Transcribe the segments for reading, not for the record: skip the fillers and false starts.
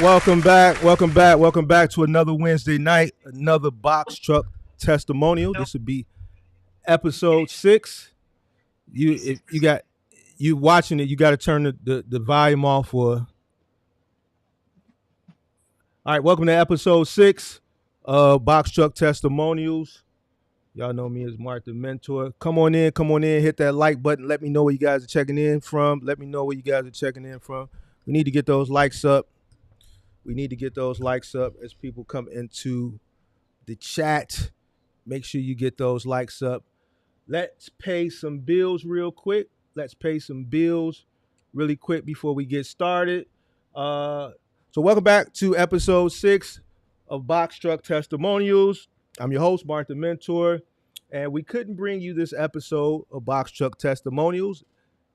Welcome back to another Wednesday night, another box truck testimonial. This would be episode 6. If you got you watching it, you got to turn the volume off for. All right, welcome to episode 6 of box truck testimonials. Y'all know me as Mark the Mentor. Come on in, hit that like button. Let me know where you guys are checking in from. We need to get those likes up. As people come into the chat. Make sure you get those likes up. Let's pay some bills really quick before we get started. So welcome back to episode 6 of Box Truck Testimonials. I'm your host, Mark the Mentor, and we couldn't bring you this episode of Box Truck Testimonials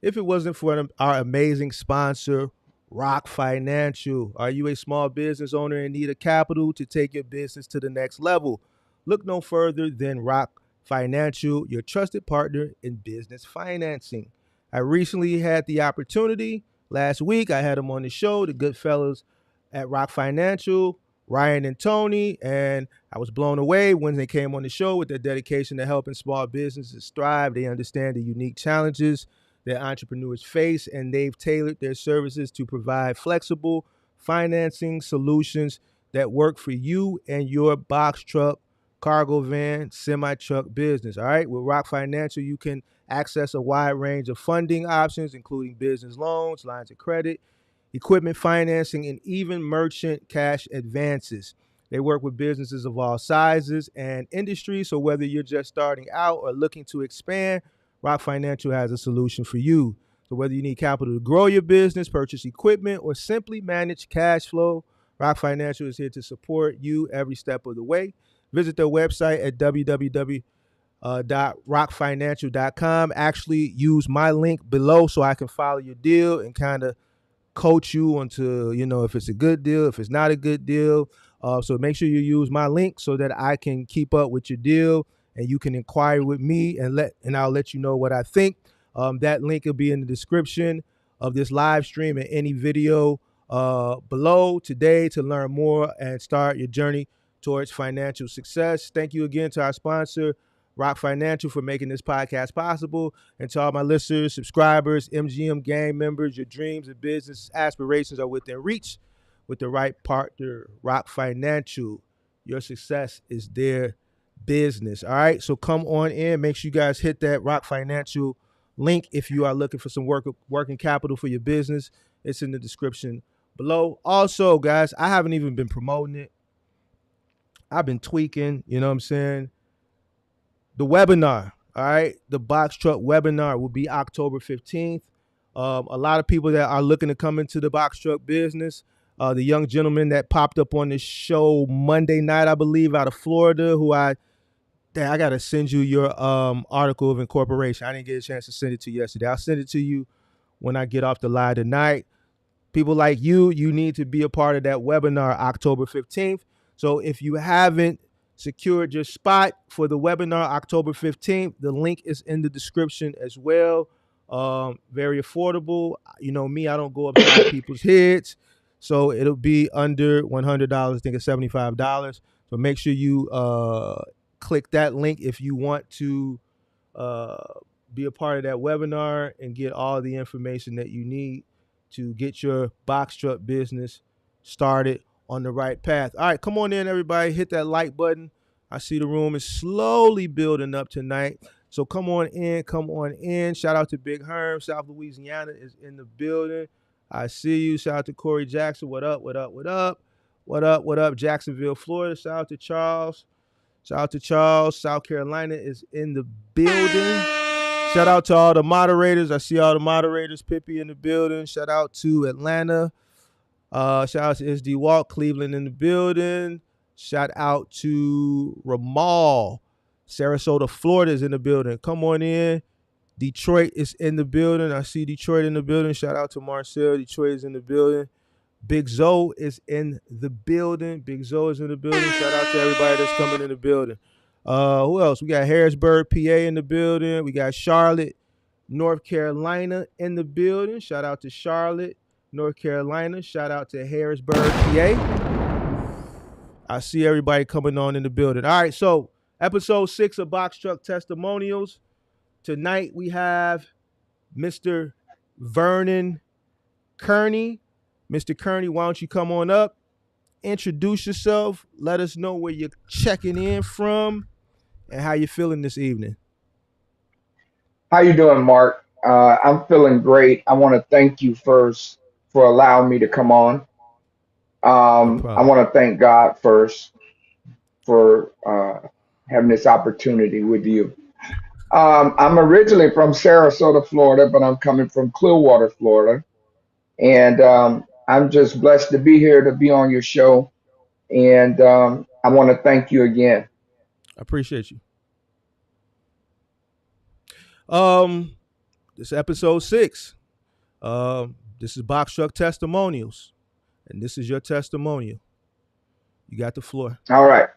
if it wasn't for our amazing sponsor, Rock Financial. Are you a small business owner in need of capital to take your business to the next level? Look no further than Rock Financial, your trusted partner in business financing. I recently had the opportunity. Last week, I had them on the show, the good fellas at Rock Financial, Ryan and Tony, and I was blown away when they came on the show with their dedication to helping small businesses thrive. They understand the unique challenges that entrepreneurs face, and they've tailored their services to provide flexible financing solutions that work for you and your box truck, cargo van, semi-truck business. All right, with Rock Financial, you can access a wide range of funding options, including business loans, lines of credit, equipment financing, and even merchant cash advances. They work with businesses of all sizes and industries, so whether you're just starting out or looking to expand, Rock Financial has a solution for you. So whether you need capital to grow your business, purchase equipment, or simply manage cash flow, Rock Financial is here to support you every step of the way. Visit their website at www.rockfinancial.com. Actually, use my link below so I can follow your deal and kind of coach you onto, if it's a good deal, if it's not a good deal. So make sure you use my link so that I can keep up with your deal and you can inquire with me and I'll let you know what I think. That link will be in the description of this live stream and any video below today to learn more and start your journey towards financial success. Thank you again to our sponsor, Rock Financial, for making this podcast possible. And to all my listeners, subscribers, MGM gang members, your dreams and business aspirations are within reach with the right partner, Rock Financial. Your success is their business. All right, so come on in. Make sure you guys hit that Rock Financial link if you are looking for some working capital for your business. It's in the description below. Also, guys, I haven't even been promoting it. I've been tweaking, you know what I'm saying? The webinar, all right? The box truck webinar will be October 15th. A lot of people that are looking to come into the box truck business, the young gentleman that popped up on this show Monday night, I believe, out of Florida, who I got to send you your article of incorporation. I didn't get a chance to send it to you yesterday. I'll send it to you when I get off the line tonight. People like you need to be a part of that webinar October 15th. So if you haven't secured your spot for the webinar October 15th, the link is in the description as well. Very affordable. You know me, I don't go upside people's heads. So it'll be under $100. I think it's $75. So make sure you click that link if you want to be a part of that webinar and get all the information that you need to get your box truck business started on the right path. All right, come on in, everybody. Hit that like button. I see the room is slowly building up tonight. So come on in. Shout out to Big Herm. South Louisiana is in the building. I see you. Shout out to Corey Jackson. What up? Jacksonville, Florida. Shout out to Charles. South Carolina is in the building. Shout out to all the moderators. I see all the moderators. Pippi in the building. Shout out to Atlanta. Shout out to SD Walk, Cleveland in the building. Shout out to Ramal. Sarasota, Florida is in the building. Come on in. Detroit is in the building. I see Detroit in the building. Shout out to Marcel. Detroit is in the building. Big Zoe is in the building. Shout out to everybody that's coming in the building. Who else? We got Harrisburg, PA in the building. We got Charlotte, North Carolina in the building. Shout out to Charlotte. North Carolina. Shout out to Harrisburg, PA. I see everybody coming on in the building. All right, so episode 6 of Box Truck Testimonials. Tonight we have Mr. Vernon Kearney. Mr. Kearney, why don't you come on up, introduce yourself, let us know where you're checking in from, and how you're feeling this evening. How you doing, Mark? I'm feeling great. I want to thank you first for allowing me to come on. No I problem. want to thank God first for having this opportunity with you. I'm originally from Sarasota, Florida, but I'm coming from Clearwater, Florida, and I'm just blessed to be here to be on your show. And I want to thank you again. I appreciate you. Um, this is episode 6. This is Box Truck Testimonials, and this is your testimonial. You got the floor. All right.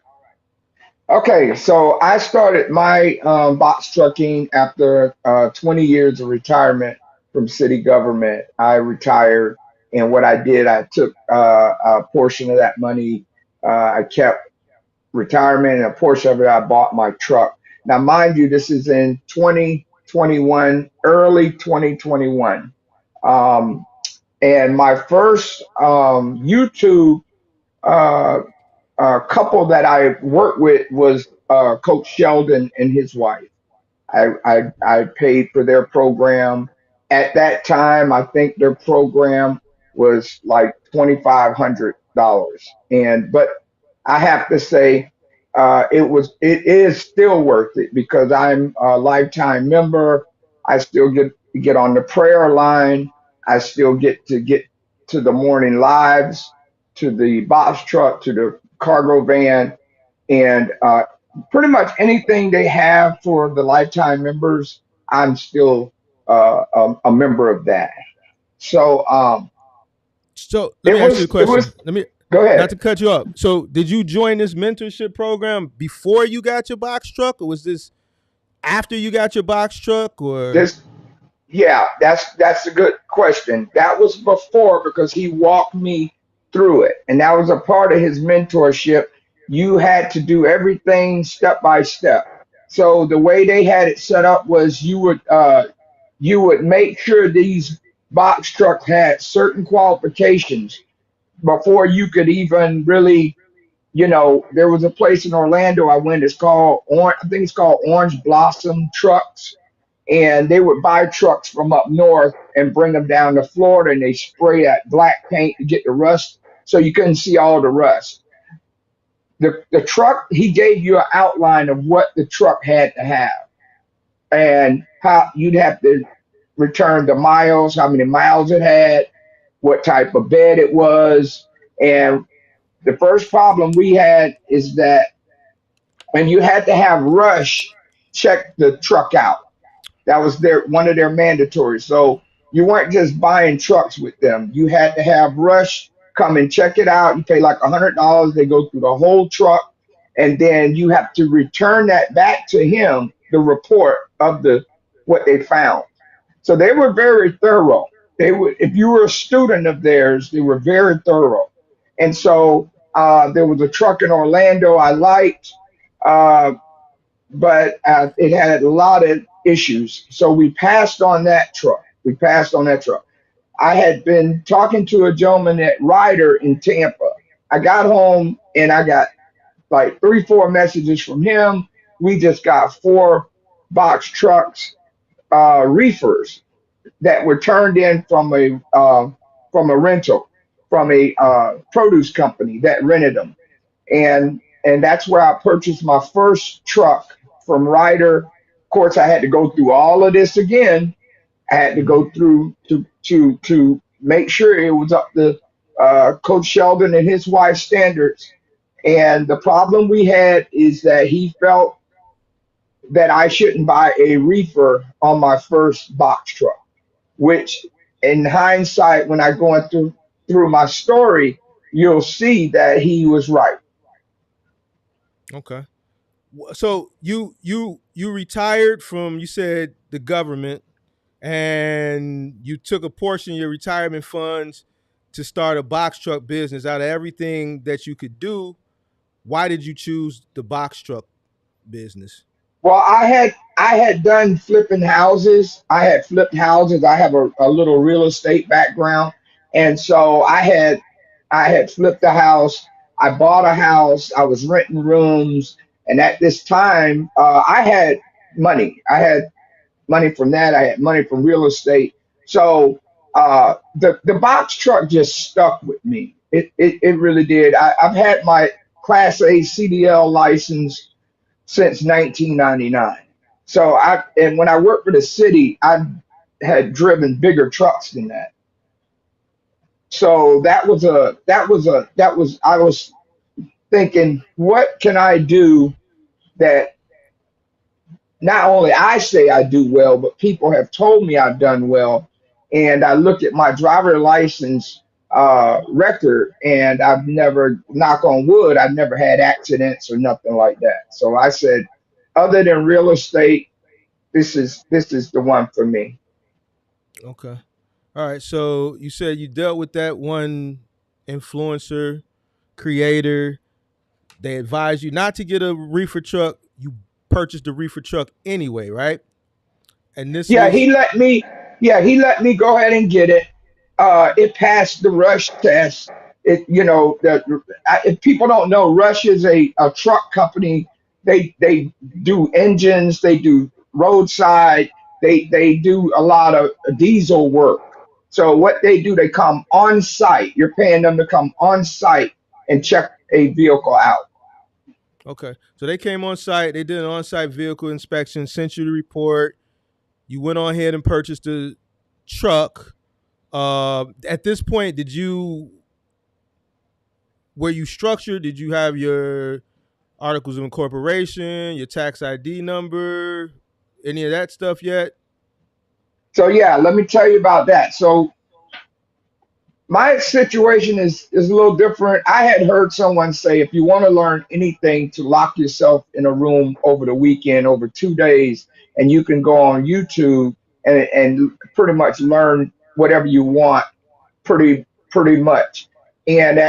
Okay, so I started my box trucking after 20 years of retirement from city government. I retired, and what I did, I took a portion of that money. I kept retirement, and a portion of it I bought my truck. Now, mind you, this is in 2021, early 2021. Um, and my first YouTube uh, couple that I worked with was Coach Sheldon and his wife. I paid for their program. At that time, I think their program was like $2,500. And but I have to say, it is still worth it because I'm a lifetime member. I still get on the prayer line. I still get to the morning lives, to the box truck, to the cargo van, and pretty much anything they have for the lifetime members, I'm still a member of that. So So let me ask you a it was. question. Let me Go not ahead. to cut you off. So did you join this mentorship program before you got your box truck, or was this after you got your box truck? Or This Yeah, that's a good question. That was before because he walked me through it, and that was a part of his mentorship. You had to do everything step by step. So the way they had it set up was you would make sure these box trucks had certain qualifications before you could even really, there was a place in Orlando I went. It's called I think it's called Orange Blossom Trucks, and they would buy trucks from up north and bring them down to Florida, and they spray that black paint to get the rust, so you couldn't see all the rust. The truck, he gave you an outline of what the truck had to have and how you'd have to return the miles, how many miles it had, what type of bed it was. And the first problem we had is that when you had to have Rush check the truck out. That was one of their mandatories. So you weren't just buying trucks with them. You had to have Rush come and check it out. You pay like $100. They go through the whole truck, and then you have to return that back to him, the report of the what they found. So they were very thorough. They would, if you were a student of theirs, they were very thorough. And so there was a truck in Orlando I liked. Uh, but it had a lot of issues. So we passed on that truck. We passed on that truck. I had been talking to a gentleman at Ryder in Tampa. I got home and I got like 3, 4 messages from him. We just got 4 box trucks, reefers that were turned in from a rental, from a produce company that rented them, and that's where I purchased my first truck from Ryder. Of course, I had to go through all of this again. I had to go through to make sure it was up to Coach Sheldon and his wife's standards. And the problem we had is that he felt that I shouldn't buy a reefer on my first box truck, which in hindsight, when I going through my story, you'll see that he was right. okay. So you retired from, you said, the government and you took a portion of your retirement funds to start a box truck business. Out of everything that you could do, why did you choose the box truck business? Well, I had done flipping houses. I had flipped houses. I have a little real estate background, and so I had flipped a house. I bought a house. I was renting rooms, and at this time, I had money. I had money from that. I had money from real estate. So the box truck just stuck with me. It really did. I've had my Class A CDL license since 1999. So and when I worked for the city, I had driven bigger trucks than that. So that was I was thinking, what can I do that not only I say I do well, but people have told me I've done well. And I looked at my driver license record, and I've never, knock on wood, I've never had accidents or nothing like that. So I said, other than real estate, this is the one for me. Okay. All right. So you said you dealt with that one influencer, creator. They advised you not to get a reefer truck. You purchased a reefer truck anyway, right? And this Yeah, was he let me. Yeah, he let me go ahead and get it. It passed the Rush test. If people don't know, Rush is a truck company. They do engines. They do roadside. They do a lot of diesel work. So what they do, they come on site. You're paying them to come on site and check a vehicle out. okay. So they came on site. They did an on-site vehicle inspection, sent you the report. You went on ahead and purchased the truck. At this point, did you were you structured? Did you have your articles of incorporation, your tax ID number, any of that stuff yet? So yeah, let me tell you about that. So my situation is a little different. I had heard someone say if you want to learn anything, to lock yourself in a room over the weekend, over 2 days, and you can go on YouTube and pretty much learn whatever you want, pretty much. And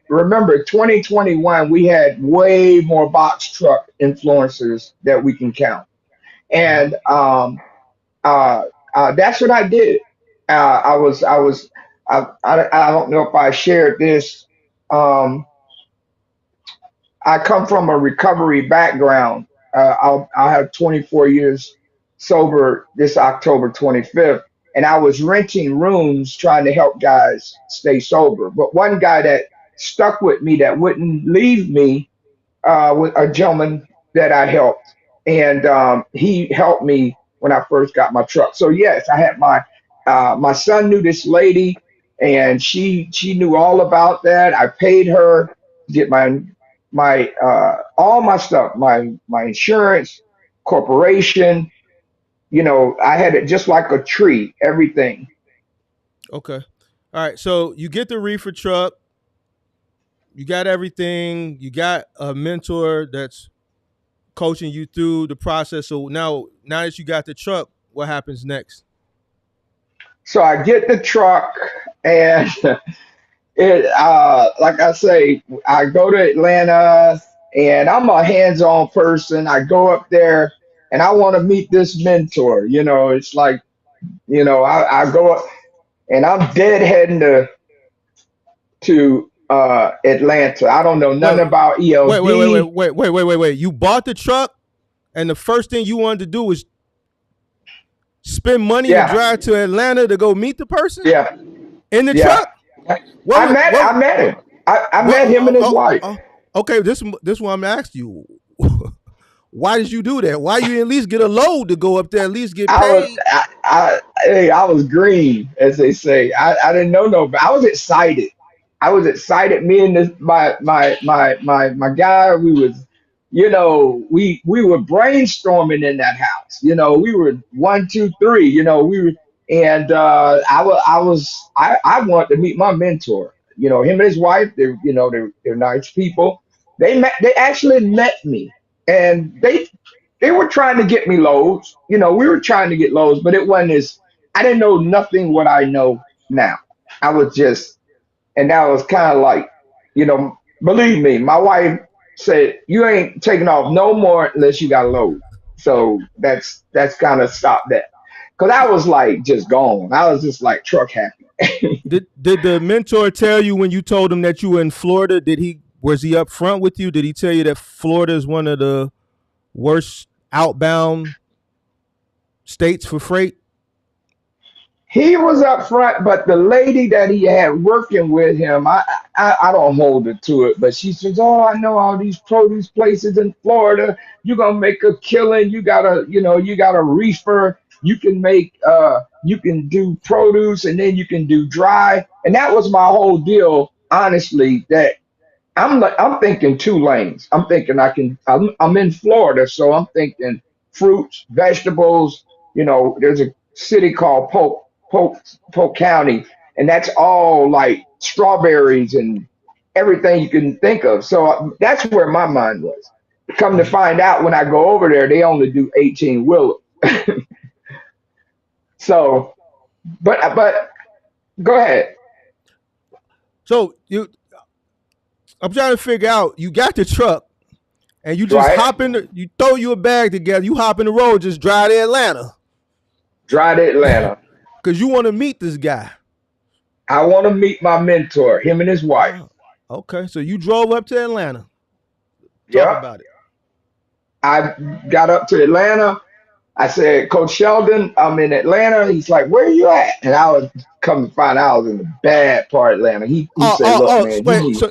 remember, 2021, we had way more box truck influencers that we can count, Mm-hmm. and that's what I did. I don't know if I shared this. Um, I come from a recovery background. I'll have 24 years sober this October 25th, and I was renting rooms trying to help guys stay sober. But one guy that stuck with me, that wouldn't leave me, with a gentleman that I helped, and he helped me when I first got my truck. So yes, I had my son knew this lady, and she knew all about that. I paid her to get my all my stuff, my insurance, corporation. I had it just like a tree, everything. Okay. All right. So you get the reefer truck. You got everything. You got a mentor that's coaching you through the process. So now that you got the truck, what happens next? So I get the truck, and it like I say, I go to Atlanta, and I'm a hands-on person. I go up there, and I want to meet this mentor. It's like, I go up, and I'm dead heading to Atlanta. I don't know nothing Wait, about wait, wait, wait, wait, ELD. wait, wait, wait, wait, wait. You bought the truck, and the first thing you wanted to do was spend money to Yeah, drive to Atlanta to go meet the person yeah, in the yeah. truck. What was I met him. I what? met him and his wife. Okay, this one I'm asking you. Why did you do that? Why you at least get a load to go up there, at least get I was paid? hey, I was green, as they say. I didn't know no, but I was excited. I was excited. Me and this my guy, we was, we were brainstorming in that house. We were one, two, three. We were, and I wanted to meet my mentor. Him and his wife. They're nice people. They actually met me, and they were trying to get me loads. We were trying to get loads, but it wasn't as I didn't know nothing what I know now. I was just, and that was kind of like, believe me, my wife said you ain't taking off no more unless you got a load. So that's kind of stopped that. Cause I was like just gone. I was just like truck happy. Did the mentor tell you when you told him that you were in Florida? Was he up front with you? Did he tell you that Florida is one of the worst outbound states for freight? He was up front, but the lady that he had working with him, I don't hold her to it, but she says, "Oh, I know all these produce places in Florida. You're gonna make a killing. You got a reefer. You can do produce, and then you can do dry." And that was my whole deal, honestly. That I'm thinking two lanes. I'm thinking I'm in Florida, so I'm thinking fruits, vegetables. There's a city called Polk County, and that's all like strawberries and everything you can think of. So that's where my mind was. Come to find out, when I go over there, they only do 18 wheelers. So, but go ahead. So I'm trying to figure out. You got the truck, and you just Right? hop in. You throw you a bag together. You hop in the road, just drive to Atlanta, Drive to Atlanta. because you want to meet this guy. I want to meet my mentor, him and his wife. Oh, okay. So you drove up to Atlanta. Talk Yeah. about it. I got up to Atlanta. I said, Coach Sheldon, I'm in Atlanta. He's like, where are you at? And I was come to find out I was in the bad part of Atlanta. He said, look, man, you Wait. need.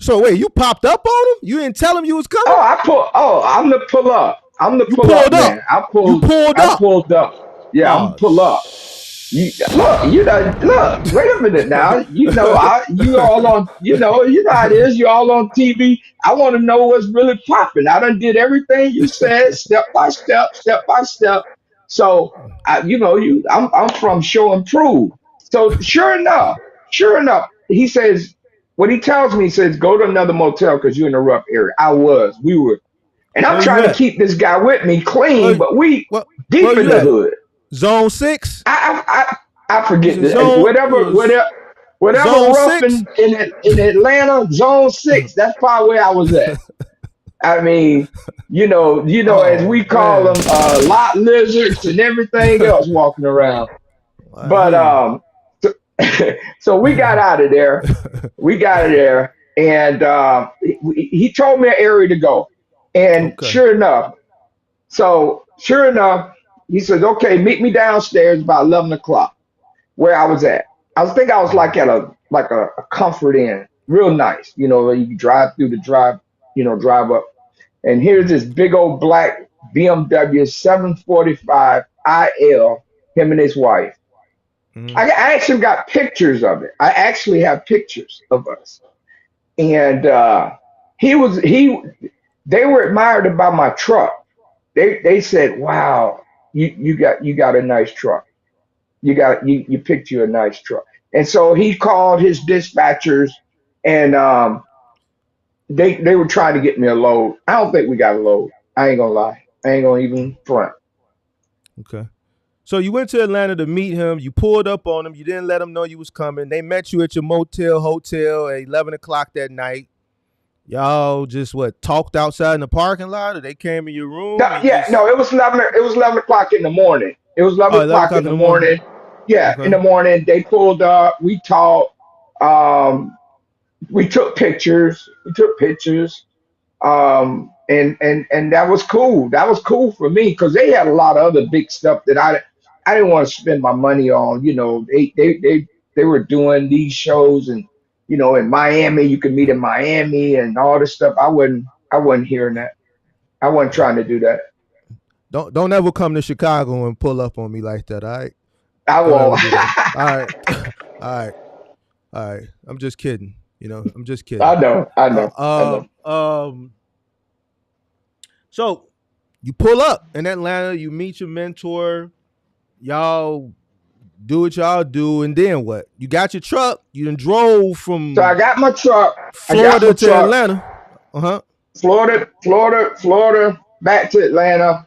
Wait. You popped up on him? You didn't tell him you was coming? I'm the pull up. I'm the You pull up pulled up. man. You pulled I up. pulled up. Yeah, I'm Oh, pull up. Look, wait a minute now. You all on, how it is. You all on TV. I want to know what's really popping. I done did everything you said, step by step, step by step. So, I'm from Show and Prove. So sure enough, he says, what he tells me, he says, go to another motel because you're in a rough area. We were, and I'm where you trying to at? keep this guy with me clean, Where, but we where, deep where in you the at? hood. Zone 6? I You forget said that. zone Whatever zone rough 6? in Atlanta, zone 6. That's probably where I was at. I mean, as Oh we call man. them, lot lizards and everything else walking around. I But hear you. so, so we got out of there. We got out of there, and he told me an area to go. And Okay. sure enough, he says, "Okay, meet me downstairs about 11 o'clock." Where I was at. I was like at a Comfort Inn, real nice. Where you can drive through the drive, drive up. And here's this big old black BMW 745 IL, him and his wife. Mm-hmm. I actually got pictures of it. I actually have pictures of us. And he was he they were admired about my truck. They said, "Wow, you got a nice truck. You picked you a nice truck." And so he called his dispatchers, and they were trying to get me a load. I don't think we got a load. I ain't gonna lie. I ain't gonna even front. Okay. So you went to Atlanta to meet him. You pulled up on him. You didn't let him know you was coming. They met you at your hotel at 11 o'clock that night. Y'all just talked outside in the parking lot, or they came in your room and Yeah, just no, it was 11. It was 11 o'clock in the morning. It was 11 11 o'clock o'clock in in the the morning. morning. Yeah, in Okay. the morning they pulled up. We talked. Um, we took pictures. And that was cool. That was cool for me because they had a lot of other big stuff that I didn't want to spend my money on. They were doing these shows, and in Miami you could meet in Miami and all this stuff. I wasn't hearing that. I wasn't trying to do that. Don't ever come to Chicago and pull up on me like that, all right? I Don't ever won't. do that. All right. All right. All right. I'm just kidding. I'm just I kidding. know. I know. I Uh, know. so you pull up in Atlanta, you meet your mentor, y'all do what y'all do, and then what? You got your truck, you done drove So I from got my truck. I got my Florida to truck. Atlanta. Uh-huh. Florida, back to Atlanta.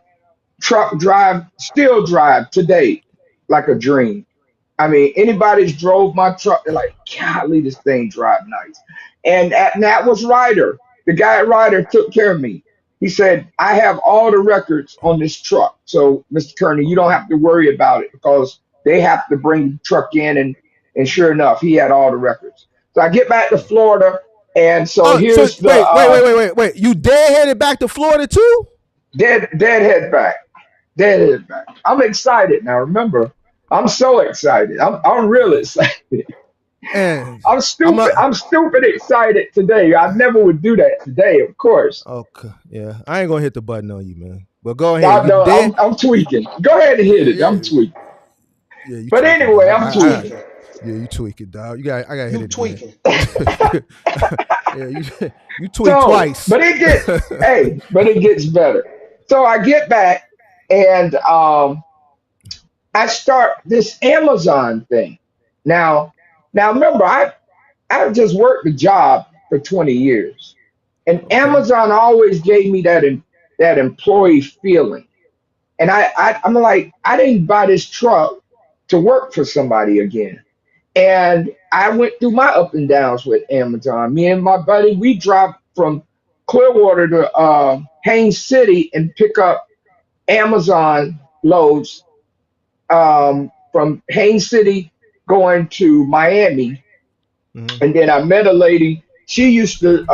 Truck drive, still drive today like a dream. I mean, anybody's drove my truck, they're like, golly, this thing drive nice. And that was Ryder. The guy at Ryder took care of me. He said, I have all the records on this truck. So, Mr. Kearney, you don't have to worry about it because they have to bring the truck in. And sure enough, he had all the records. So I get back to Florida. And so Oh, so here's the wait. You dead headed back to Florida too? deadhead back. Deadhead back. I'm excited now. Remember, I'm so excited. I'm really excited. And I'm I'm stupid. a, I'm stupid excited today. I never would do that today, of course. okay, yeah. I ain't gonna hit the button on you, man. But go ahead. I You know dead? I'm tweaking. Go ahead and hit it. Yeah, I'm tweaking. yeah. You But tweaking, anyway, dog. I'm tweaking. Yeah, you tweaking, dog. I gotta hit You it again. tweaking. Yeah, you tweak So, twice. but it gets better. So I get back and I start this Amazon thing. Now, now remember, I just worked the job for 20 years, and Okay. Amazon always gave me that employee feeling. And I'm like, I didn't buy this truck to work for somebody again. And I went through my up and downs with Amazon. Me and my buddy, we drive from Clearwater to Haines City and pick up Amazon loads from Haines City going to Miami. Hmm. And then I met a lady. She used to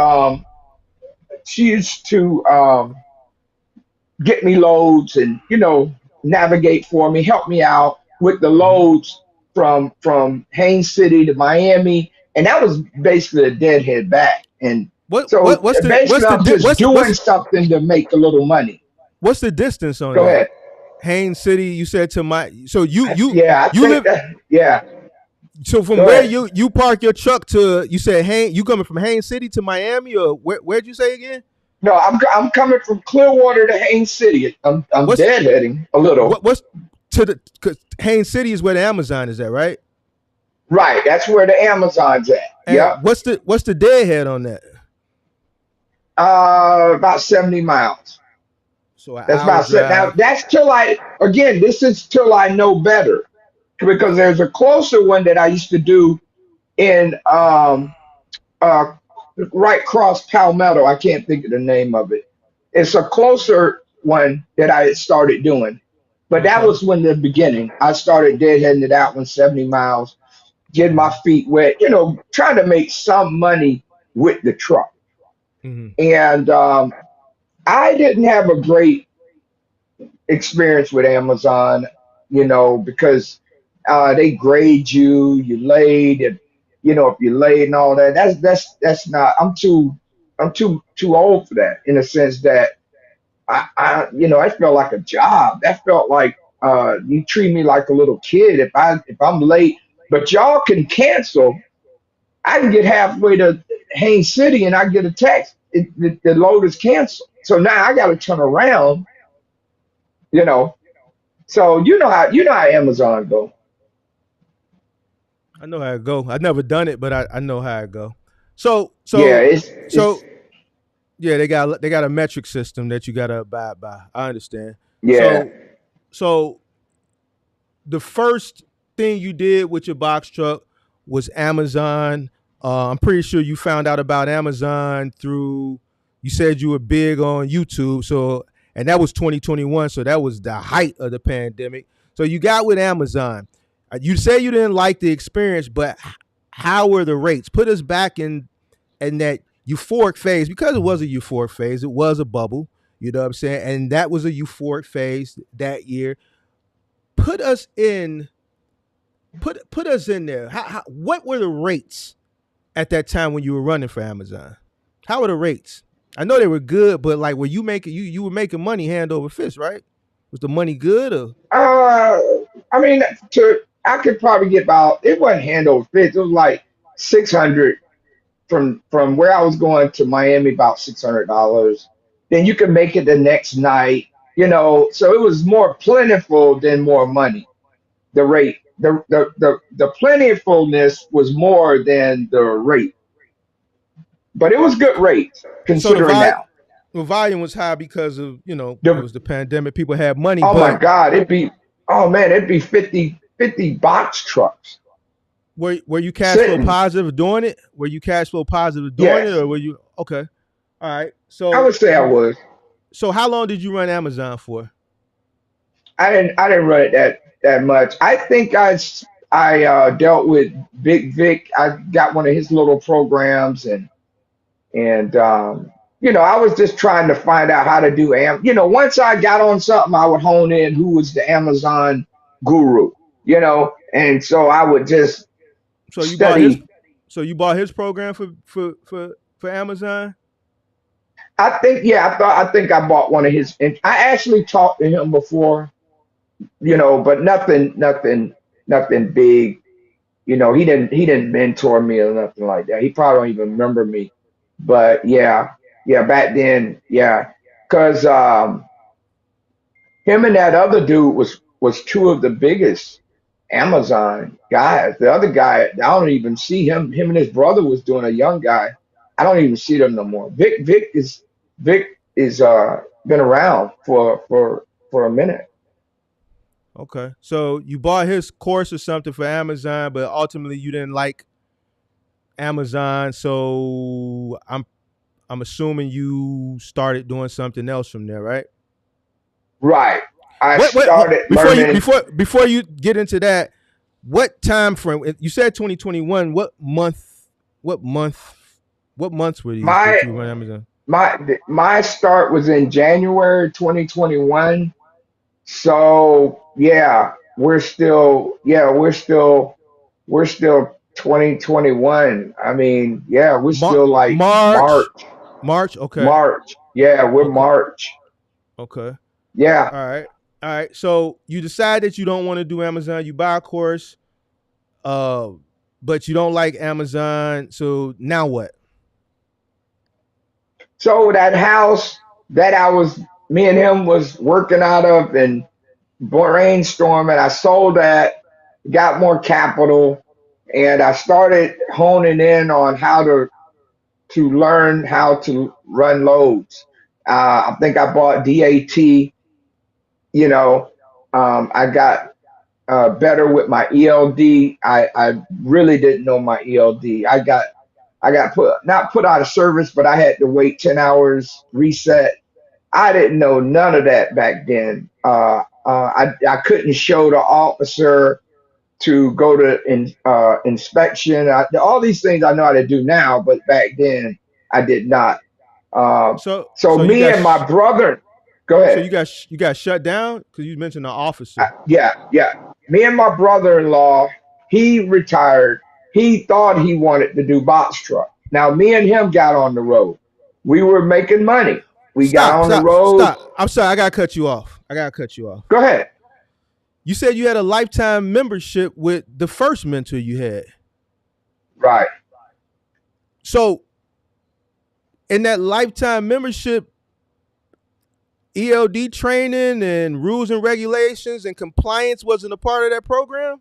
get me loads and navigate for me, help me out with the Hmm. loads from Haines City to Miami, and that was basically a deadhead back. And so What's basically, I'm just doing something to make a little money. what's the distance on Go that? ahead. Haines City, you said to my so you Yeah, I you think live that. Yeah, so from go where ahead. you park your truck to you said Haines you coming from Haines City to Miami or where'd you say again? No, I'm coming from Clearwater to Haines City. I'm What's deadheading a little. what's to the cause Haines City is where the Amazon is at, right? Right, that's where the Amazon's at. And Yep. what's the deadhead on that? About 70 miles. So an That's hour about set. Now drive. that's till again, this is till I know better. Because there's a closer one that I used to do in uh right cross Palmetto. I can't think of the name of it. It's a closer one that I had started doing. But that Okay. was when the beginning. I started deadheading to that one, 70 miles, getting my Hmm. feet wet, trying to make some money with the truck. Hmm. And I didn't have a great experience with Amazon, because they grade you, you laid, and if you laid and all that. That's not. I'm too old for that. In a sense that I felt like a job. That felt like you treat me like a little kid if I'm late. But y'all can cancel. I can get halfway to Haines City and I get a text. The load is canceled. So now I got to turn around. You know, So you know how Amazon go. I know how it go. I've never done it, but I know how it go. So Yeah, so it's so yeah, they got a metric system that you gotta abide by. I understand. yeah. So the first thing you did with your box truck was Amazon. I'm pretty sure you found out about Amazon through. You said you were big on YouTube, so and that was 2021, so that was the height of the pandemic. So you got with Amazon. You say you didn't like the experience, but how were the rates? Put us back in that euphoric phase because it was a euphoric phase. It was a bubble. You know what I'm saying? And that was a euphoric phase that year. Put us in put us in there. What were the rates at that time when you were running for Amazon? How were the rates? I know they were good, but like were you making you were making money hand over fist, right? Was the money good or Uh, I mean, I could probably get about. It wasn't hand over fist. It was like 600 from where I was going to Miami, about $600. Then you could make it the next night. So it was more plentiful than more money. The rate, the plentifulness was more than the rate, but it was good rates so considering now. the volume was high because of it The was the pandemic. People had money, Oh my but God, oh man, it'd be 50. 50 box trucks Were you cash flow sitting. positive doing it? Were you cash flow positive doing it, Yes, or were you okay? All right. I would say I was. So how long did you run Amazon for? I didn't run it that much. I think I dealt with Big Vic. I got one of his little programs, and I was just trying to find out how to do once I got on something, I would hone in who was the Amazon guru, and so I would just So you bought his study. so you bought his program for Amazon? I think I bought one of his. And I actually talked to him before, but nothing big. He didn't mentor me or nothing like that. He probably don't even remember me. But yeah, back then, yeah, because him and that other dude was two of the biggest Amazon guys. The other guy, I don't even see him. Him and his brother was doing a young guy. I don't even see them no more. Vic is been around for a minute. Okay. So you bought his course or something for Amazon, but ultimately you didn't like Amazon. So I'm assuming you started doing something else from there, right? Right. I What started learning. before you get into that, what time frame? You said 2021. What month? What months were these My that you run Amazon? my start was in January 2021. So we're still 2021. I mean, yeah, we're still like March. March. March. Okay. March. Yeah, we're Okay. March. Okay. Yeah. All right. All right. So you decide that you don't want to do Amazon. You buy a course, uh, but you don't like Amazon. So now what? So that house that me and him was working out of and brainstorming, I sold that, got more capital, and I started honing in on how to learn how to run loads. I think I bought DAT. You know, I got better with my ELD. I really didn't know my ELD. I got not put out of service, but I had to wait 10 hours reset. I didn't know none of that back then. I couldn't show the officer to go to inspection. All these things I know how to do now, but back then I did not. Uh, So so so you me got and my brother, go so ahead. you got shut down because you mentioned the officer. Yeah. Me and my brother-in-law, he retired. He thought he wanted to do box truck. Now me and him got on the road. We were making money. We got Stop, on the stop, road. stop. I'm sorry, I gotta cut you off. I gotta cut you off. Go ahead. You said you had a lifetime membership with the first mentor you had. Right. So in that lifetime membership, ELD training and rules and regulations and compliance wasn't a part of that program?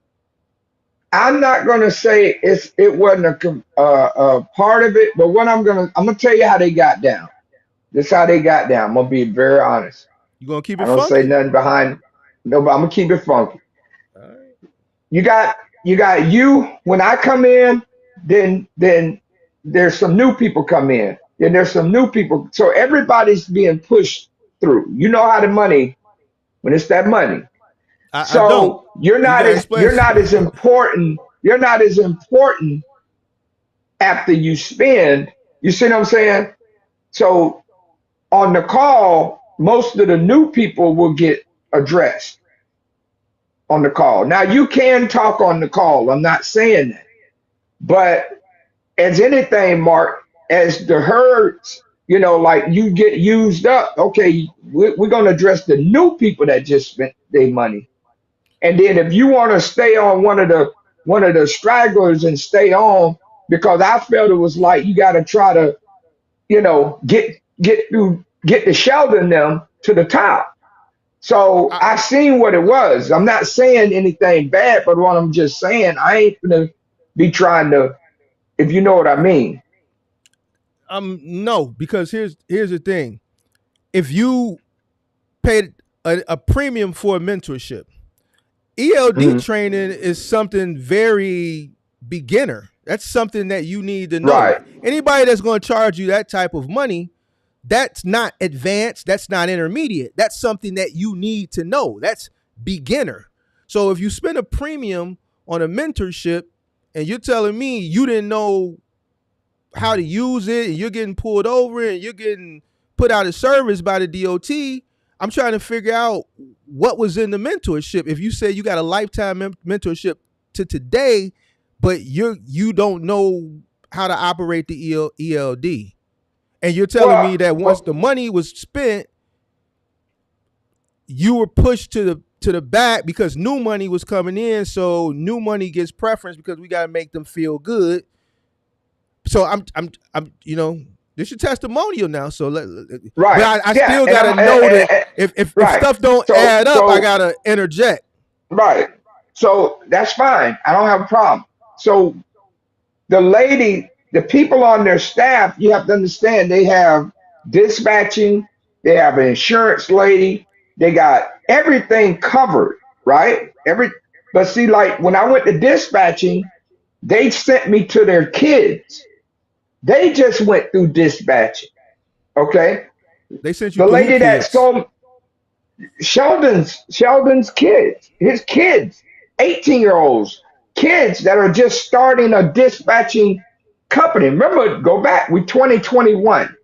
I'm not gonna say it wasn't a part of it, but I'm gonna tell you how they got down. This is how they got down. I'm gonna be very honest. You gonna keep I it don't say funky? nothing behind. No, but I'm gonna keep it funky. All right. You got when I come in, then there's some new people come in. Then there's some new people. So everybody's being pushed through. You know how the money when it's that money. I don't. So you're You not gotta as explain. you're not as important. You're not as important after you spend. You see what I'm saying? So on the call, most of the new people will get addressed on the call. Now you can talk on the call. I'm not saying that. But as anything, Mark, as the herds, like you get used up, okay, we're going to address the new people that just spent their money. And then if you want to stay on one of the stragglers and stay on, because I felt it was like you got to try to, get the Sheldon them to the top. So I, I seen what it was. I'm not saying anything bad, but what I'm just saying, I ain't gonna be trying to, if you know what I mean. no, because here's the thing. If you paid a premium for a mentorship ELD Mhm. training is something very beginner. That's something that you need to know. Right. Anybody that's going to charge you that type of money, that's not advanced, that's not intermediate. That's something that you need to know. That's beginner. So if you spend a premium on a mentorship and you're telling me you didn't know how to use it and you're getting pulled over and you're getting put out of service by the DOT, I'm trying to figure out what was in the mentorship. If you say you got a lifetime mentorship to today, but you don't know how to operate the ELD, and you're telling me that once Well, the money was spent, you were pushed to the back because new money was coming in. So new money gets preference because we got to make them feel good. So I'm this your testimonial now. So but right. I Yeah. still And gotta I'm know that if right. stuff don't So add up, I so gotta interject. right. So that's fine. I don't have a problem. So the people on their staff, you have to understand they have dispatching, they have an insurance lady, they got everything covered, right? But see, like when I went to dispatching, they sent me to their kids. They just went through dispatching. Okay. They sent you The to who lady that kids? sold Sheldon's kids, his kids, 18-year-olds, kids that are just starting a dispatching company. Remember, go back, we 2021.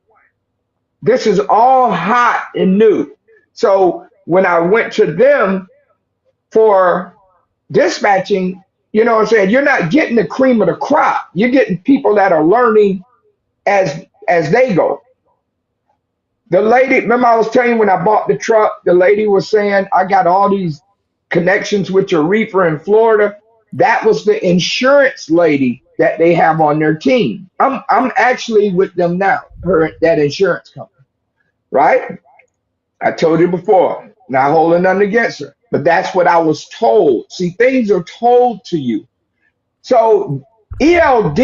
This is all hot and new. So when I went to them for dispatching, you know what I'm saying? You're not getting the cream of the crop. You're getting people that are learning as they go. The lady, remember I was telling you when I bought the truck, the lady was saying, I got all these connections with your reefer in Florida. That was the insurance lady that they have on their team. I'm actually with them now, that insurance company, right? I told you before, not holding nothing against her, but that's what I was told. See, things are told to you. So ELD,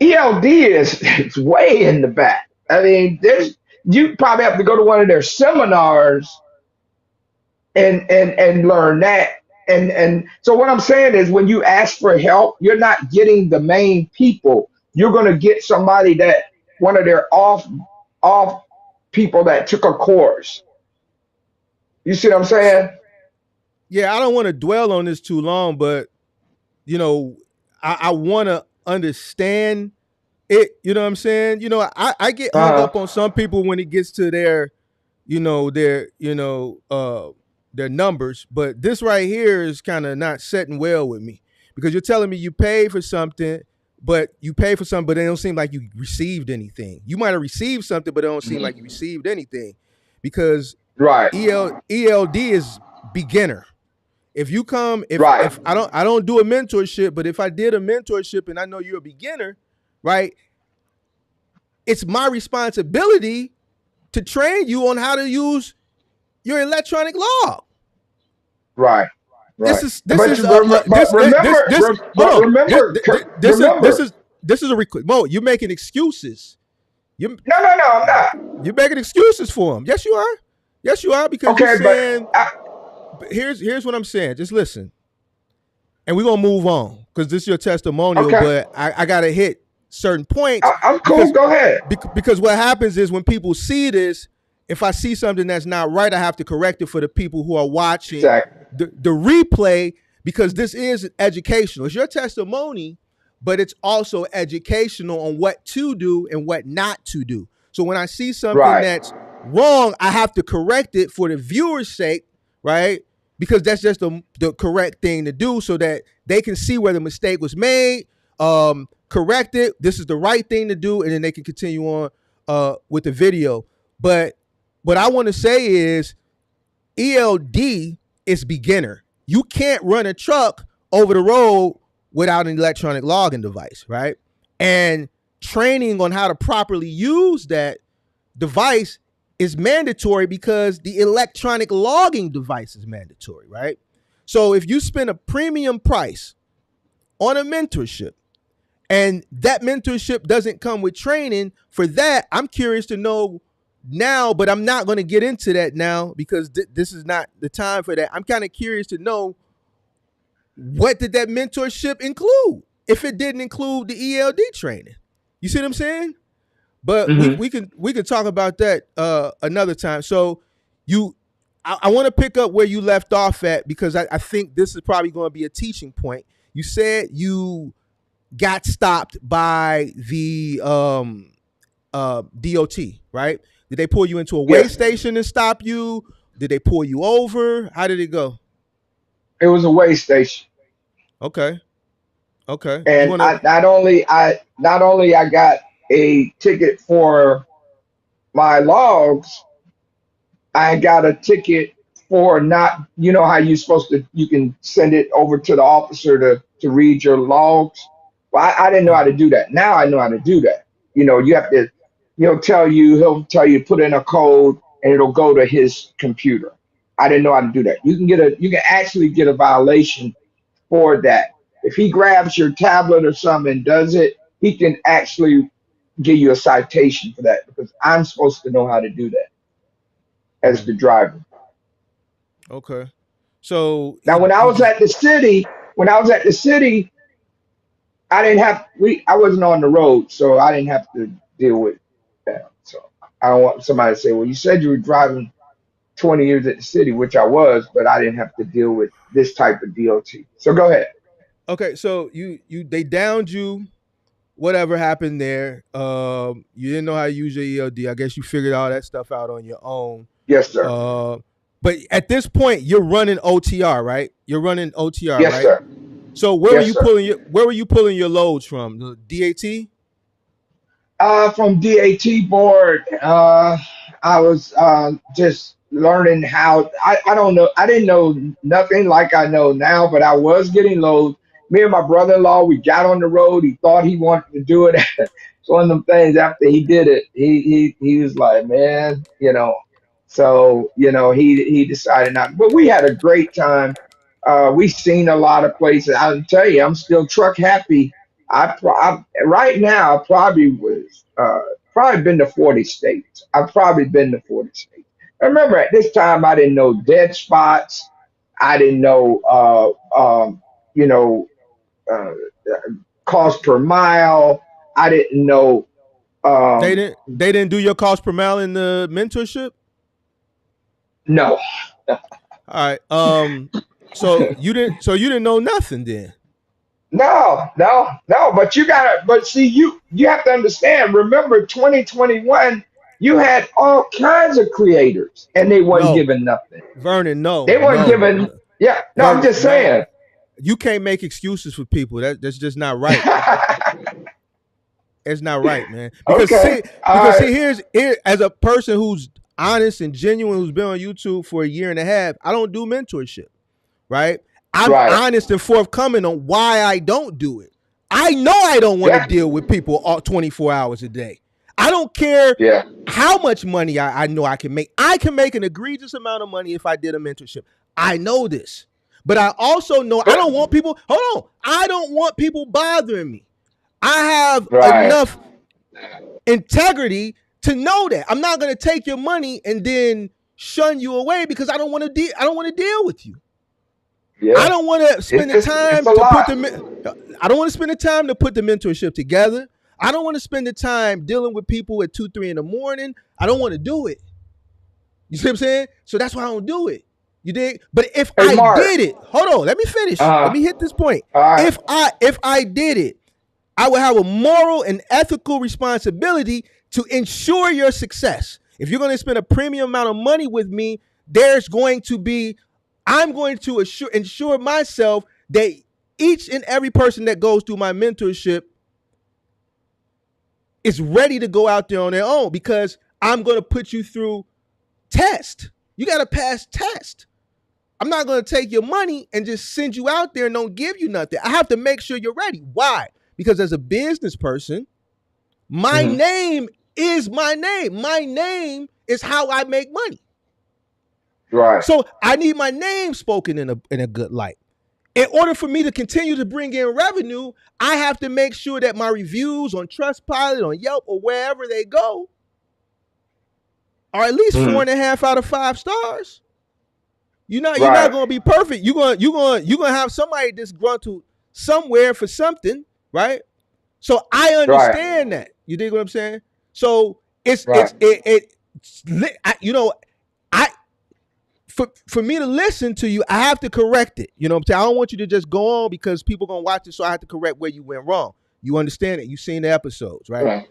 ELD is it's way in the back. I mean, there's you probably have to go to one of their seminars and learn that. And so what I'm saying is when you ask for help, you're not getting the main people. You're gonna get somebody that one of their off people that took a course. You see what I'm saying? Yeah, I don't want to dwell on this too long, but you know, I want to understand it. You know what I'm saying? I get hung Uh-huh. up on some people when it gets to their numbers, but this right here is kind of not setting well with me because you're telling me you pay for something, but it don't seem like you received anything. You might have received something, but it don't seem like you Mhm. received anything because Right, ELD is beginner. If you come, right, if I don't do a mentorship, but if I did a mentorship and I know you're a beginner, right? It's my responsibility to train you on how to use your electronic log. right, This right. is this is But hold on. This is this remember. is this is a Mo. You're making excuses. You No, no, no, I'm not. you're making excuses for him. Yes, you are. Yes, you are because you're Okay, but saying. I, Here's what I'm saying. Just listen, and we're gonna move on because this is your testimonial. okay, But I gotta hit certain points I'm cool. because Go ahead. because what happens is when people see this, if I see something that's not right, I have to correct it for the people who are watching Exactly. the replay because this is educational. It's your testimony, but it's also educational on what to do and what not to do. So when I see something Right, that's wrong, I have to correct it for the viewer's sake, right? Because that's just the correct thing to do so that they can see where the mistake was made, correct it. This is the right thing to do, and then they can continue on with the video. But what I want to say is ELD is beginner. You can't run a truck over the road without an electronic logging device, right? And training on how to properly use that device is mandatory because the electronic logging device is mandatory, right? So if you spend a premium price on a mentorship and that mentorship doesn't come with training for that, I'm curious to know now, but I'm not going to get into that now because this is not the time for that. I'm kind of curious to know what did that mentorship include? If it didn't include the ELD training, you see what I'm saying? But Hmm. we can talk about that another time. So I want to pick up where you left off at, because I think this is probably going to be a teaching point. You said you got stopped by the DOT, right? Did they pull you into a weigh Yes, station and stop you? Did they pull you over? How did it go? it was a way station, Okay, okay. You and want to? not only I got a ticket for my logs, I got a ticket for not, you know how you supposed to, you can send it over to the officer to read your logs. Well, I didn't know how to do that. Now I know how to do that. You know, you have to, he'll tell you put in a code and it'll go to his computer. I didn't know how to do that. You can actually get a violation for that. If he grabs your tablet or something and does it, he can actually give you a citation for that, because I'm supposed to know how to do that as the driver. Okay. So Now, he he just when I was at the city, I wasn't on the road, so I didn't have to deal with that. So I don't want somebody to say, "Well, you said you were driving 20 years at the city," which I was, but I didn't have to deal with this type of DOT. So go ahead. okay. So they downed you. Whatever happened there, you didn't know how to use your ELD. I guess you figured all that stuff out on your own. Yes, sir. Uh, but at this point, you're running OTR, right? You're running OTR, Yes, right? sir. So Yes, sir. where were you pulling your loads from? The DAT? From DAT board, I was just learning how. I don't know. I didn't know nothing like I know now, but I was getting loads. Me and my brother-in-law, we got on the road. He thought he wanted to do it. It's one of them things. After he did it, he was like, man, you know. So he decided not. But we had a great time. We seen a lot of places. I'll tell you, I'm still truck happy. I right now probably been to 40 states. I've probably been to 40 states. I remember at this time I didn't know dead spots. I didn't know you know uh, cost per mile. I didn't know um, They didn't do your cost per mile in the mentorship. no. All right. So you didn't know nothing then. No. But see, you have to understand. Remember, 2021, you had all kinds of creators, and they weren't No, given nothing. Vernon. They weren't given. Yeah, no, I'm Vernon. just No, saying. you can't make excuses for people. That's just not right. It's not right, man. Okay, all Because right, see, here as a person who's honest and genuine, who's been on YouTube for a year and a half, I don't do mentorship, right? I'm right, honest and forthcoming on why I don't do it. I know I don't want to yeah, deal with people all 24 hours a day. I don't care yeah, how much money I know I can make. I can make an egregious amount of money if I did a mentorship. I know this. But I also know I don't want people, hold on, I don't want people bothering me. I have right, enough integrity to know that I'm not going to take your money and then shun you away because I don't want to I don't want to deal with you. I yeah. don't want to spend the It's time a to put lot, the I don't want to spend the time to put the mentorship together. I don't want to spend the time dealing with people at 2, 3 in the morning. I don't want to do it. You see what I'm saying? So that's why I don't do it. You dig? But if hey I Mark. did it, hold on, let me finish. Let me hit this point. All right, If I did it, I would have a moral and ethical responsibility to ensure your success. If you're going to spend a premium amount of money with me, I'm going to ensure myself that each and every person that goes through my mentorship is ready to go out there on their own, because I'm going to put you through test. You got to pass test. I'm not going to take your money and just send you out there and don't give you nothing. I have to make sure you're ready. Why? Because as a business person, my hmm name is my name. My name is how I make money. right, So I need my name spoken in a good light. In order for me to continue to bring in revenue, I have to make sure that my reviews on Trustpilot, on Yelp, or wherever they go are at least hmm 4.5 out of 5 stars. You're not Right. gonna be perfect. You're gonna have somebody disgruntled somewhere for something, right? So I Right. understand that. You dig what I'm saying? So it's Right. it's it, it I for me to listen to you, I have to correct it. You know what I'm saying? I don't want you to just go on because people gonna watch it, so I have to correct where you went wrong. You understand it? You've seen the episodes, right? Right.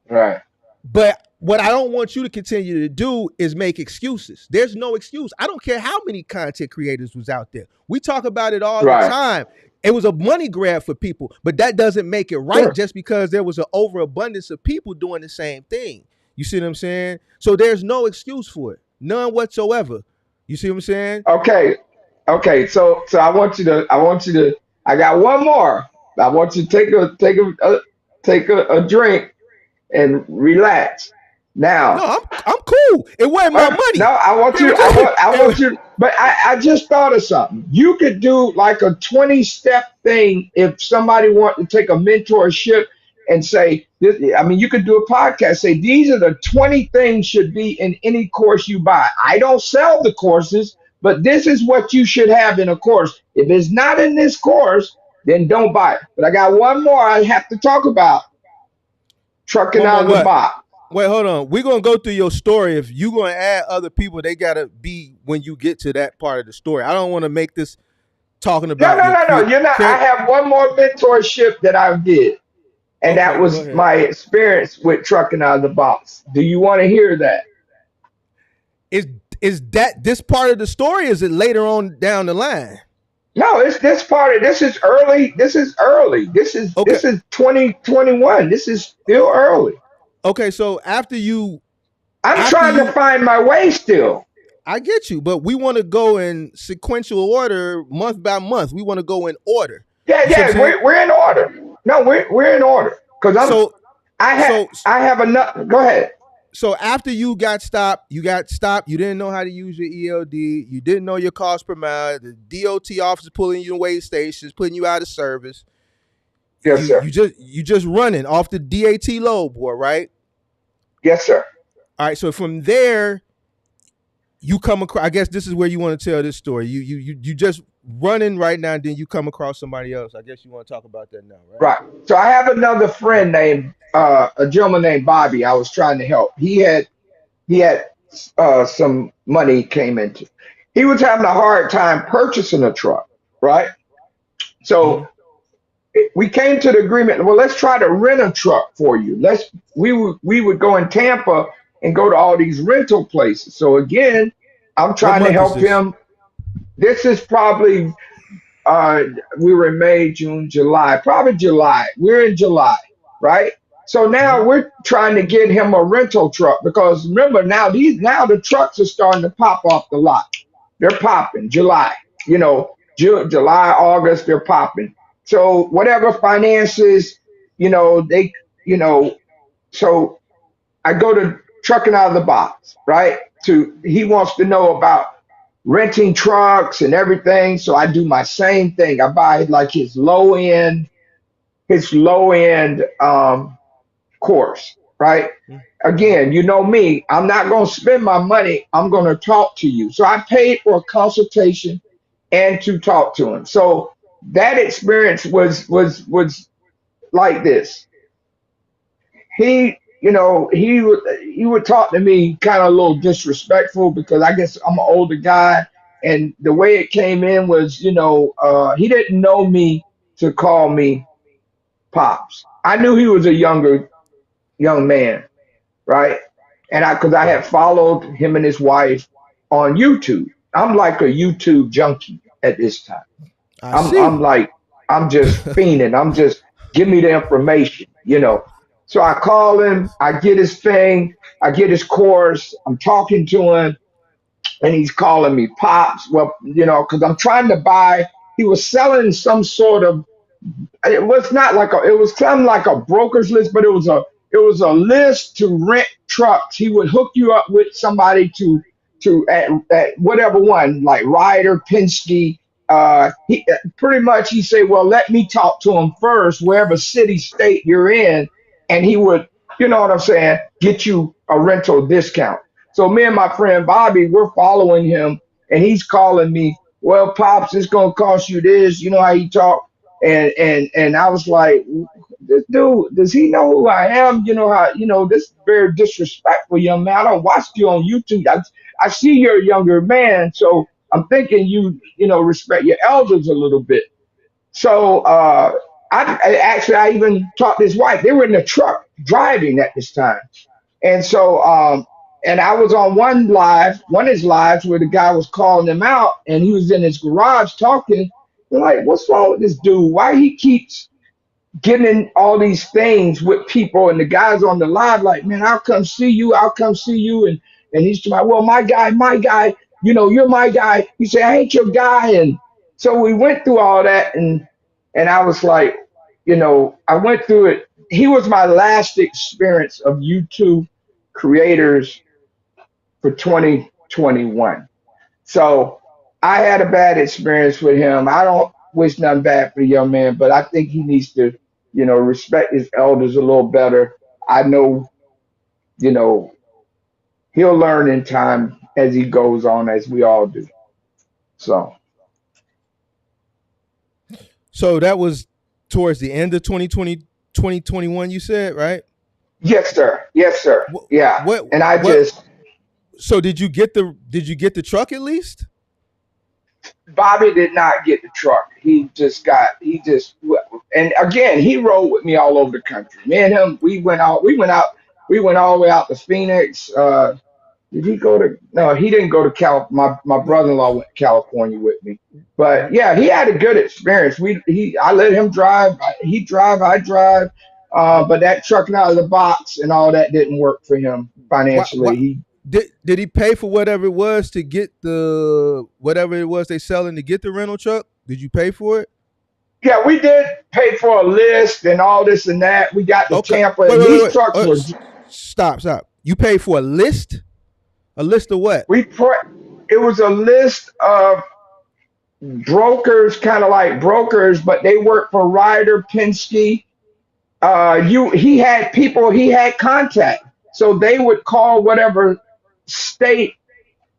Right. But what I don't want you to continue to do is make excuses. There's no excuse. I don't care how many content creators was out there. We talk about it all the Right. time. It was a money grab for people, but that doesn't make it right Sure. just because there was an overabundance of people doing the same thing. You see what I'm saying? So there's no excuse for it. None whatsoever. You see what I'm saying? Okay. Okay. So I got one more. I want you to take a drink and relax. No, Now, I'm cool. It wasn't my no, money. I want you, but I just thought of something. You could do like a 20-step thing if somebody wanted to take a mentorship and say, this, I mean, you could do a podcast, say, these are the 20 things should be in any course you buy. I don't sell the courses, but this is what you should have in a course. If it's not in this course, then don't buy it. But I got one more I have to talk about, trucking One more out of the what? box. Wait, hold on. We're gonna go through your story. If you gonna add other people, they gotta be when you get to that part of the story. I don't want to make this talking No, about no, your no, no. You're not. I have one more mentorship that I did, and that Okay, go was ahead. my experience with trucking out of the box. Do you want to hear that? Is is that this part of the story? Or is it later on down the line? No, it's this part of this is early. This is early. Okay, This is 2021. This is still early. okay. So I'm after trying to you, find my way still. I get you, but we want to go in sequential order, month by month. We want to go in order. Yeah, You see what I'm yeah, saying? we're in order. No, we're in order because So so I have enough. Go ahead. so after you got stopped. You didn't know how to use your ELD. You didn't know your cost per mile. The DOT officer pulling you in weigh stations, putting you out of service. Yes, sir. You just running off the DAT load board, right? Yes, sir. All right. So from there, you come across. I guess this is where you want to tell this story. You just running right now, and then you come across somebody else. I guess you want to talk about that now, right? Right. So I have another friend named a gentleman named Bobby. I was trying to help. He had some money he came into. He was having a hard time purchasing a truck. Right. Mm-hmm. So we came to the agreement. Well, let's try to rent a truck for you. We would go in Tampa and go to all these rental places. So again, I'm What trying to month is help this? him. This is probably uh we were in May, June, July, probably July. We're in July, right? So Mm-hmm. now we're trying to get him a rental truck because remember now the trucks are starting to pop off the lot. They're popping July, June, July, August, they're popping. So whatever finances, they, you know, so I go to trucking out of the box, right? He wants to know about renting trucks and everything. So I do my same thing. I buy like his low end course, right? Mm-hmm. Again, you know me, I'm not going to spend my money. I'm going to talk to you. So I paid for a consultation and to talk to him. So that experience was like this. He would talk to me kind of a little disrespectful because I guess I'm an older guy, and the way it came in was, he didn't know me to call me pops. I knew he was a younger young man, right? And because I Right. had followed him and his wife on YouTube. I'm like a YouTube junkie at this time. I I'm see. like, I'm just fiending. I'm just give me the information. So I call him, I get his thing, I get his course, I'm talking to him, and he's calling me pops. Well, because I'm trying to buy. He was selling some sort of, it was not like it was kind of like a broker's list, but it was a list to rent trucks. He would hook you up with somebody at whatever one, like Ryder, Penske. He pretty much he said, well, let me talk to him first, wherever city, state you're in, and he would, you know what I'm saying, get you a rental discount. So me and my friend Bobby, we're following him, and he's calling me, well, Pops, it's gonna cost you this. You know how he talk, and I was like, this dude, does he know who I am? You know how, this is very disrespectful, young man. I don't watch you on YouTube. I see you're a younger man, so I'm thinking respect your elders a little bit. So I even talked to his wife. They were in the truck driving at this time. And so and I was on one of his lives where the guy was calling him out and he was in his garage talking. They're like, what's wrong with this dude? Why he keeps getting in all these things with people, and the guys on the line like, man, I'll come see you, and he's like, well, my guy, you're my guy. He said, I ain't your guy. And so we went through all that, and I was like, I went through it. He was my last experience of YouTube creators for 2021. So I had a bad experience with him. I don't wish nothing bad for the young man, but I think he needs to, respect his elders a little better. I know, you know, he'll learn in time as he goes on, as we all do. So, So that was towards the end of 2020, 2021. You said, right? yes, sir. Yes, sir. What Yeah. what And I what just, so did you get the truck at least? Bobby did not get the truck. And again, he rode with me all over the country. Me and him, we went all the way out to Phoenix. Did he go to? No, he didn't go to Cal. My No. brother-in-law went to California with me. But yeah, he had a good experience. I let him drive. He drive. I drive. But that trucking out of the box and all that didn't work for him Why financially. did he pay for whatever it was to get the whatever it was they selling to get the rental truck? Did you pay for it? Yeah, we did pay for a list and all this and that. We got to Okay. Tampa, Wait, and wait, wait, these wait. trucks were. Stop. You paid for a list? A list of what? We put. It was a list of brokers, kind of like brokers, but they work for Ryder Penske. He had people he had contact, so they would call whatever state.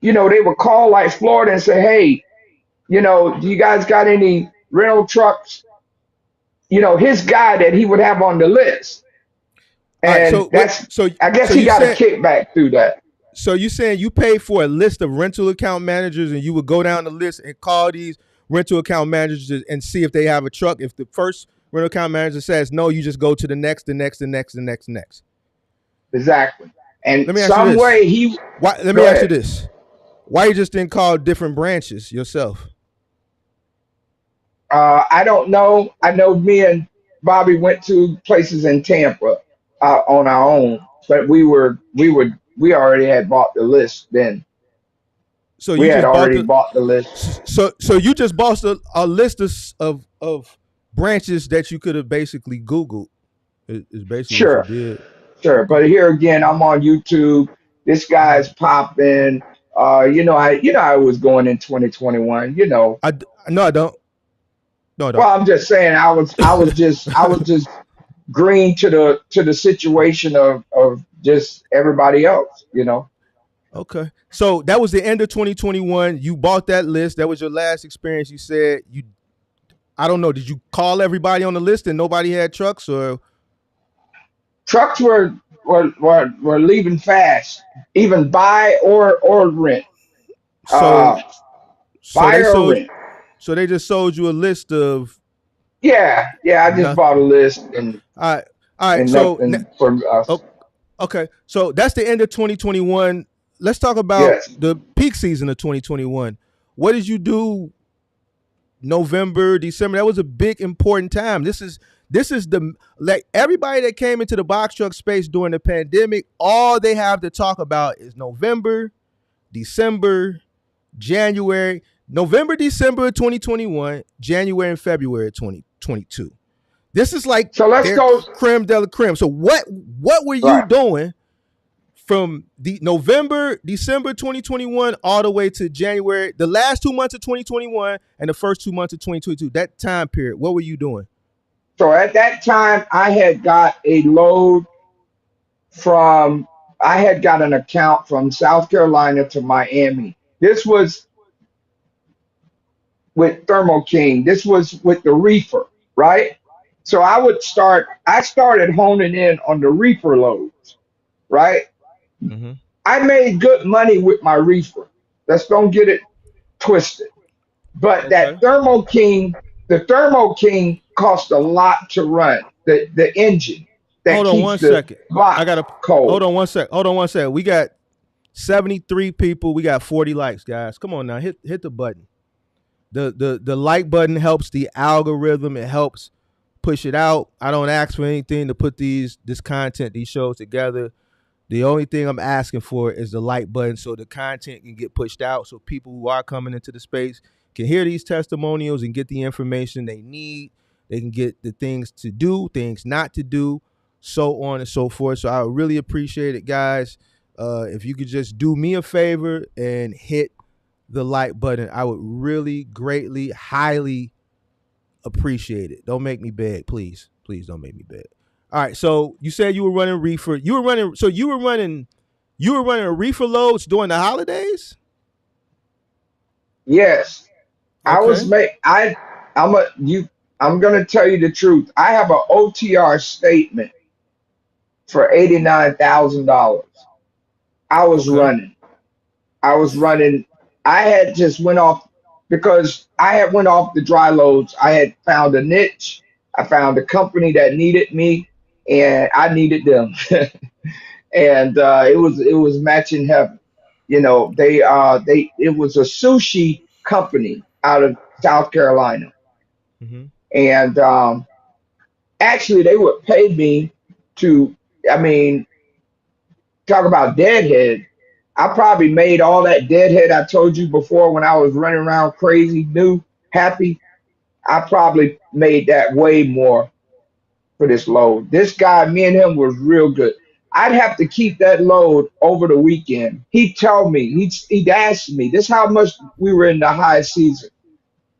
They would call like Florida and say, hey, do you guys got any rental trucks? His guy that he would have on the list, All right. and I guess So he you got a said kickback through that. so you saying you paid for a list of rental account managers and you would go down the list and call these rental account managers and see if they have a truck. If the first rental account manager says no, you just go to the next, the next, the next, the next, the next. Exactly. Let And me ask you some this. way he Why? Let me go ask you ahead. this. Why you just didn't call different branches yourself? I don't know. I know me and Bobby went to places in Tampa on our own, but we already had bought the list then. So We you had just bought already the bought the list. so you just bought a list of branches that you could have basically Googled. Is basically what you Sure, did. sure. Okay. But here again, I'm on YouTube. This Mhm. guy's popping. I was going in 2021. No, I don't. No, I don't. Well, I'm just saying I was just green to the situation of just everybody else. Okay. So that was the end of 2021. You bought that list. That was your last experience. You said you. I don't know. Did you call everybody on the list and nobody had trucks, or Trucks were leaving fast, even buy or rent. so Uh, so buy they or sold. rent. So they just sold you a list of Yeah, yeah. I just bought a nothing. list and All right. All right. and So nothing for us. oh, okay. So that's the end of 2021. Let's talk about Yes. the peak season of 2021. What did you do November, December? That was a big important time. This is the like everybody that came into the box truck space during the pandemic, all they have to talk about is November, December, January, November, December of 2021, January and February of 2022. This is like So let's their go. creme de la creme. So what were you Right. doing from the November, December 2021 all the way to January, the last 2 months of 2021 and the first 2 months of 2022, that time period, what were you doing? So at that time, I had got a load from. I had got an account from South Carolina to Miami. This was with Thermo King. This was with the reefer, right? So I started honing in on the reefer loads, right? Mm-hmm. I made good money with my reefer. Let's don't get it twisted. But Okay. the Thermo King cost a lot to run. The engine that Hold on keeps one the second. I block gotta hold cold. on one sec. Hold on one sec. We got 73 people. We got 40 likes, guys. Come on now. Hit the button. The like button helps the algorithm. It helps push it out. I don't ask for anything to put this content, these shows together. The only thing I'm asking for is the like button so the content can get pushed out so people who are coming into the space can hear these testimonials and get the information they need. They can get the things to do, things not to do, so on and so forth. So I really appreciate it, guys. If you could just do me a favor and hit the like button, I would really greatly, highly appreciate it. Don't make me beg, please. Please don't make me beg. All right. So you said you were running reefer. You were running a reefer loads during the holidays? Yes, I was Okay. make I I'm a you I'm gonna tell you the truth. I have an OTR statement for $89,000. I was Okay. running. I was running. I had just went off because I had went off the dry loads. I had found a niche. I found a company that needed me, and I needed them. And it was matching heaven. You know, they it was a sushi company out of South Carolina, Mm-hmm. and actually they would pay me to. I mean, talk about deadhead. I probably made all that deadhead I told you before when I was running around crazy, new, happy. I probably made that way more for this load. This guy, me and him was real good. I'd have to keep that load over the weekend. He'd tell me, he'd ask me, this is how much we were in the high season.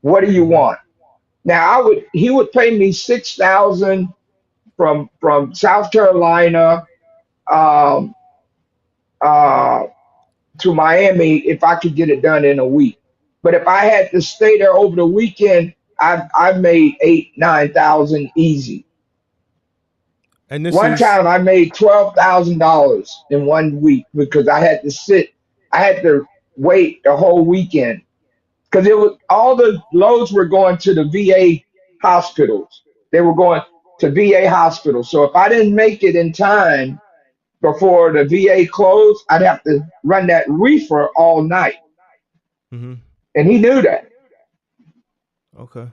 What do you Mm-hmm. want? Now he would pay me 6,000 from South Carolina um, uh, to Miami if I could get it done in a week. But if I had to stay there over the weekend, I made 8, 9,000 easy. And this One is time I made $12,000 in one week because I had to sit, I had to wait the whole weekend because it was all the loads were going to the VA hospitals. They were going to VA hospitals. So if I didn't make it in time before the VA closed, I'd have to run that reefer all night. mm-hmm. And he knew that. Okay.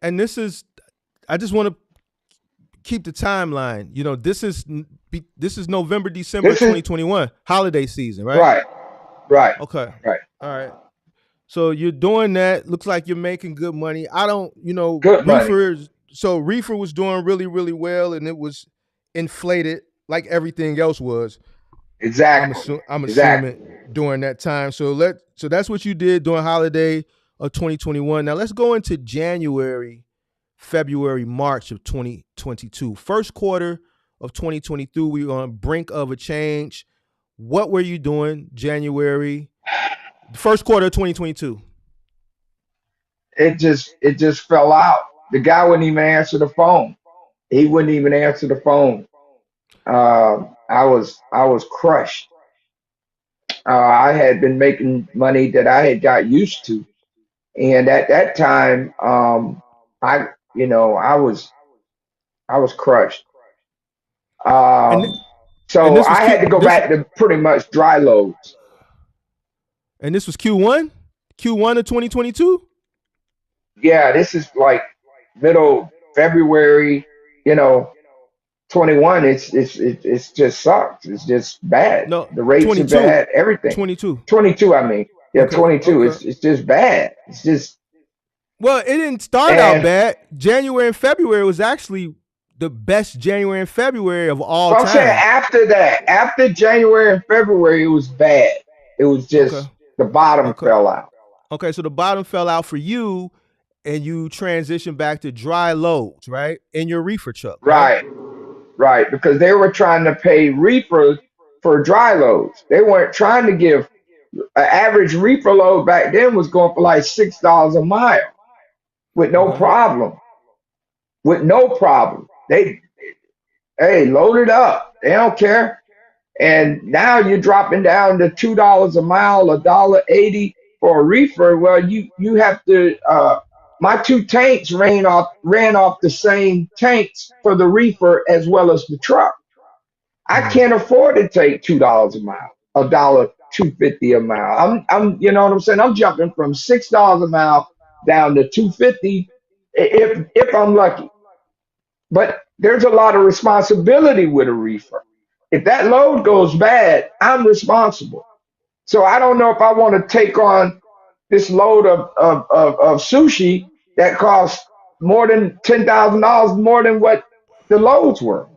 And this is I just want to keep the timeline. This is November, December This is 2021, holiday season, right? right, right, Okay. right. All right. So you're doing that. Looks like you're making good money. I don't, Good money. Reefer was doing really, really well, and it was inflated like everything else was. Exactly. I'm Exactly. assuming during that time. So that's what you did during holiday of 2021. Now let's go into January, February, March of 2022. First quarter of 2022, we were on brink of a change. What were you doing January, first quarter of 2022? It just fell out. The guy wouldn't even answer the phone. He wouldn't even answer the phone. I was crushed. I had been making money that I had got used to, and at that time, I I was crushed. And Um, and so this was I had Q to go this back to pretty much dry loads. and this was Q1 of 2022. Yeah, this is like middle February, you know, 21. It's just sucks. It's just bad. No, The rates are 22. bad. Everything. 22. 22. I mean, yeah, Okay. 22. Okay. It's just bad. It's just Well, it didn't start out and bad. January and February was actually the best January and February of all but I'm saying time. after that, after January and February, it was bad. It was Okay. just the bottom Okay. fell out. Okay. So the bottom fell out for you and you transitioned back to dry loads, right? In your reefer truck, right? Right, right. Because they were trying to pay reefers for dry loads. They weren't trying to give. An average reefer load back then was going for like $6 a mile with no Okay. problem. With no problem. They hey, load it up. They don't care. And now you're dropping down to $2 a mile, $1.80 for a reefer. Well, you have to. My two tanks ran off the same tanks for the reefer as well as the truck. I Mm. can't afford to take $2 a mile, $1.250 a mile. You know what I'm saying. I'm jumping from $6 a mile down to 250 if I'm lucky. But there's a lot of responsibility with a reefer. If that load goes bad, I'm responsible. So I don't know if I want to take on this load of sushi that costs more than $10,000 more than what the loads were.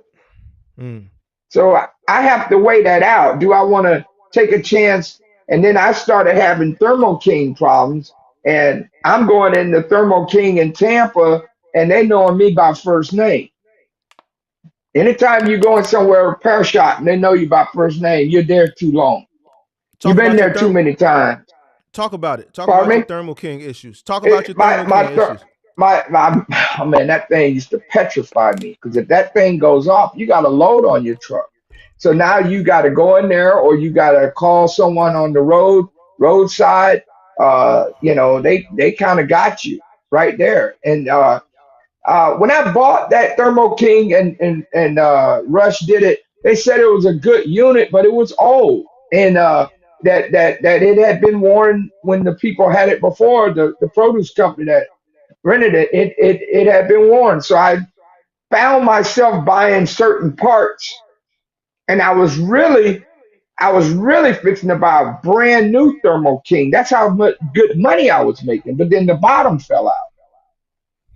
Mm. So I have to weigh that out. Do I want to take a chance? And then I started having Thermo King problems, and I'm going into Thermo King in Tampa, and they knowing me by first name. Anytime you going somewhere repair shop and they know you by first name, you're there too long. You've Talk been about your there too thermal. many times. Talk about it. Talk about Pardon your me? Thermal King issues. Talk about It, your Thermal King issues. my oh man, that thing used to petrify me because if that thing goes off, you got a load on your truck. So now you got to go in there or you got to call someone on the roadside. They kind of got you right there. And when I bought that Thermo King and Rush did it, they said it was a good unit, but it was old and that it had been worn when the people had it before. The produce company that rented it had been worn. So I found myself buying certain parts, and I was really fixing to buy a brand new Thermo King. That's how much good money I was making. But then the bottom fell out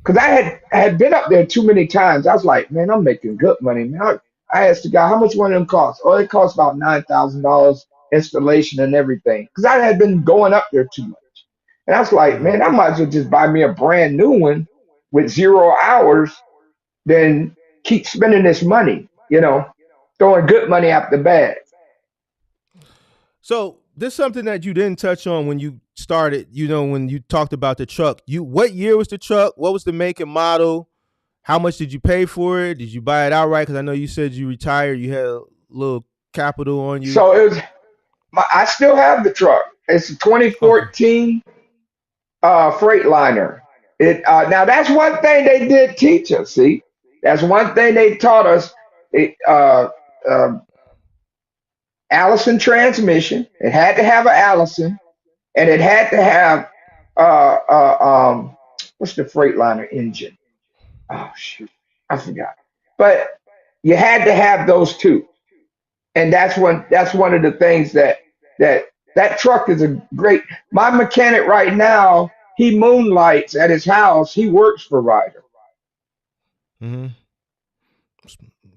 because I had been up there too many times. I was like, man, I'm making good money, man. I asked the guy, how much one of them cost? Oh, it costs about $9,000 installation and everything. Because I had been going up there too much. And I was like, Mm. man, I might as well just buy me a brand new one with 0 hours than keep spending this money, throwing good money after bad. So this is something that you didn't touch on when you started. When you talked about the truck. What year was the truck? What was the make and model? How much did you pay for it? Did you buy it outright? Because I know you said you retired. You had a little capital on you. So I still have the truck. It's a Okay. 2014 Freightliner. Now that's one thing they did teach us. See, that's one thing they taught us. It, uh, Allison transmission. It had to have an Allison, and it had to have what's the Freightliner engine? Oh shoot, I forgot. But you had to have those two, and that's one of the things that truck is a great. My mechanic right now, he moonlights at his house. He works for Ryder. Mm-hmm.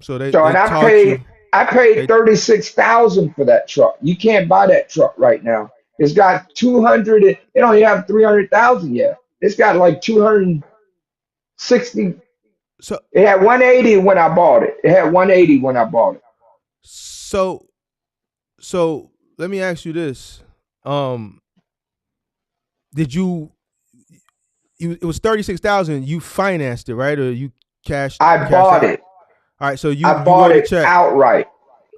So they So they and I taught you. paid I paid They 36,000 for that truck. You can't buy that truck right now. It's got 200. It don't even have 300,000 yet. It's got like 260. so It had 180 when I bought it. It had 180 when I bought it. so so let me ask you this. Um, did it was 36,000. You financed it, right, or you I cash bought out? it. All right. So I you bought wrote a it check. outright.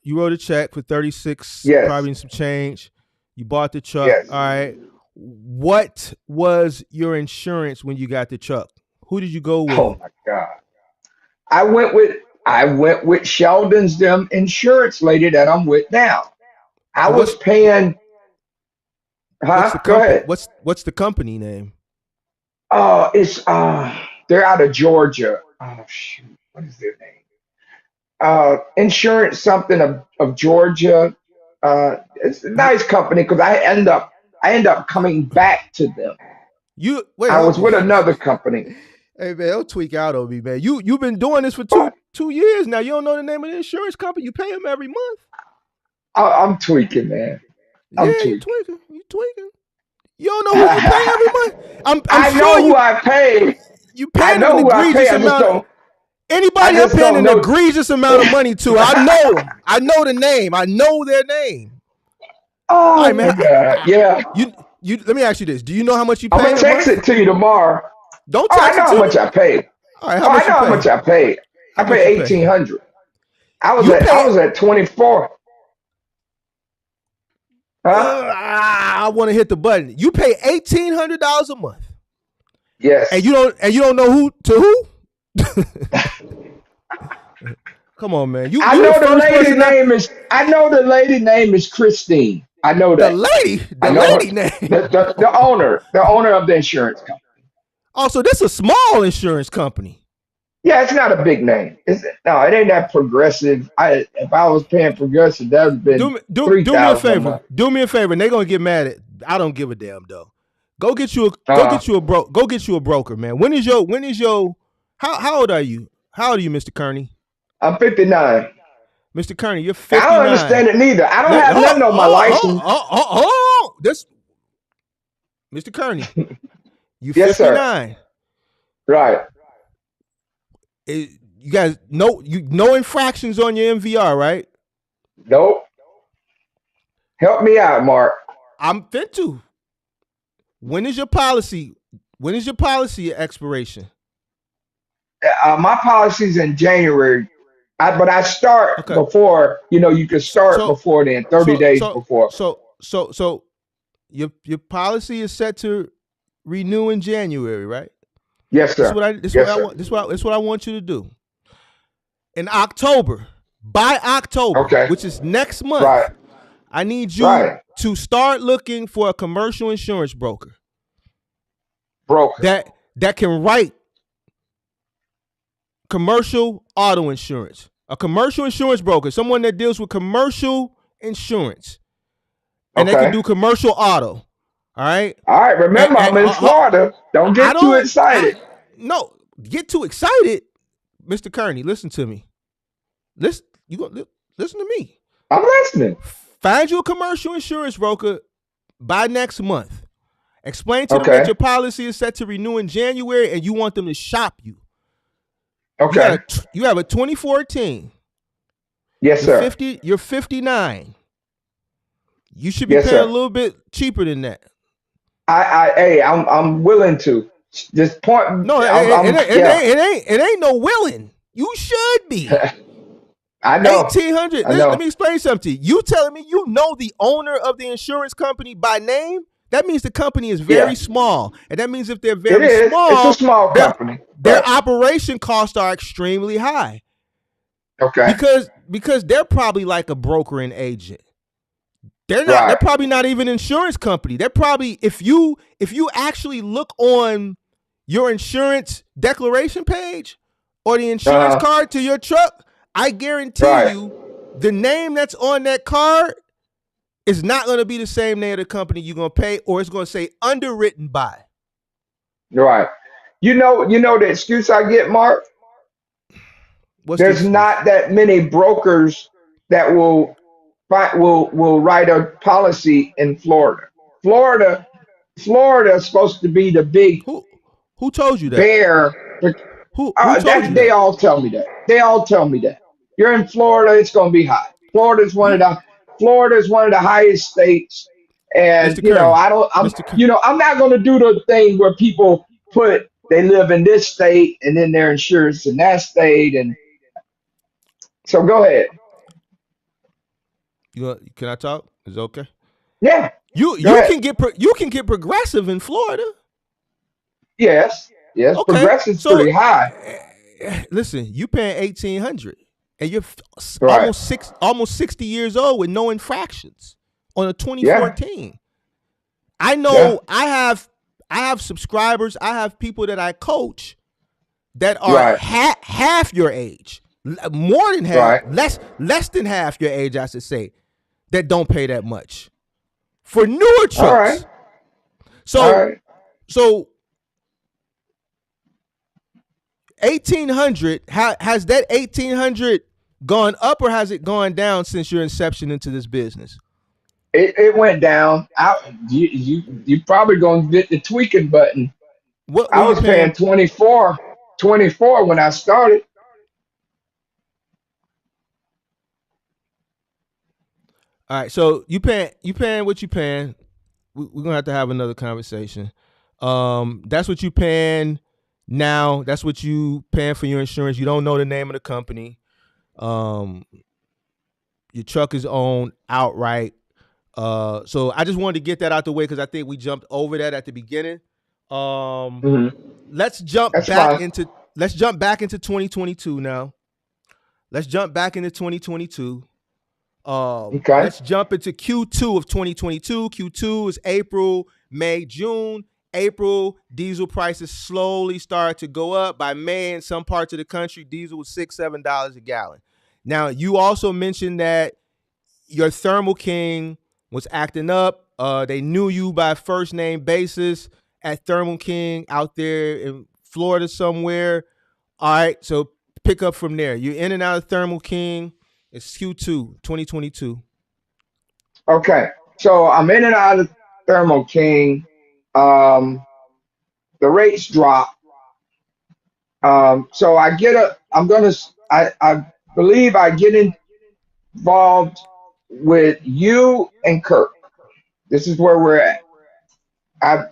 You wrote a check for 36, Yes. probably some change. You bought the truck. Yes. All right. What was your insurance when you got the truck? Who did you go with? Oh my God. I went with Sheldon's them insurance lady that I'm with now. I And was paying, what's huh? the Go company? ahead. What's the company name? It's they're out of Georgia. Oh shoot, what is their name? Insurance something of Georgia. It's a You nice company because I end up coming back to them. you wait, I hold. was with another company. Hey man, don't tweak out on me, man. You've been doing this for two But 2 years now. You don't know the name of the insurance company. You pay them every month. I'm tweaking, man. I'm Yeah, you tweaking. tweaking. You tweaking. You don't know who you pay every month. I'm I sure know who I pay. you I paying them an know who I pay. egregious amount. I Anybody I'm just paying don't an know. egregious amount of money to, I know. I know the name. I know their name. All Oh right, my man. God. Yeah. You let me ask you this. Do you know how much you I'm pay gonna a text month? it to you tomorrow. Don't Oh, I text know it how to much me. I paid. All right, how Oh, I much you know how pay? much I paid. I How much paid you pay? 1,800. You I pay was at 24. Huh? I want to hit the button. You pay $1,800 a month. And Yes. you don't know who to who? Come on, man. I You the know the first lady person name is. I know the lady name is Christine. I know that. I the know her. lady name. The owner of the insurance company. Also, this is a small insurance company. Yeah, it's not a big name. Is it? No, it ain't that progressive. If I was paying progressive, that would have been Do me a 3,000 a favor. month. Do me a favor. And they're gonna get mad at. I don't give a damn though. Uh, Go get you a broker, man. When is your how old are you? How old are you, Mr. Kearney? I'm 59. Mr. Kearney, you're I don't 59. understand it neither. I don't have nothing on my license. This Mr. Kearney, you Yes, sir. 59. Right. You guys no infractions on your MVR, right? Nope. Help me out, Mark. I'm fit to. When is your policy? When is your policy expiration? My policy's in January. But I start Okay. before. You can So start so before then, 30 so days so before. so your policy is set to renew in January, right? Yes, This is sir. what I this is what Yes, I sir. want this is what I want you to do. In October, by October, Okay. which is next Right. month, I need you Right. to start looking for a commercial insurance broker Broker. that can write commercial auto insurance. A commercial insurance broker, someone that deals with commercial insurance, and they can Okay. do commercial auto. All right. All right. Remember, I'm in Florida. Don't I get too don't. excited. No, get too excited, Mr. Kearney. Listen to me. Listen to me. I'm listening. Find you a commercial insurance broker by next month. Explain to them that Okay. your policy is set to renew in January, and you want them to shop you. Okay. You have a 2014. Yes, sir. You're 59. You should be Yes, paying a sir. little bit cheaper than that. Hey, I'm willing to. This point, No, yeah. it ain't no willing. You should be. I know. 1,800. I Let know. me explain something to you. You telling me you know the owner of the insurance company by name? That means the company is very Yeah. small. And that means if they're It very is. It's a small, small company, their but operation costs are extremely high. okay. Because they're probably like a broker and agent. They're Right. probably not even an insurance company. They're probably if you actually look on your insurance declaration page or the insurance Uh, card to your truck, I guarantee right. you the name that's on that card is not going to be the same name of the company you're going to pay, or it's going to say underwritten by. Right. The excuse I get, Mark. What's the There's excuse? not that many brokers that will write a policy in Florida. Florida, Florida is supposed to be the big Who who told you that? bear. Who told That you they that? all tell me that. They all tell me that. You're in Florida, it's going to be hot. You Florida is one of the highest states, and Mr. Kearney. I don't. Mr. Kearney. I'm not going to do the thing where people put they live in this state and then their insurance in that state, and so go ahead. Can I talk? Is it okay? Yeah, You go you ahead. can get you can get progressive in Florida. Yes, yes. Okay, Progressive's so pretty high. listen, you paying 1,800, and you're Right. almost 60 years old with no infractions on a Yeah. 2014. I Yeah. know I have subscribers. I have people that I coach that are Right. half your age, more than half, Right. less than half your age, I should say, that don't pay that much for newer All right. trucks. All So right. so 1,800, has that 1,800 gone up or has it gone down since your inception into this business? It went down. You probably gonna get the tweaking button. What were I you was paying paying? 24 when I started. All right, so you paying what you paying. We're gonna have to have another conversation. That's what you paying now. That's what you paying for your insurance. You don't know the name of the company. Um, your truck is owned outright. So I just wanted to get that out the way because I think we jumped over that at the beginning. Um, Hmm. let's jump That's back fine. into let's jump back into 2022 now. Let's jump back into 2022. Okay. Let's jump into Q2 of 2022. Q2 is April, May, June. April, diesel prices slowly started to go up. By May, in some parts of the country, diesel was $6, $7 a gallon. Now, you also mentioned that your Thermal King was acting up. They knew you by first name basis at Thermal King out there in Florida somewhere. All right, so pick up from there. You're in and out of Thermal King. It's Q2 2022. Okay. So I'm in and out of Thermo King. Um, the rates drop. So I believe I get involved with you and Kirk. This is where we're at.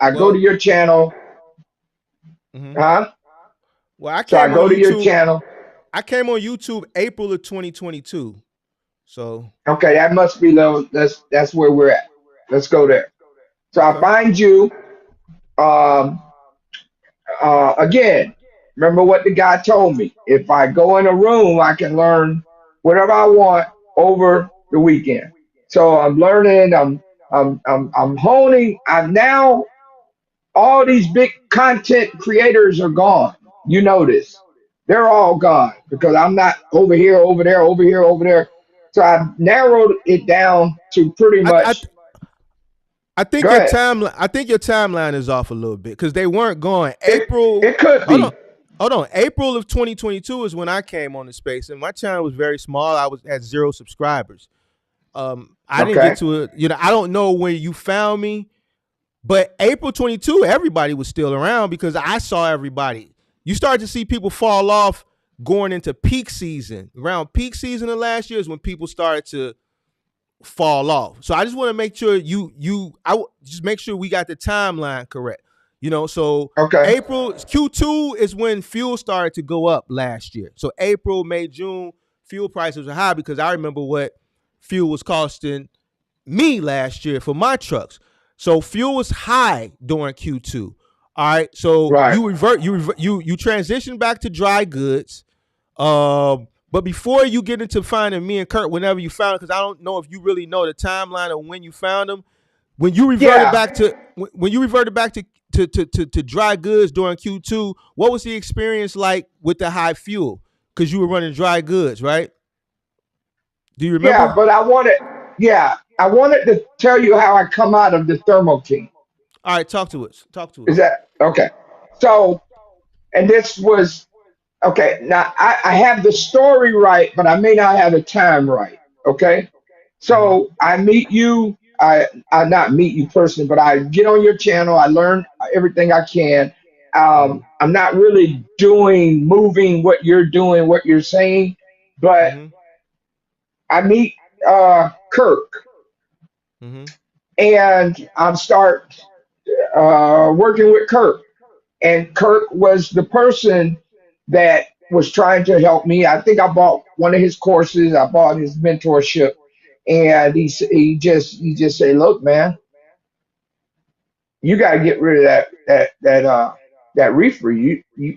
I go to Well, your channel, mhm. huh? well, I So I came on go to your YouTube. channel. I came on YouTube April of 2022. So Okay, that must be that's where we're at. Let's go there. So I okay, find you. Um, again, remember what the guy told me. If I go in a room, I can learn whatever I want over the weekend. So I'm learning. I'm honing. I'm now all these big content creators are gone. You notice they're all gone because I'm not over here, over there, over here, over there. So I've narrowed it down to pretty I I much. I think Go your ahead. timeline. I think your timeline is off a little bit because they weren't going. It April. it could Hold on. be. Hold on. April of 2022 is when I came on the space, and my channel was very small. I was at 0 subscribers. I didn't get Okay. to it. I don't know when you found me, but April 22, everybody was still around because I saw everybody. You started to see people fall off going into peak season. Around peak season of last year is when people started to fall off. So I just want to make sure just make sure we got the timeline correct. So Okay. April Q2 is when fuel started to go up last year. So April, May, June, fuel prices were high because I remember what fuel was costing me last year for my trucks. So fuel was high during Q2. All right. So Right. you transition back to dry goods. But before you get into finding me and Kirk, whenever you found it, because I don't know if you really know the timeline of when you found them. When you reverted Yeah. back to when you reverted back to dry goods during Q2, what was the experience like with the high fuel? Because you were running dry goods, right? Do you Yeah. remember? But I wanted to tell you how I come out of the Thermo King. All right, talk to us. Talk to Is us. that okay? So, and this was okay. Now I have the story right, but I may not have the time right. Okay. Mm-hmm. So I meet you. I not meet you personally, but I get on your channel. I learn everything I can. Mm-hmm. I'm not really moving what you're doing, what you're saying, but Mm-hmm. I meet Kirk, Mm-hmm. and I'm start working with Kirk. And Kirk was the person that was trying to help me. I think I bought one of his courses. I bought his mentorship, and he just say, "Look, man, you got to get rid of that reefer.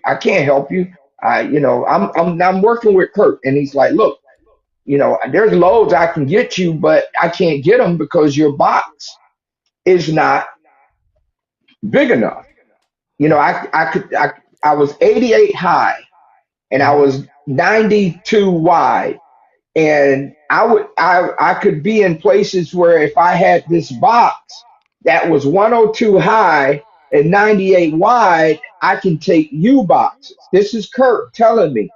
I can't help you. I'm working with Kirk, and he's like, look, there's loads I can get you, but I can't get them because your box is not big enough. I was 88 high and I Mm-hmm. was 92 wide, and I could be in places where if I had this box that was 102 high and 98 wide, I can take U boxes. This is Kirk telling me.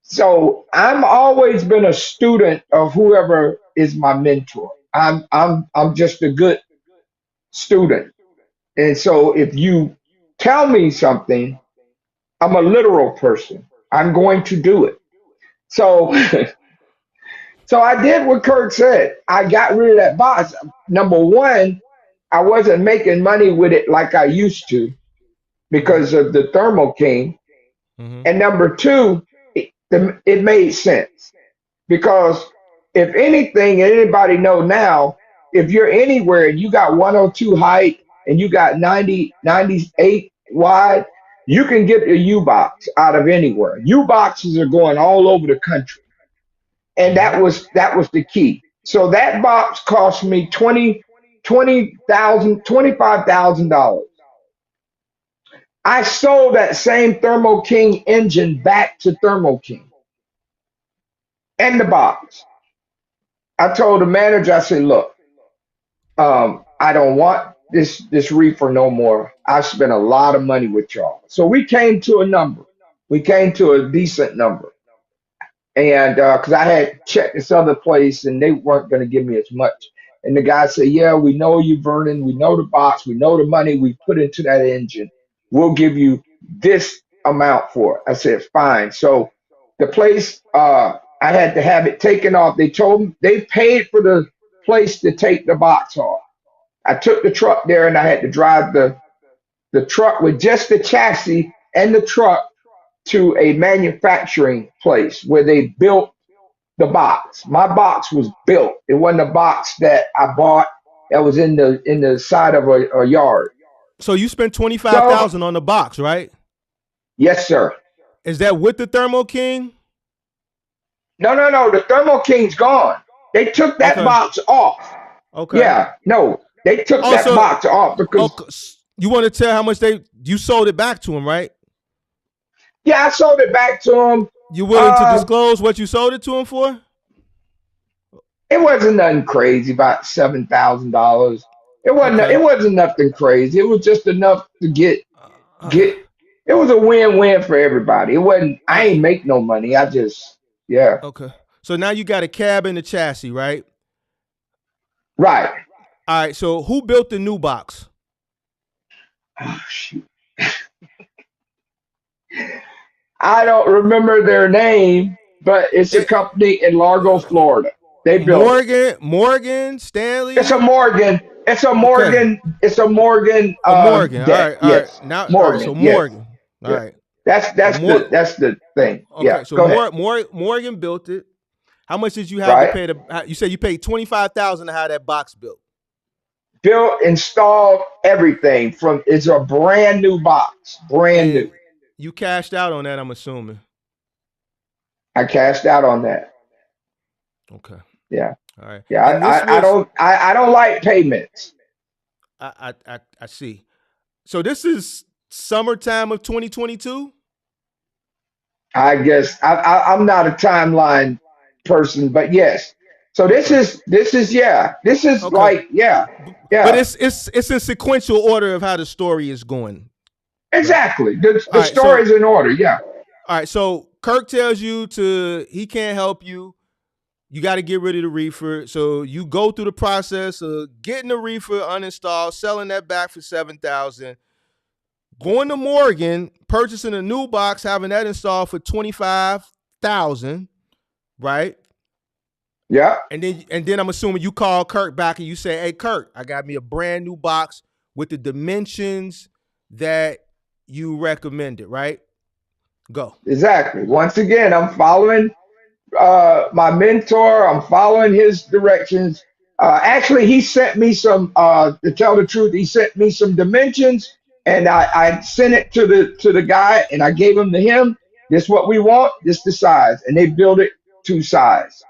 So I'm always been a student of whoever is my mentor. I'm just a good student. And so if you tell me something, I'm a literal person. I'm going to do it. So So I did what Kirk said. I got rid of that box. Number one, I wasn't making money with it like I used to Mm-hmm. because of the Thermo King. Mm-hmm. And number two, it made sense because if anything, and anybody know now, if you're anywhere and you got 102 height and you got 98 wide, you can get a U box out of anywhere. U boxes are going all over the country, and Mm-hmm. that was the key. So that box cost me $25,000. I sold that same Thermo King engine back to Thermo King and the box. I told the manager, I said, look, I don't want this reefer no more. I spent a lot of money with y'all. So we came to a number. We came to a decent number. And because I had checked this other place and they weren't going to give me as much. And the guy said, yeah, we know you, Vernon. We know the box. We know the money we put into that engine. We'll give you this amount for it. I said, fine. So the place, I had to have it taken off. They told me they paid for the place to take the box off. I took the truck there and I had to drive the truck with just the chassis and the truck to a manufacturing place where they built the box. My box was built. It wasn't a box that I bought that was in the side of a yard. So you spent So 25,000 on the box, right? yes, sir. Is that with the Thermo King? No, no, no. The Thermo King's gone. They took that Okay. box off. Okay. Yeah, no, they took that Also, box off because okay, you want to tell how much you sold it back to him, right? yeah, I sold it back to them. You willing to Uh, disclose what you sold it to him for? it wasn't nothing crazy, about $7,000. It wasn't. Okay. It wasn't nothing crazy. It was just enough to Uh, get. It was a win-win for everybody. It wasn't. I uh, ain't make no money. I just yeah. okay. So now you got a cab and a chassis, right? Right. All right. So who built the new box? Oh, shoot. I don't remember their name, but it's a It, company in Largo, Florida. They built it. Morgan, It's a Stanley. Morgan. It's a Okay. Morgan. It's a Morgan A Morgan. All deck. right. All right. Yes. Now, all right. So Morgan. Yes. Morgan. All Yeah. right. That's So that's the that's the thing. Yeah. Okay. So Go ahead. Morgan built it. How much did you have to Right. pay? You said you paid 25,000 to have that box built, Built, installed, everything from it's a brand new box. Brand and new. you cashed out on that. I'm assuming. I cashed out on that. Okay. Yeah. All right. Yeah. And this was I don't like payments. I see. So this is summertime of 2022. I guess I'm not a timeline person, but yes. So this Okay. is this is yeah. This is Okay. like yeah. But Yeah. it's in sequential order of how the story is going, right? Exactly. The All right. So story's in order. Yeah. all right. So Kirk tells you he can't help you. You got to get rid of the reefer. So you go through the process of getting the reefer uninstalled, selling that back for 7,000, going to Morgan, purchasing a new box, having that installed for 25,000, right? Yeah. And then I'm assuming you call Kirk back and you say, "Hey Kirk, I got me a brand new box with the dimensions that you recommended, right?" Go. Exactly. Once again, I'm following my mentor. I'm following his directions. Actually, he sent me some. To tell the truth, he sent me some dimensions, and I sent it to the guy, and I gave him to him. This what we want. This the size, and they built it to size.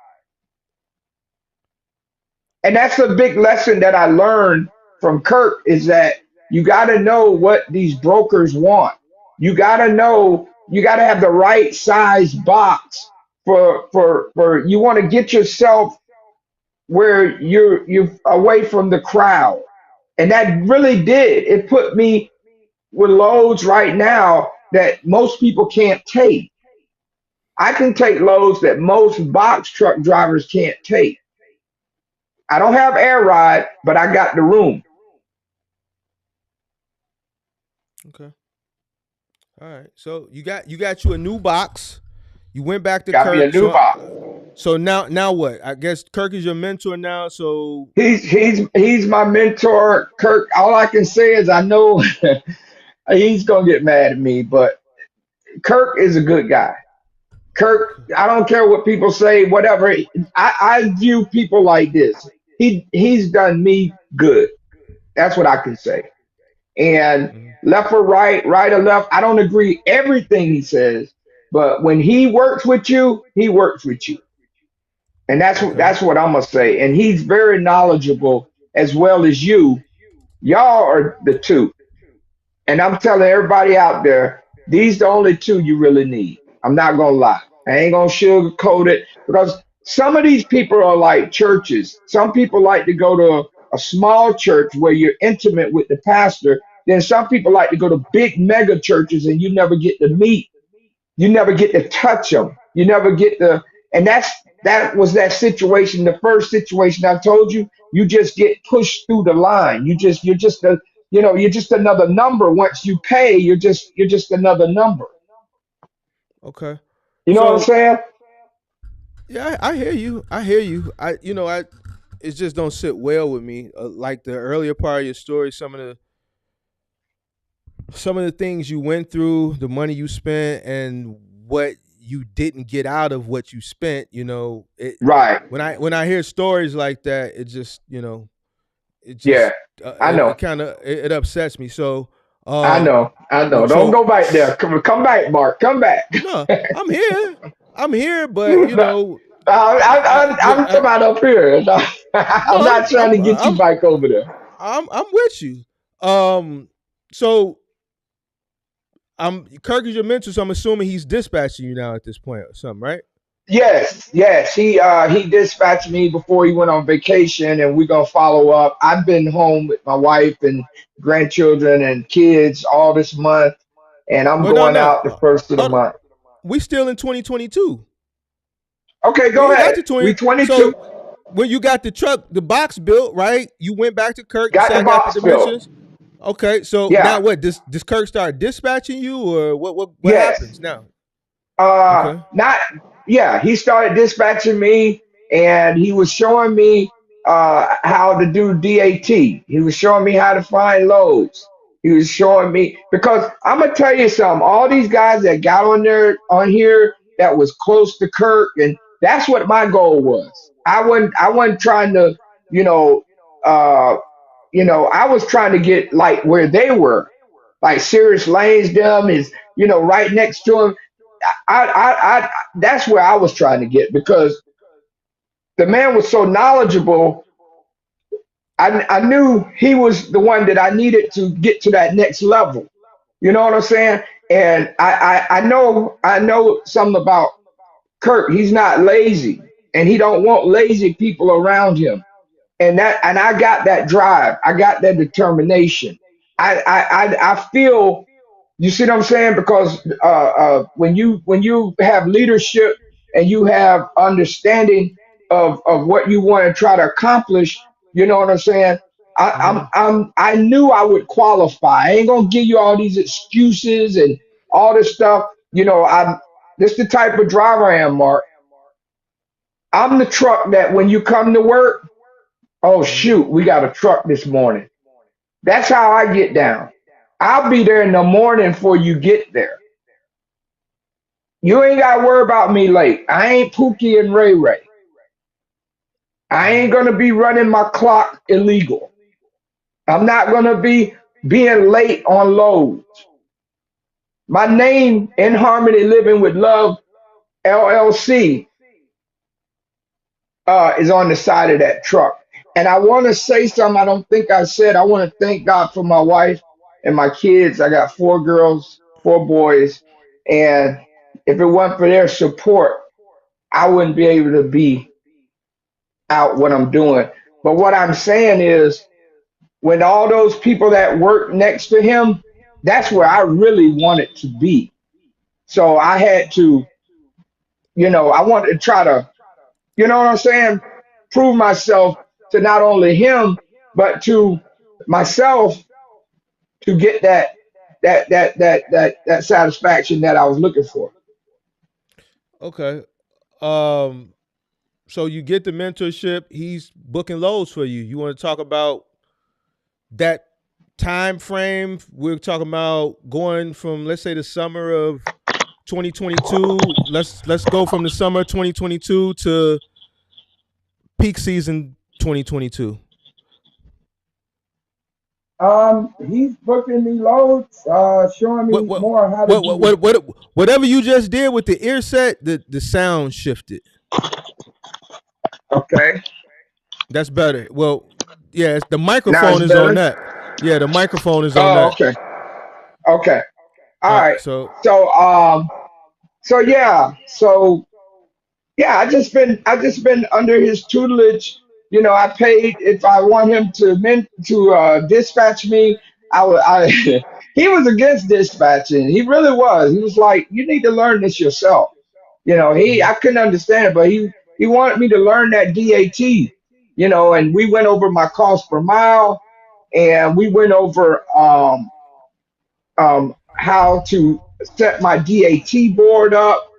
And that's a big lesson that I learned from Kirk is that you got to know what these brokers want. You got to know. You got to have the right size box for you want to get yourself where you're away from the crowd. And that really did. It put me with loads right now that most people can't take. I can take loads that most box truck drivers can't take. I don't have air ride, but I got the room. Okay. All right. So you got you a new box. You went back to Got me a Kirk. new So box. So now what? I guess Kirk is your mentor now. So He's my mentor, Kirk. All I can say is I know he's gonna get mad at me, but Kirk is a good guy. Kirk, okay. I don't care what people say, whatever. I view people like this. He's done me good. That's what I can say. And Mhm. left or right, right or left, I don't agree everything he says, but when he works with you, he works with you. And Okay. that's what I'm gonna say. And he's very knowledgeable as well as you. Y'all are the two. And I'm telling everybody out there, these the only two you really need. I'm not gonna lie. I ain't gonna sugarcoat it because some of these people are like churches. Some people like to go to a small church where you're intimate with the pastor. Then some people like to go to big mega churches and you never get to meet, you never get to touch them. You never get to, and that was that situation. The first situation I told you, you just get pushed through the line. You're just a, you're just another number. Once you pay, you're just another number. Okay. You know what I'm So saying? yeah, I hear you. I hear you. I it just don't sit well with me. Like the earlier part of your story, some of the things you went through, the money you spent, and what you didn't get out of what you spent. Right. When I hear stories like that, it just it Yeah. just I know. it kind of it upsets me. So I um know. I know. Don't so go back there. Come back, Mark. Come back. no, I'm here, but I'm talking about up here. I'm no, not trying to get you back over there. I'm with you. So I'm Kirk is your mentor, so I'm assuming he's dispatching you now at this point or something, right? Yes, yes. He dispatched me before he went on vacation, and we're gonna follow up. I've been home with my wife and grandchildren and kids all this month, and I'm But no, going no, out the first of the hold on. month. We still in 2022. Okay, We go ain't got ahead. to 20. We 22. So when you got the box built, right? You went back to Kirk. You Got said the I got the box built. dimensions. Okay, so now Yeah, what? Does Kirk start dispatching you, or what yes. happens now? Okay. Not Yeah, he started dispatching me and he was showing me how to do DAT. He was showing me how to find loads. He was showing me because I'm gonna tell you something, all these guys that got on here that was close to Kirk, and that's what my goal was. I wasn't trying to, you know, uh I was trying to get like where they were. Like Sirius Lanes them is, right next to him. I that's where I was trying to get because the man was so knowledgeable. I knew he was the one that I needed to get to that next level. You know what I'm saying? And I know something about Kirk. He's not lazy, and he don't want lazy people around him. And I got that drive. I got that determination. I feel. You see what I'm saying? Because when you have leadership and you have understanding of what you want to try to accomplish, you know what I'm saying? Mm-hmm. I knew I would qualify. I ain't gonna give you all these excuses and all this stuff. I'm this the type of driver I am, Mark. I'm the truck that when you come to work, oh Mm-hmm. shoot, we got a truck this morning. That's how I get down. I'll be there in the morning before you get there. You ain't got to worry about me late. I ain't Pookie and Ray Ray. I Mm-hmm. ain't going to be running my clock illegal. I'm not going to be being late on loads. My name in Harmony Living with Love LLC is on the side of that truck. And I want to say something I don't think I said. I want to thank God for my wife and my kids. I got 4 girls, 4 boys. And if it wasn't for their support, I wouldn't be able to be out what I'm doing. But what I'm saying is, when all those people that work next to him, that's where I really wanted to be. So I had to, I wanted to try to, you know what I'm saying, prove myself to not only him, but to myself to get that satisfaction that I was looking for. Okay. Um. So you get the mentorship. He's booking loads for you. You want to talk about that time frame? We're talking about going from, let's say, the summer of 2022. Let's go from the summer 2022 to peak season 2022. He's booking me loads, showing What me what more how to do. whatever you just did with the ear set, the sound shifted. Okay. That's better. Well, yeah, the Now it's microphone is on better. that. Yeah, the microphone is on Oh, that. okay. Okay. All All right. right. So So, so yeah. So yeah, I just been under his tutelage. You know, I paid if I want him to dispatch me. I he was against dispatching. He really was. He was like, you need to learn this yourself. You know, mhm. I couldn't understand it, but he wanted me to learn that DAT. You know, and we went over my cost per mile, and we went over how to set my DAT board up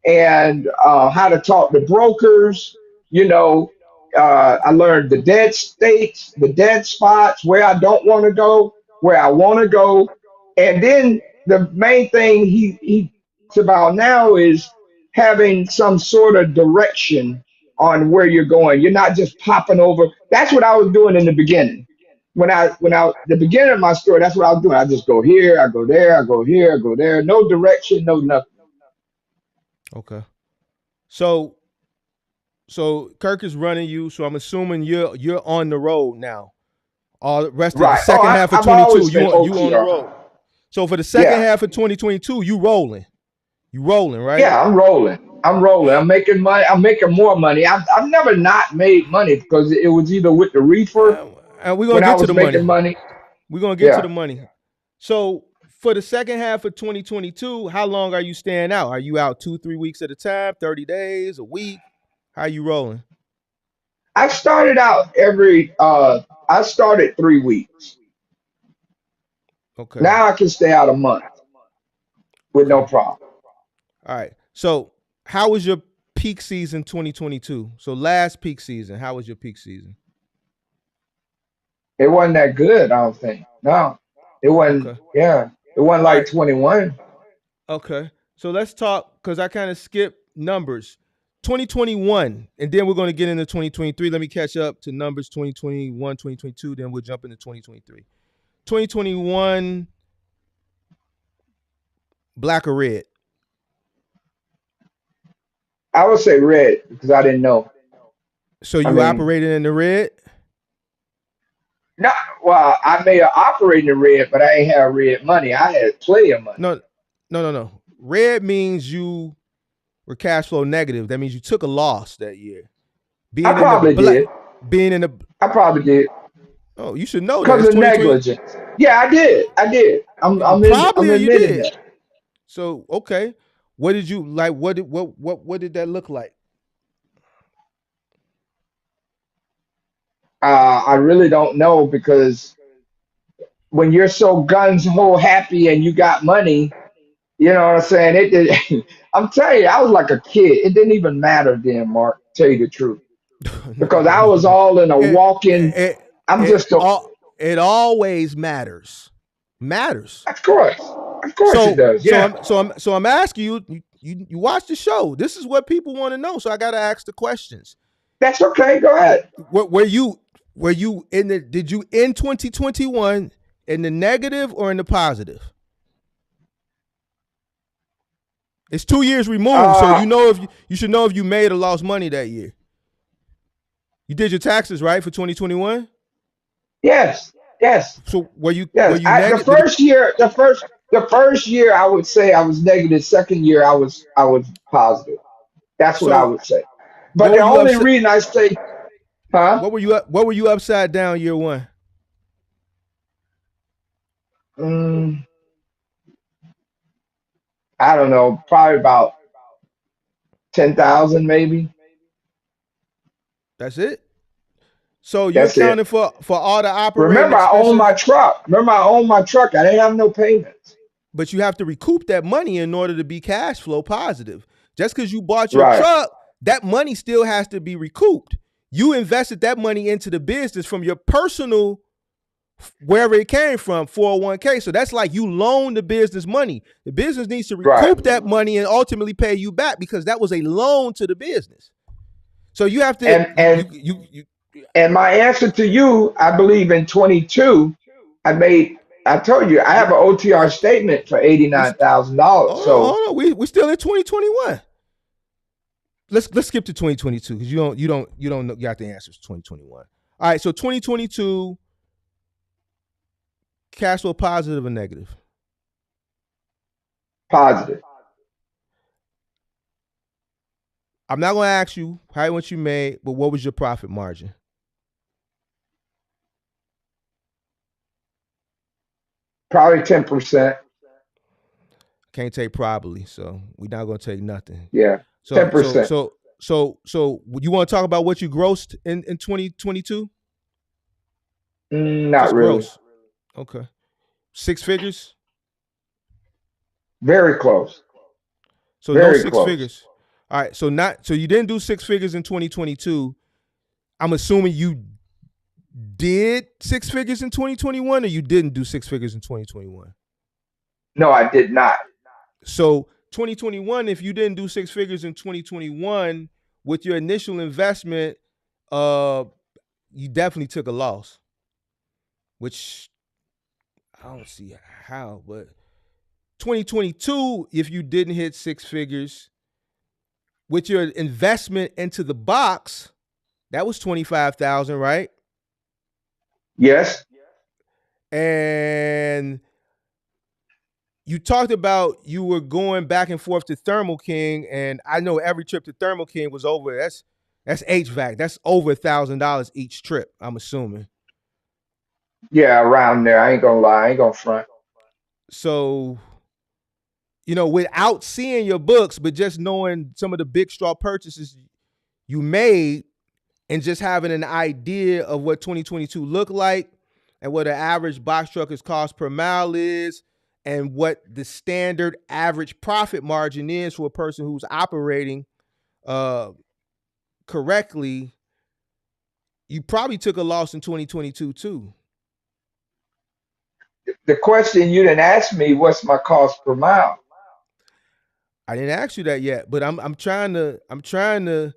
and how to talk to brokers. You know, I learned the dead states, the dead spots, where I don't want to go, where I want to go, and then the main thing he talks about now is having some sort of direction on where you're going. You're not just popping over. That's what I was doing in the beginning. When I the beginning of my story, that's what I was doing. I just go here, I go there, I go here, I go there. No direction, no nothing. Okay. So so Kirk is running you. So I'm assuming you're on the road now. All the rest of the Right. Oh, second half of I've 22, always been you on the OTR. road. So for the second Yeah. half of 2022, you rolling. You rolling, right? Yeah, I'm rolling. I'm rolling. I'm making money. I'm making more money. I've never not made money because it was either with the reefer And we're gonna when I get to was the making money. money. We're gonna get to Yeah. the money. So for the second half of 2022, how long are you staying out? Are you out 2-3 weeks at a time, 30 days, a week? How you rolling? I started out I started 3 weeks. Okay. Now I can stay out a month with no Okay. problem. All right. So how was your peak season 2022? So last peak season, how was your peak season? It wasn't that good, I don't think. No. It wasn't, Okay. yeah. It wasn't All like right. 21. Okay. So let's talk because I kind of skipped numbers. 2021, and then we're going to get into 2023. Let me catch up to numbers 2021, 2022, then we'll jump into 2023. 2021, black or red? I would say red because I didn't know. So I you mean, operated in the red? not well, I may have operated in red, but I ain't have red money. I had player money. No, no. Red means you were cash flow negative. That means you took a loss that year. I Being in the probably black, did. being in the, I probably did oh, you should know that. because It's of 2020. negligence. Yeah, I did. I did. I'm Probably you admitting did. that. So okay, what did you like? What did that look like? I really don't know because when you're so guns ho happy and you got money, you know what I'm saying? It did. I'm telling you, I was like a kid. It didn't even matter then, Mark. To tell you the truth, because I was No. all in a It, walk-in. it, I'm it, just a. it always matters. Matters. Of course it does. Yeah, So I'm asking you. You watch the show. This is what people want to know. So I got to ask the questions. that's okay. Go ahead. Were you in the? Did you in 2021 in the negative or in the positive? It's 2 years removed, so Uh, you know if you should know if you made or lost money that year. You did your taxes right for 2021. yes, yes, So were yes. you negative? The first year, I would say I was negative. Second year, I was positive. That's what I So would say. But what the were you only upset? reason I say, huh? What were you upside down year one? Mm, I don't know. Probably about 10,000, maybe. That's it. So you That's it. accounted for all the operating Remember, I own my expenses, truck. Remember, I own my truck. I didn't have no payments. but you have to recoup that money in order to be cash flow positive. Just because you bought your Right. truck that money still has to be recouped. You invested that money into the business from your personal, wherever it came from, 401k. So that's like you loan the business money. The business needs to recoup that money and ultimately pay you back, because that was a loan to the business. So you have to, and my answer to you, I believe in 22, I told you I have an OTR statement for $89,000. So hold on. We still in 2021. Let's skip to 2022, because you don't got the answers to 2021. All right, so 2022, cash flow positive or negative? Positive. I'm not going to ask you how much you made, but what was your profit margin? Probably 10%. Can't take probably, so we're not going to take nothing. Yeah, 10%. So you want to talk about what you grossed in 2022? Not just really. Gross. Okay. 6 figures? Very close. So very no 6 close. Figures. All right. So you didn't do 6 figures in 2022. I'm assuming you did 6 figures in 2021, or you didn't do 6 figures in 2021? No, I did not. So 2021, if you didn't do 6 figures in 2021 with your initial investment, you definitely took a loss, which I don't see how. But 2022, if you didn't hit 6 figures with your investment into the box, that was $25,000, right? Yes. And you talked about you were going back and forth to Thermo King, and I know every trip to Thermo King was over. That's HVAC. That's over $1,000 each trip, I'm assuming. Yeah, around there. I ain't gonna lie. I ain't gonna front. So, without seeing your books, but just knowing some of the big straw purchases you made, and just having an idea of what 2022 looked like, and what an average box trucker's cost per mile is, and what the standard average profit margin is for a person who's operating correctly, you probably took a loss in 2022 too. The question you didn't ask me, what's my cost per mile? I didn't ask you that yet, but I'm trying to.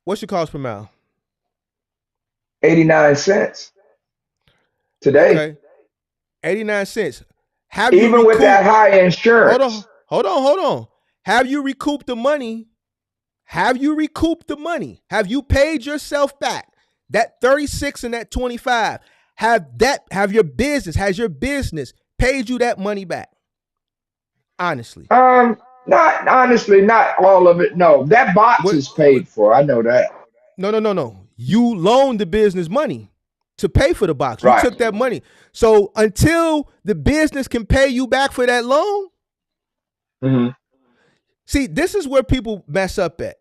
What's your cost per mile? 89 cents today. Okay, 89 cents. Even with that high insurance. Hold on. Have you recouped the money? Have you paid yourself back? That 36 and that 25. Has your business paid you that money back? Honestly. Not all of it. No, that box is paid for. I know that. No. You loaned the business money to pay for the box. Right. You took that money. So until the business can pay you back for that loan, see, this is where people mess up at.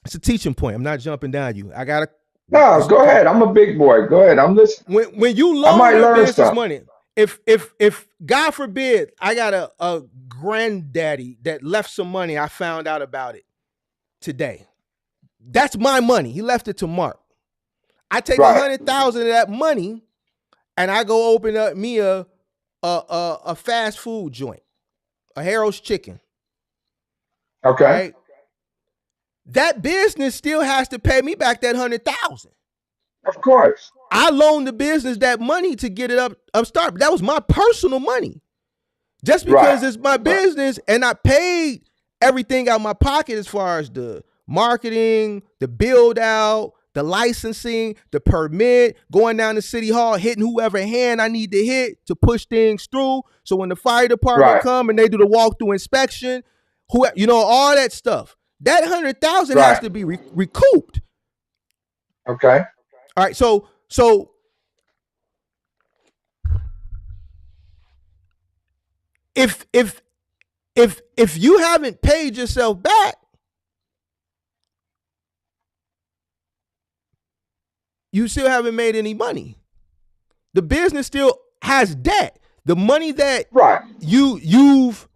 It's a teaching point. I'm not jumping down you. No, go ahead. I'm a big boy. Go ahead. I'm listening. When you loan your business money, if God forbid I got a granddaddy that left some money, I found out about it today. That's my money. He left it to Mark. I take $100,000 of that money and I go open up me a fast food joint, a Harold's Chicken. Okay. Right? That business still has to pay me back that $100,000. Of course. I loaned the business that money to get it upstart. But that was my personal money. Just because it's my business and I paid everything out of my pocket as far as the marketing, the build out, the licensing, the permit, going down to City Hall, hitting whoever hand I need to hit to push things through. So when the fire department come and they do the walkthrough inspection, all that stuff. That $100,000 has to be recouped. Okay. All right. So if you haven't paid yourself back, you still haven't made any money. The business still has debt. The money that you've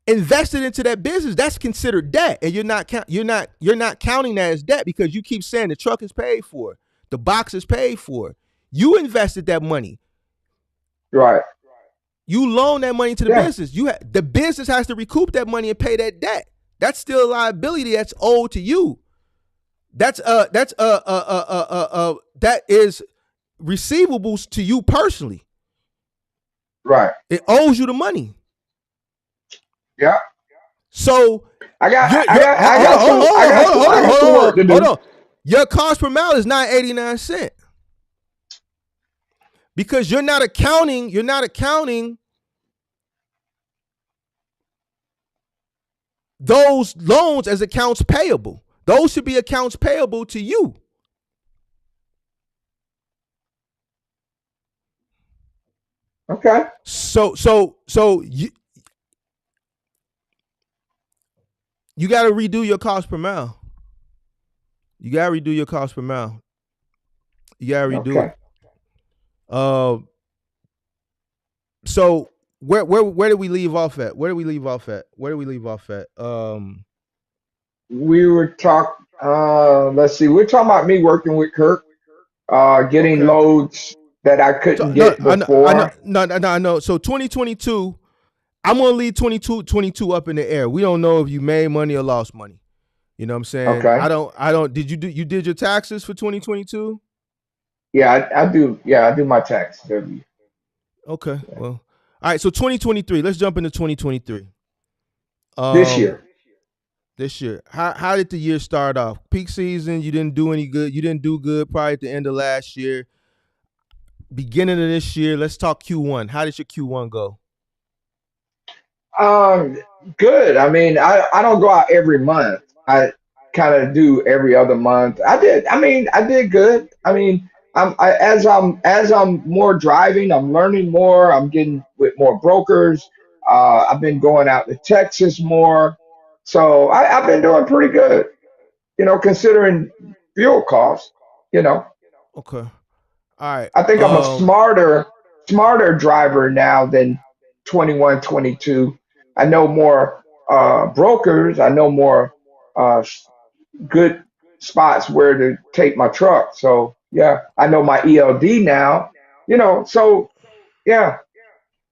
invested into that business, that's considered debt, and you're not counting that as debt because you keep saying the truck is paid for, the box is paid for. You invested that money. Right. You loan that money to the business. The business has to recoup that money and pay that debt. That's still a liability that's owed to you. That is receivables to you personally. Right. It owes you the money. Yeah. So I got some work to do. Hold on. Your cost per mile is not 89 cents. Because you're not accounting those loans as accounts payable. Those should be accounts payable to you. Okay. So you got to redo your cost per mile. You got to redo your cost per mile. You got to redo it. So where did we leave off at? We were talking. Let's see. We're talking about me working with Kirk, getting loads that I couldn't get before. I know. So 2022, I'm gonna leave 22 up in the air. We don't know if you made money or lost money. You know what I'm saying? Okay. I don't. Did you did your taxes for 2022? Yeah, I do. Yeah, I do my taxes every year. Okay. Yeah. Well, all right. So 2023. Let's jump into 2023. This year. How did the year start off? Peak season, you didn't do any good. You didn't do good probably at the end of last year. Beginning of this year, let's talk Q1. How did your Q1 go? Good. I mean, I don't go out every month. I kind of do every other month. I did good. I mean, as I'm more driving, I'm learning more. I'm getting with more brokers. I've been going out to Texas more. So I've been doing pretty good, considering fuel costs, Okay. All right. I think I'm a smarter driver now than 21, 22. I know more brokers. I know more good spots where to take my truck. So yeah, I know my ELD now. So yeah.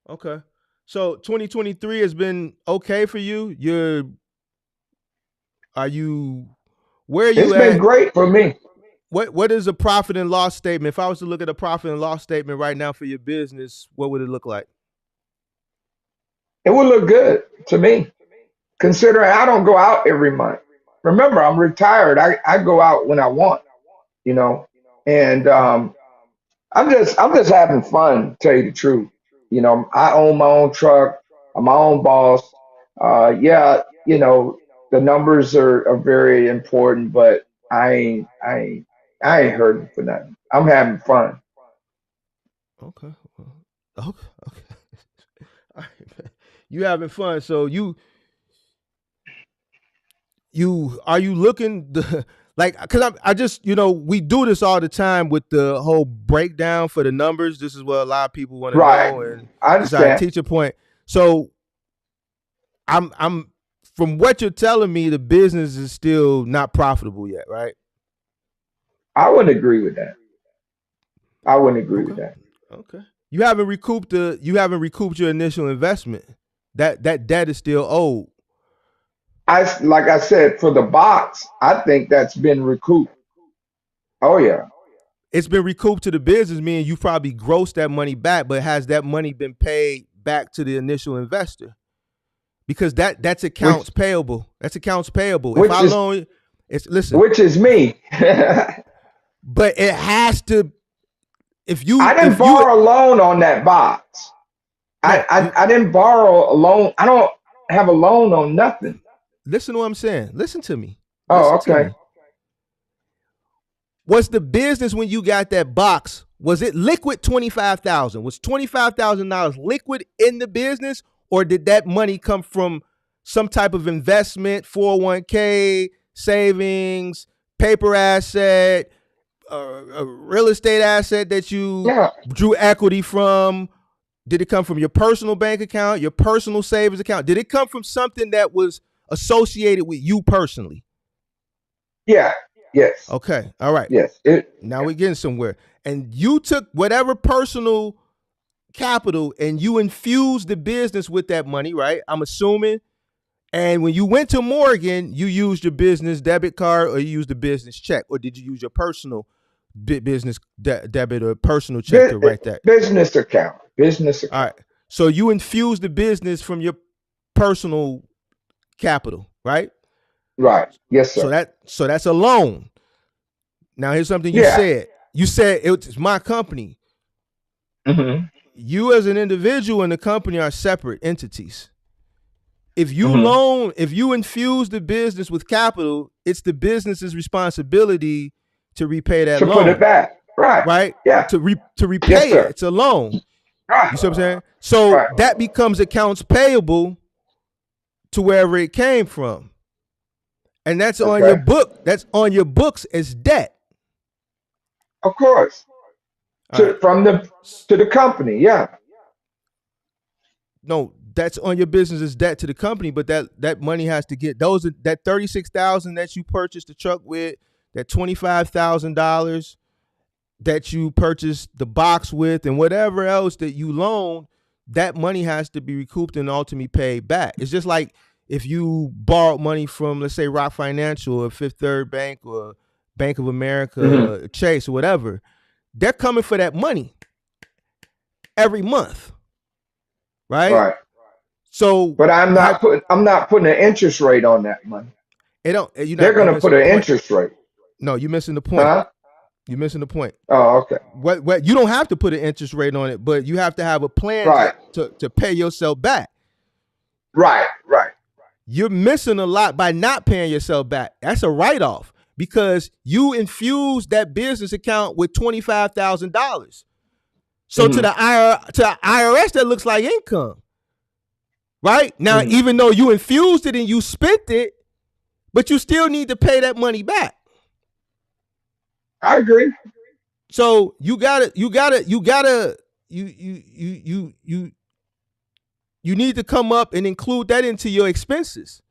Okay. So 2023 has been okay for you. Where are you It's at? been great for me. What is a profit and loss statement? If I was to look at a profit and loss statement right now for your business, what would it look like? It would look good to me, considering I don't go out every month. Remember, I'm retired. I go out when I want, and I'm just having fun, to tell you the truth. I own my own truck. I'm my own boss. Yeah, the numbers are very important, but I ain't hurting for nothing. I'm having fun. Okay. Okay. All right. You having fun. So you are you looking like, because I just, we do this all the time with the whole breakdown for the numbers. This is what a lot of people want to know, and I this is our understand. teacher point. So I'm from what you're telling me, the business is still not profitable yet, right? I wouldn't agree with that. Okay. You haven't recouped your initial investment. That debt is still owed. Like I said, for the box, I think that's been recouped. Oh yeah. It's been recouped to the business, meaning you probably grossed that money back, but has that money been paid back to the initial investor? Because that's accounts payable. That's accounts payable. If I loan, which is me. But it has to. I didn't borrow a loan on that box. No, I didn't borrow a loan. I don't have a loan on nothing. Listen to what I'm saying. Listen to me. Okay. Was the business when you got that box, was it liquid $25,000? Was $25,000 liquid in the business, or did that money come from some type of investment, 401k, savings, paper asset, a real estate asset that you drew equity from? Did it come from your personal bank account, your personal savings account? Did it come from something that was associated with you personally? Yeah. Yes. Okay. All right. Yes. Now we're getting somewhere. And you took whatever personal capital and you infused the business with that money, right? I'm assuming. And when you went to Morgan, you used your business debit card or you used the business check, or did you use your personal business debit or personal check to write that? Business account. Business account. All right. So you infused the business from your personal capital, right? Right. Yes, sir. So that's a loan. Now here's something you said. You said it's my company. Mm-hmm. You as an individual and the company are separate entities. If you if you infuse the business with capital, it's the business's responsibility to repay that loan. To put it back. Right. Right? Yeah. To repay it. It's a loan. Right. You see what I'm saying? So that becomes accounts payable to wherever it came from. And that's on your book. That's on your books as debt. Of course. To the company, yeah. No, that's on your business as debt to the company, but that money has to get that $36,000 that you purchased the truck with, that $25,000 that you purchased the box with, and whatever else that you loaned, that money has to be recouped and ultimately paid back. It's just like if you borrowed money from, let's say, Rock Financial or Fifth Third Bank or Bank of America, or Chase or whatever, they're coming for that money every month, right? Right. So, but I'm not putting an interest rate on that money. They're going to put an interest rate. No, you're missing the point. Huh? You're missing the point. Oh, okay. What you don't have to put an interest rate on it, but you have to have a plan to pay yourself back. Right. You're missing a lot by not paying yourself back. That's a write-off because you infused that business account with $25,000. So to the IRS, that looks like income. Right? Now, even though you infused it and you spent it, but you still need to pay that money back. I agree. So you need to come up and include that into your expenses.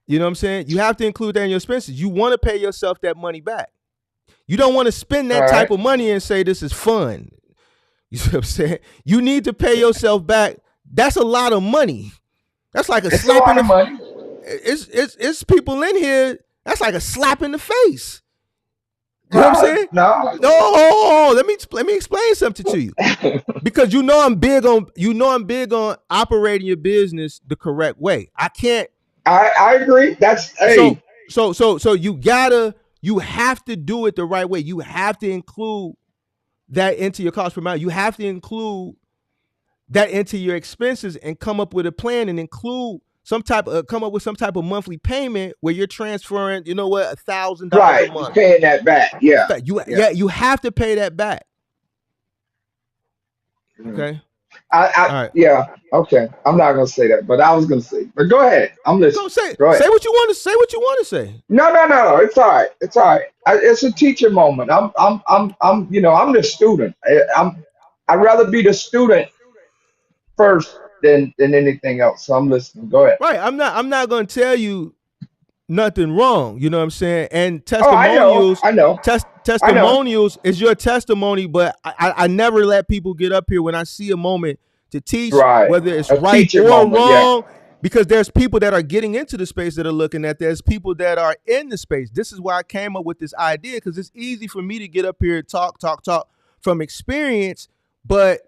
You know what I'm saying? You have to include that in your expenses. You want to pay yourself that money back. You don't want to spend that type of money and say this is fun. You see what I'm saying? You need to pay yourself back. That's a lot of money. That's like a slap in the money. It's people in here. That's like a slap in the face. You know what I'm saying? No. Let me explain something to you. Because I'm big on operating your business the correct way. I can't. I agree. That's so you have to do it the right way. You have to include that into your cost per mile. You have to include that into your expenses and come up with a plan and include come up with some type of monthly payment where you're transferring, $1,000 a month. Paying that back. Yeah. You have to pay that back. Okay. Right. Yeah. Okay. I'm not gonna say that, but I was gonna say. But go ahead. I'm listening. Say what you want to say. What you want to say. No. It's all right. It's all right. It's a teacher moment. I'm the student. I'd rather be the student first than anything else. So I'm listening. Go ahead. Right. I'm not gonna tell you nothing wrong. You know what I'm saying? And testimonials. I know. Testimonials is your testimony, but I never let people get up here when I see a moment to teach, whether it's right or wrong, because there's people that are getting into the space that are looking at. There's people that are in the space. This is why I came up with this idea, because it's easy for me to get up here and talk from experience, but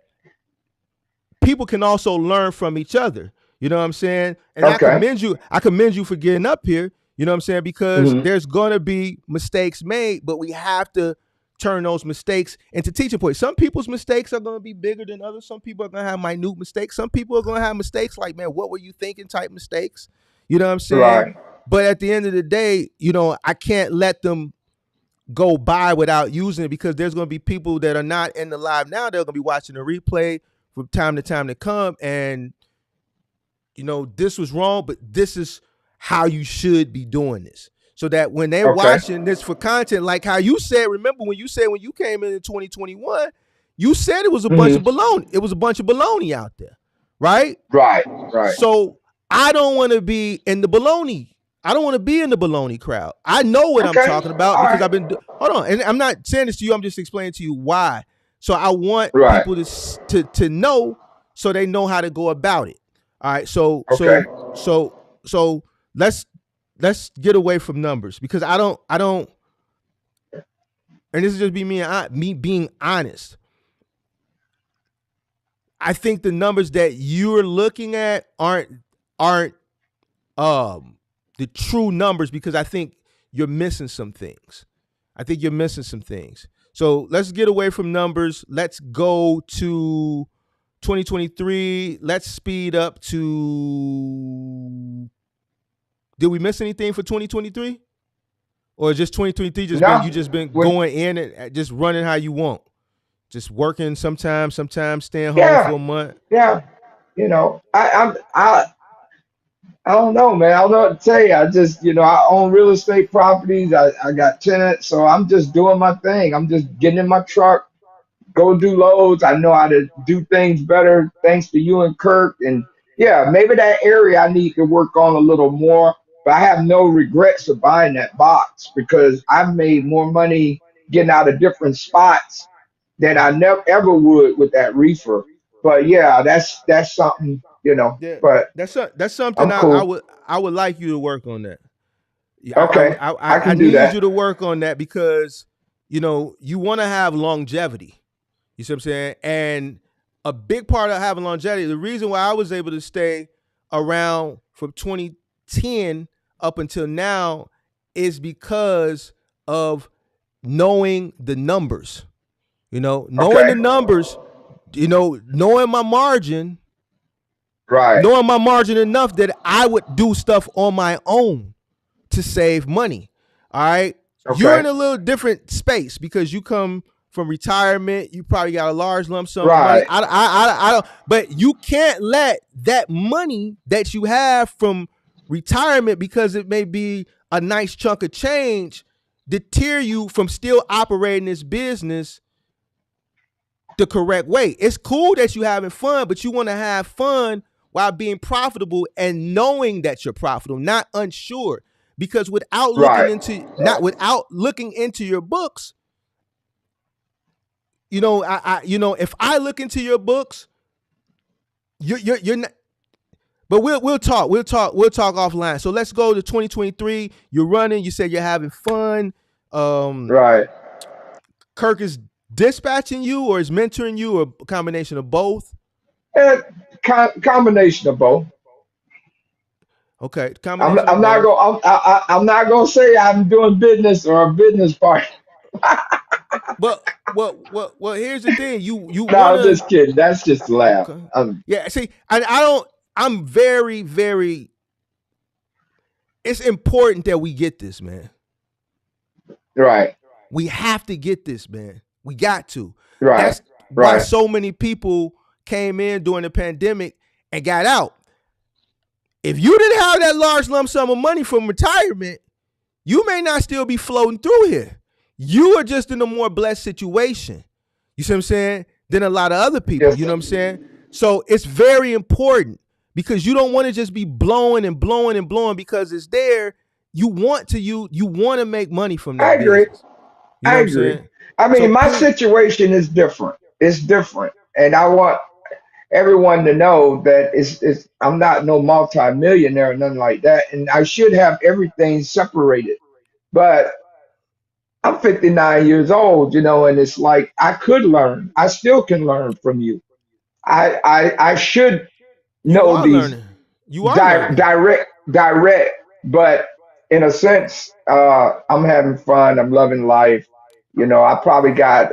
people can also learn from each other. You know what I'm saying? And I commend you for getting up here. You know what I'm saying? Because there's going to be mistakes made, but we have to turn those mistakes into teaching points. Some people's mistakes are going to be bigger than others. Some people are going to have minute mistakes. Some people are going to have mistakes like, man, what were you thinking type mistakes? You know what I'm saying? Right. But at the end of the day, I can't let them go by without using it, because there's going to be people that are not in the live now. They're going to be watching the replay from time to come. And, this was wrong, but this is how you should be doing this, so that when they're watching this for content, like how you said, remember when you said when you came in 2021, You said it was a bunch Hmm. of baloney. It was a bunch of baloney out there, right? Right. Right. So I don't want to be in the baloney. I don't want to be in the baloney crowd. I know what I'm Okay. talking about All because right. I've been. Hold on, and I'm not saying this to you. I'm just explaining to you why. So I want Right. people to know so they know how to go about it. All right. So Okay. so so so let's get away from numbers because I don't. And this is just me being honest. I think the numbers that you're looking at aren't um the true numbers because I think you're missing some things. I think you're missing some things. So let's get away from numbers. Let's go to 2023. Let's speed up to. Did we miss anything for 2023? Or just 2023 just been No. you just been When, going in and just running how you want? Just working sometimes staying home for yeah. a month. Yeah. I don't know, man. I don't know what to tell you. I just, I own real estate properties. I got tenants, so I'm just doing my thing. I'm just getting in my truck, go do loads. I know how to do things better thanks to you and Kirk. And yeah, maybe that area I need to work on a little more. But I have no regrets of buying that box because I've made more money getting out of different spots than I never ever would with that reefer. But yeah, that's something, Yeah, But that's something I'm cool. I would like you to work on that. Yeah, Okay, I I can do need you that. to work on that because you want to have longevity. You see what I'm saying? And a big part of having longevity, the reason why I was able to stay around from 2010 up until now is because of knowing the numbers. Knowing the Okay, numbers, knowing my margin, right. knowing my margin enough that I would do stuff on my own to save money. All right. You're Okay, in a little different space because you come from retirement. You probably got a large lump sum of money. right, I don't, but you can't let that money that you have from retirement because it may be a nice chunk of change deter you from still operating this business the correct way. It's cool that you having fun, but you want to have fun while being profitable and knowing that you're profitable, not unsure. Because right. without looking into your books, if I look into your books, you're not. But we'll talk offline. So let's go to 2023. You're running. You said you're having fun. Um, Right. Kirk is dispatching you or is mentoring you or a combination of both. And combination of both. Okay, I'm combination of I'm not both. going I'm not going to say I'm doing business or a business partner. But well. Here's the thing. You No, I'm wanna just kidding. That's just a laugh. okay. Yeah. See, I don't. I'm very very. It's important that we get this, man. Right. We have to get this, man. We got to. Right. That's why Right. so many people came in during the pandemic and got out. If you didn't have that large lump sum of money from retirement, you may not still be floating through here. You are just in a more blessed situation. You see what I'm saying? Than a lot of other people. Yes. You know what I'm saying? So it's very important because you don't want to just be blowing and blowing and blowing because it's there. You want to make money from I that agree. business. You know I what I'm agree. saying? I So mean, my please, situation is different. It's different. And I want everyone to know that it's I'm not no multi-millionaire or nothing like that. And I should have everything separated. But I'm 59 years old, and it's like I could learn. I still can learn from you. I should you know are these learning. You are learning. direct, but in a sense, I'm having fun. I'm loving life. I probably got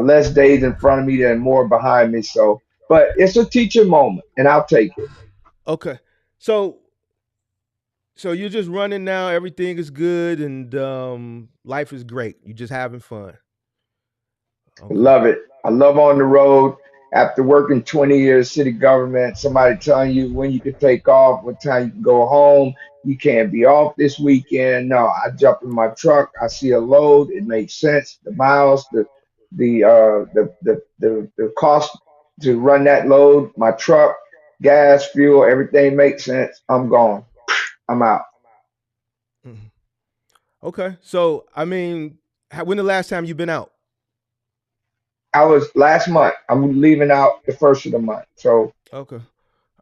less days in front of me than more behind me. So, but it's a teaching moment, and I'll take it. Okay. So you're just running now. Everything is good and life is great. You're just having fun. Okay. Love it. I love on the road. After working 20 years city government, somebody telling you when you can take off, what time you can go home. You can't be off this weekend. No, I jump in my truck. I see a load. It makes sense. The miles, the the cost to run that load, my truck, gas, fuel, everything makes sense. I'm gone. I'm out. Mhm. Okay. So I mean, when the last time you been out? I was last month. I'm leaving out the first of the month. So Okay.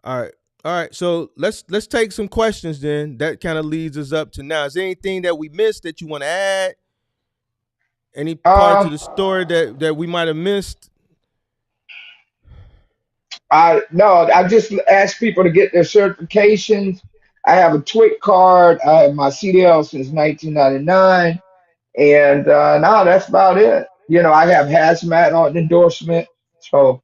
All right. All right. So let's take some questions then. That kind of leads us up to now. Is there anything that we missed that you want to add? Any parts of um the story that we might have missed? I no, I just ask people to get their certifications. I have a TWIC card. I have my CDL since 1999. And no, that's about it. I have hazmat on endorsement. So,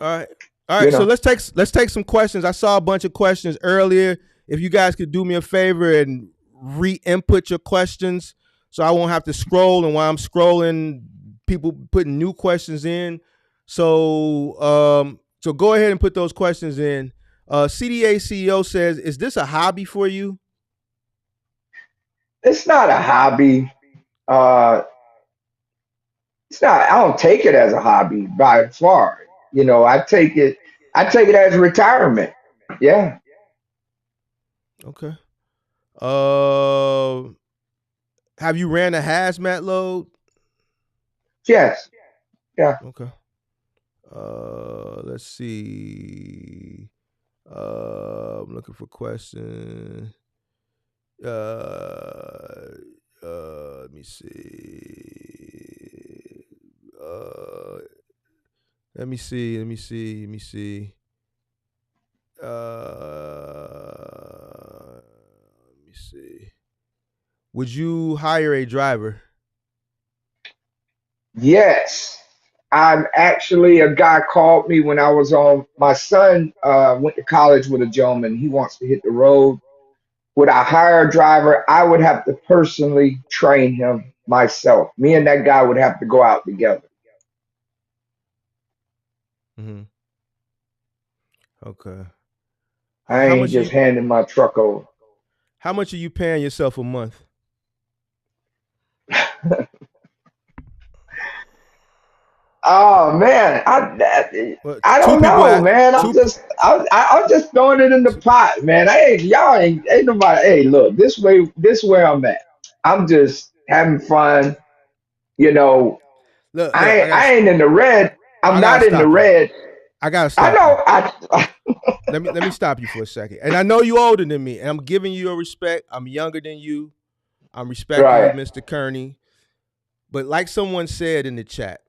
All right. All you right. So know, let's take some questions. I saw a bunch of questions earlier. If you guys could do me a favor and re-input your questions so I won't have to scroll, and while I'm scrolling, people putting new questions in. So go ahead and put those questions in. CDA CEO says, "Is this a hobby for you?" it's not a hobby. Uh, it's not, I don't take it as a hobby by far. I take it as retirement. Yeah. Okay. Uh, have you ran a hazmat load? Yes. Yeah. Okay. Let's see. I'm looking for questions. Uh, let me see. Let me see. Let me see. Let me see. Let me see. Would you hire a driver? Yes. I'm actually a guy called me when I was on my son went to college with a gentleman. He wants to hit the road. Would I hire a driver? I would have to personally train him myself. Me and that guy would have to go out together. Mm-hmm. Okay. I How ain't much are just you? handing my truck over. How much are you paying yourself a month? Oh man, I, Well, I two don't people know, at man. I'm two. just I'm just throwing it in the two pot, man. Y'all ain't nobody. Hey, look, this way I'm at. I'm just having fun. You know, look, I ain't in the red. I'm I gotta not in the stop you. red. I gotta I stop you. know. I Let me stop you for a second. And I know you older than me, and I'm giving you your respect. I'm younger than you. I'm respecting you, right, Mr. Kearney. But like someone said in the chat,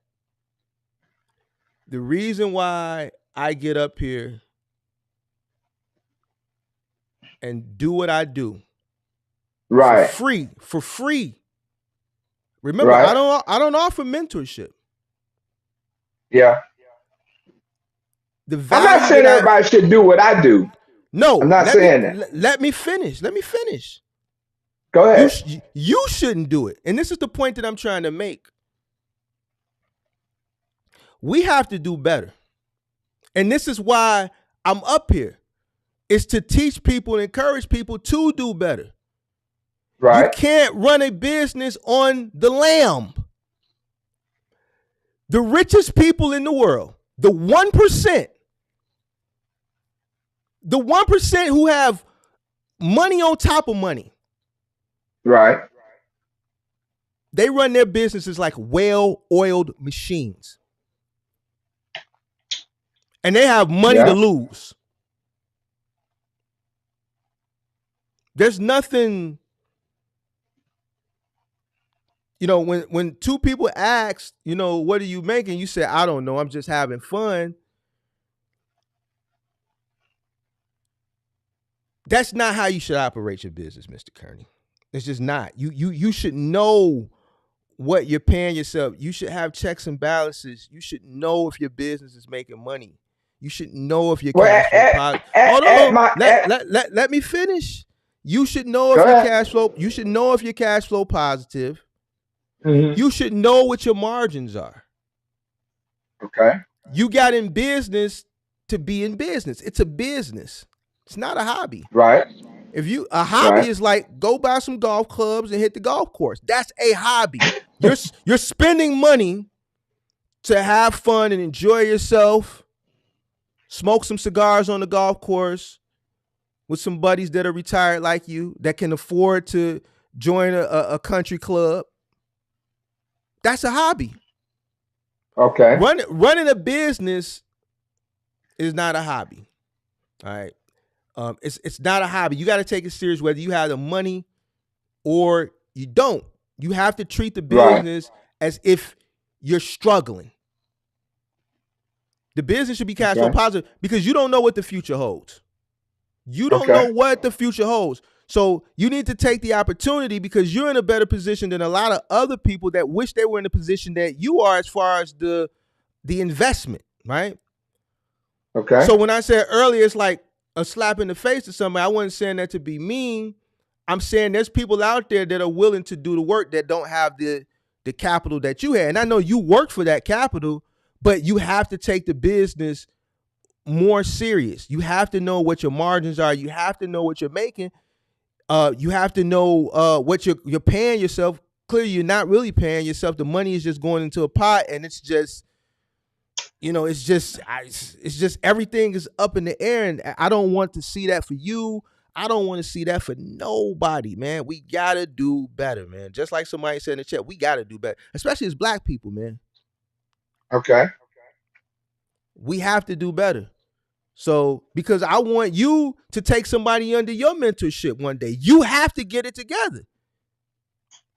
the reason why I get up here and do what I do right, for free. Remember, right. I don't offer mentorship. Yeah. The I'm not value that saying I everybody should do what I do. I'm no, not saying that. let me finish. Let me finish. Go ahead. You shouldn't do it. And this is the point that I'm trying to make. We have to do better. And this is why I'm up here. Is to teach people and encourage people to do better. You Right, can't run a business on the lamb. The richest people in the world, the 1% who have money on top of money, right. they run their businesses like well-oiled machines. And they have money to Yeah. lose. There's nothing, when two people ask, what are you making? You say, I don't know. I'm just having fun. That's not how you should operate your business, Mr. Kearney. It's just not. You should know what you're paying yourself. You should have checks and balances. You should know if your business is making money. You should know if your Well, cash flow positive. Hold at on. my Let me finish. You should know go if your ahead. cash flow, you should know if your cash flow positive. Hmm. You should know what your margins are. Okay. You got in business to be in business. It's a business. It's not a hobby. Right. If you a hobby Right. is like go buy some golf clubs and hit the golf course. That's a hobby. You're spending money to have fun and enjoy yourself, smoke some cigars on the golf course with some buddies that are retired like you that can afford to join a country club. That's a hobby. Okay. Running a business is not a hobby. All right. It's not a hobby. You got to take it serious whether you have the money or you don't. You have to treat the Right. business as if you're struggling. The business should be cash flow Okay. positive because you don't know what the future holds. You don't know Okay. what the future holds. So you need to take the opportunity because you're in a better position than a lot of other people that wish they were in the position that you are as far as the investment, right? Okay. So when I said earlier, it's like a slap in the face to somebody. I wasn't saying that to be mean. I'm saying there's people out there that are willing to do the work that don't have the capital that you had. And I know you worked for that capital, but you have to take the business more serious. You have to know what your margins are. You have to know what you're making. You have to know what you're paying yourself. Clearly, you're not really paying yourself. The money is just going into a pot, and it's just, it's just everything is up in the air, and I don't want to see that for you. I don't want to see that for nobody, man. We gotta do better, man. Just like somebody said in the chat, we gotta do better, especially as black people, man. Okay. We have to do better. So, because I want you to take somebody under your mentorship one day, you have to get it together.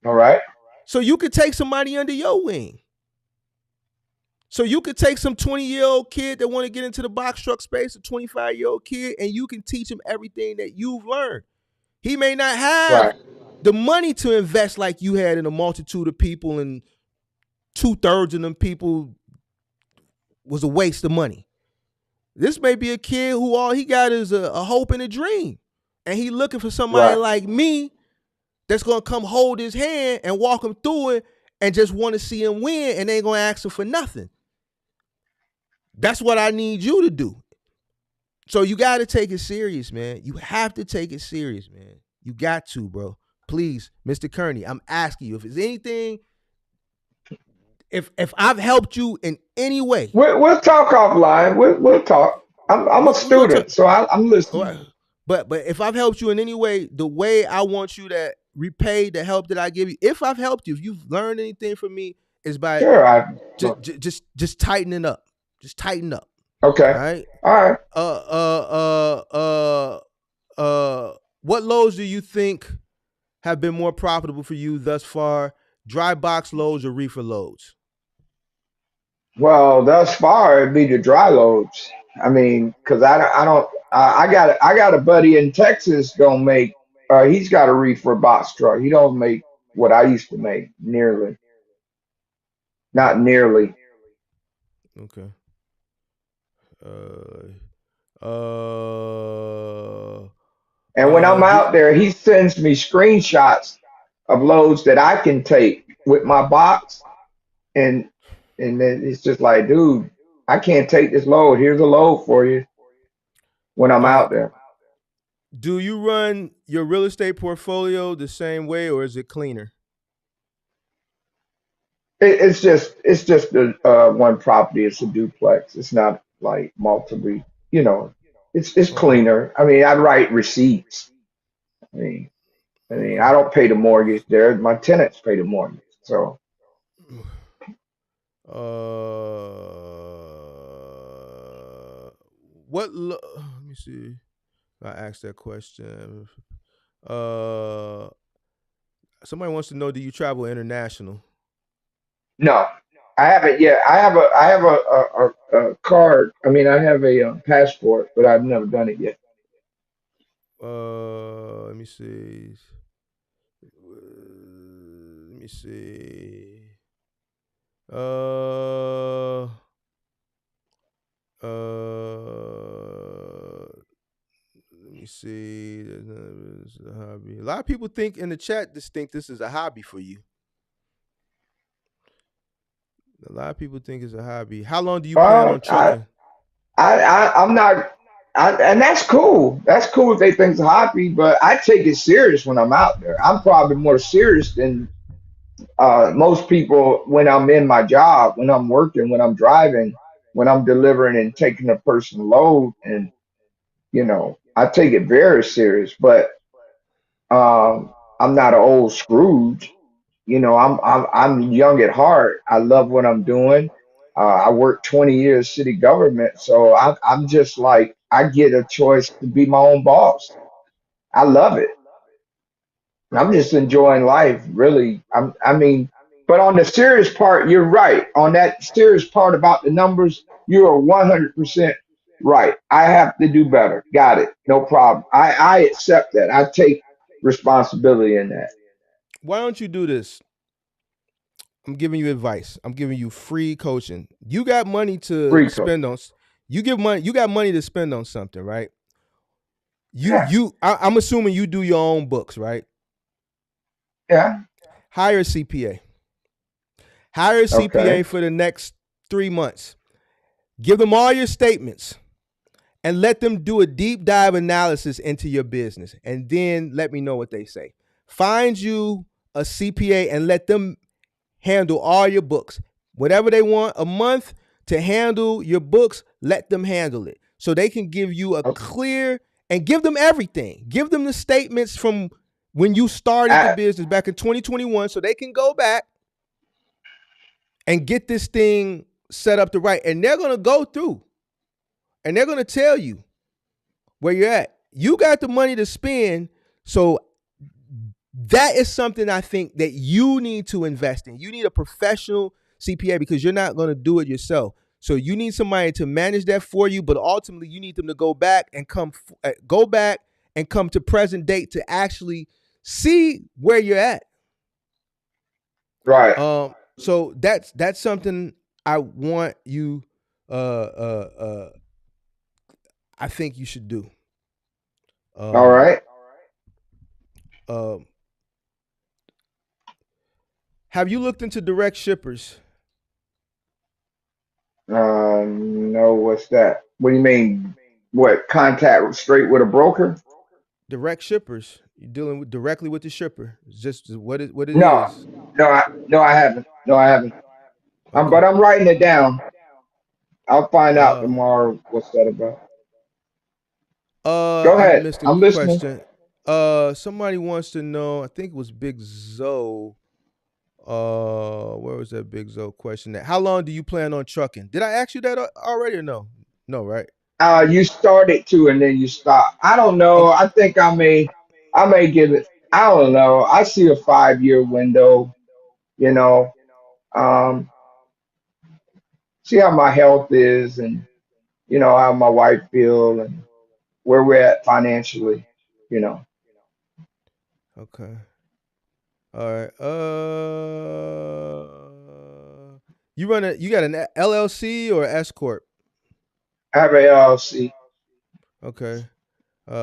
All right. So you could take somebody under your wing. So you could take some 20-year-old kid that want to get into the box truck space, a 25-year-old kid, and you can teach him everything that you've learned. He may not have the money to invest like you had in a multitude of people, and 2/3 of them people was a waste of money. This may be a kid who all he got is a hope and a dream. And he looking for somebody like me that's going to come hold his hand and walk him through it and just want to see him win and ain't going to ask him for nothing. That's what I need you to do. So you got to take it serious, man. You have to take it serious, man. You got to, bro. Please, Mr. Kearney, I'm asking you, if there's anything, if I've helped you in any way. We'll talk offline. We'll talk. I'm a student, so I'm listening. But if I've helped you in any way, the way I want you to repay the help that I give you, if I've helped you, if you've learned anything from me, is by just tightening up. Just tighten up. Okay. All right. What loads do you think have been more profitable for you thus far? Dry box loads or reefer loads? Well, thus far it'd be the dry loads. I mean, because I got a buddy in Texas don't make. He's got a reefer box truck. He don't make what I used to make nearly. Not nearly. Okay. And when I'm out there, he sends me screenshots of loads that I can take with my box, and then it's just like, dude, I can't take this load. Here's a load for you when I'm out there. Do you run your real estate portfolio the same way, or is it cleaner? It's just the one property. It's a duplex. It's not like multiple. It's cleaner. I mean, I write receipts. I mean, I don't pay the mortgage there. My tenants pay the mortgage. So, let me see. I asked that question. Somebody wants to know: do you travel international? No, I haven't yet. I have a card. I mean, I have a passport, but I've never done it yet. Let me see. Let me see. Let me see. There's a hobby. A lot of people think in the chat think this is a hobby for you. A lot of people think it's a hobby. How long do you plan on trucking? I'm not. And that's cool. That's cool if they think it's a hobby, but I take it serious when I'm out there. I'm probably more serious than Most people, when I'm in my job, when I'm working, when I'm driving, when I'm delivering and taking a personal load, and I take it very serious. But I'm not an old Scrooge. I'm young at heart. I love what I'm doing. I worked 20 years city government, so I'm just like I get a choice to be my own boss. I love it. I'm just enjoying life, really. But on the serious part, you're right. On that serious part about the numbers, you are 100% right. I have to do better. Got it. No problem. I accept that. I take responsibility in that. Why don't you do this? I'm giving you advice. I'm giving you free coaching. You got money to Rico. spend on. You give money. You got money to spend on something, right? Yeah. I'm assuming you do your own books, right? Yeah. Hire a CPA. Hire a Okay. CPA for the next 3 months. Give them all your statements and let them do a deep dive analysis into your business. And then let me know what they say. Find you a CPA and let them handle all your books. Whatever they want a month to handle your books, let them handle it. So they can give you a Okay. clear and give them everything. Give them the statements from when you started the I, business back in 2021 so they can go back and get this thing set up to right. And they're going to go through and they're going to tell you where you're at. You got the money to spend. So that is something I think that you need to invest in. You need a professional CPA because you're not going to do it yourself. So you need somebody to manage that for you, but ultimately you need them to go back and come to present date to actually see where you're at. right. So that's something I want you. Uh, uh, uh, I think you should do. All Um, right. um, have you looked into direct shippers? No, what's that? What do you mean? What contact straight with a broker? Direct shippers. You're dealing with directly with the shipper. It's just what it No, is. no, I haven't. No, I haven't. Okay. But I'm writing it down. I'll find out Uh, tomorrow what's that about. Go I ahead. missed a I'm listening. question. Somebody wants to know. I think it was Big Zoe. Where was that Big Zoe question at? How long do you plan on trucking? Did I ask you that already or no? No, right? You started to and then you stop. I don't know. Okay. I think I may give it. I don't know. I see a 5 year window. You know, um, see how my health is, and how my wife feel, and where we're at financially. You know, Okay. All right. You got an LLC or S corp? I have a LLC. Okay. Uh,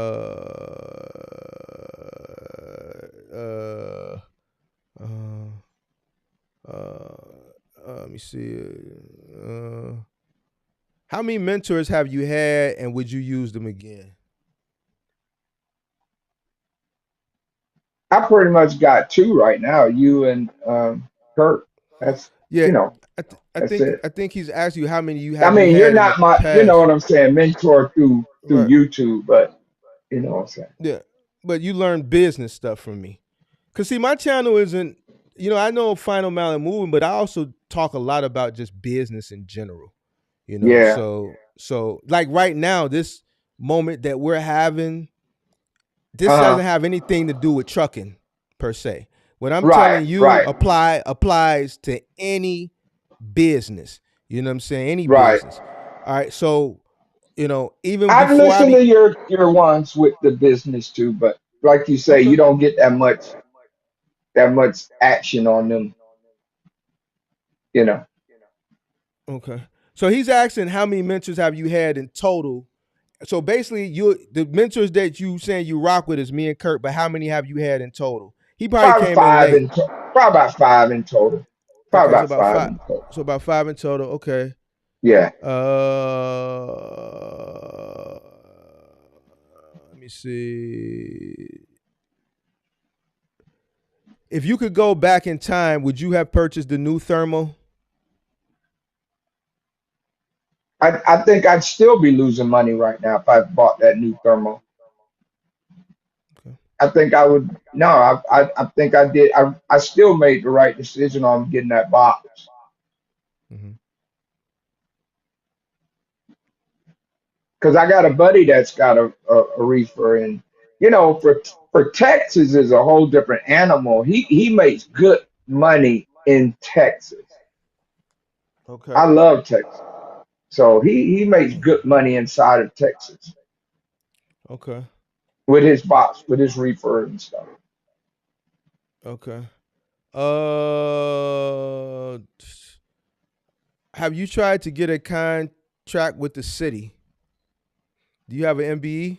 uh, let me see. How many mentors have you had, and would you use them again? I pretty much got two right now. You and Kirk. That's Yeah, you know, I that's think it. I think he's asked you how many I have you mean, you're had in the not my, past. what I'm saying, mentor through Right. YouTube, but you know what I'm saying. Yeah, but you learn business stuff from me. Cause see, my channel isn't. I know Final Mile and Moving, but I also talk a lot about just business in general. Yeah. So like right now, this moment that we're having, this Uh huh. doesn't have anything to do with trucking per se. What I'm Right. telling you Right. applies to any business. You know what I'm saying? Any Right. business. All right. So, even I've before I listened to be your ones with the business too, but like you say, you okay. don't get that much action on them. You know. Okay. So he's asking how many mentors have you had in total? So basically, the mentors that you saying you rock with is me and Kirk, but how many have you had in total? He probably Probably came in five late. in probably about five in total. Probably Okay, so about about five five. in total. So about five in total. Okay. Yeah. Let me see. If you could go back in time, would you have purchased the new thermal? I think I'd still be losing money right now if I bought that new thermal. Okay. I think I would. No, I think I did. I still made the right decision on getting that box Mm-hmm. because I got a buddy that's got a reefer, and for Texas is a whole different animal. He makes good money in Texas. Okay. I love Texas, so he makes good money inside of Texas Okay. with his box, with his reefer and stuff. Okay. Uh, have you tried to get a contract with the city? Do you have an MBE?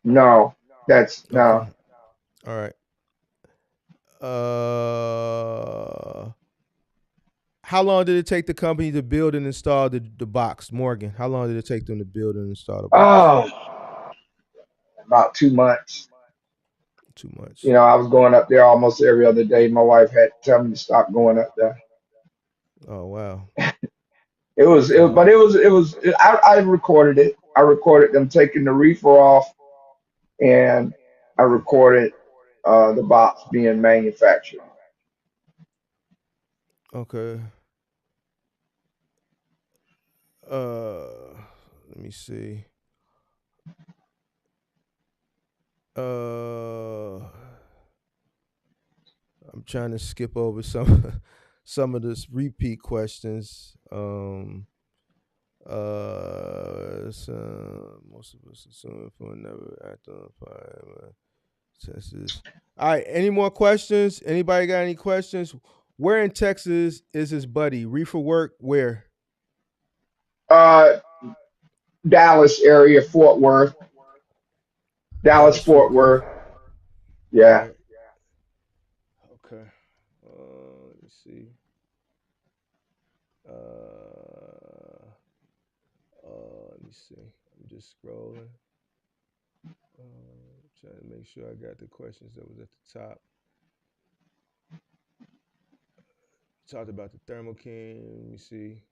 No, that's Okay. no. All right. Uh, how long did it take the company to build and install the box, Morgan? How long did it take them to build and install the box? Oh, about 2 months. 2 months. I was going up there almost every other day. My wife had to tell me to stop going up there. Oh wow. But I recorded it. I recorded them taking the reefer off, and I recorded the box being manufactured. Okay. Let me see. Uh, I'm trying to skip over some some of this repeat questions. Most of us assume for never act on fire. Texas. All right. Any more questions? Anybody got any questions? Where in Texas is his buddy? Reefer work? Where? Uh, Dallas area, Fort Worth, Dallas, Dallas, Fort Fort Worth. Worth. All Yeah, right. Okay. Let me see. Uh, let me see. I'm just scrolling. Trying to make sure I got the questions that was at the top. Talked about the Thermo King. Let me see.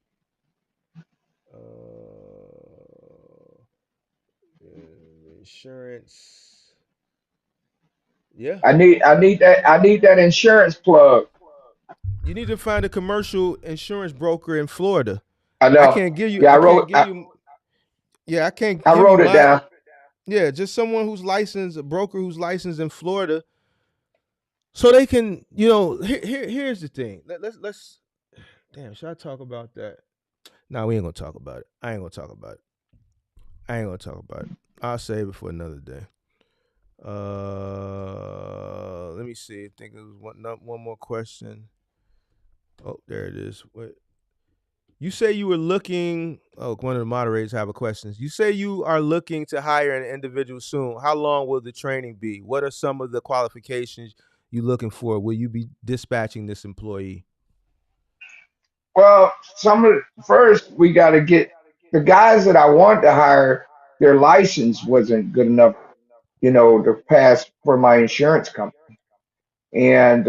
Insurance. Yeah. I need that insurance plug. You need to find a commercial insurance broker in Florida. I I know. can't give you. Yeah, I can't give you. Yeah, I can't I give you wrote it my. down. Yeah, just someone who's licensed, a broker who's licensed in Florida, so they can. Here's the thing. Let's. Damn, should I talk about that? No, we ain't gonna talk about it. I ain't gonna talk about it. I ain't gonna talk about it. I'll save it for another day. Let me see. I think there was one more question. Oh, there it is. What you say you were looking? Oh, one of the moderators have a question. You say you are looking to hire an individual soon. How long will the training be? What are some of the qualifications you looking for? Will you be dispatching this employee? Well, first we got to get the guys that I wanted to hire. Their license wasn't good enough, to pass for my insurance company. And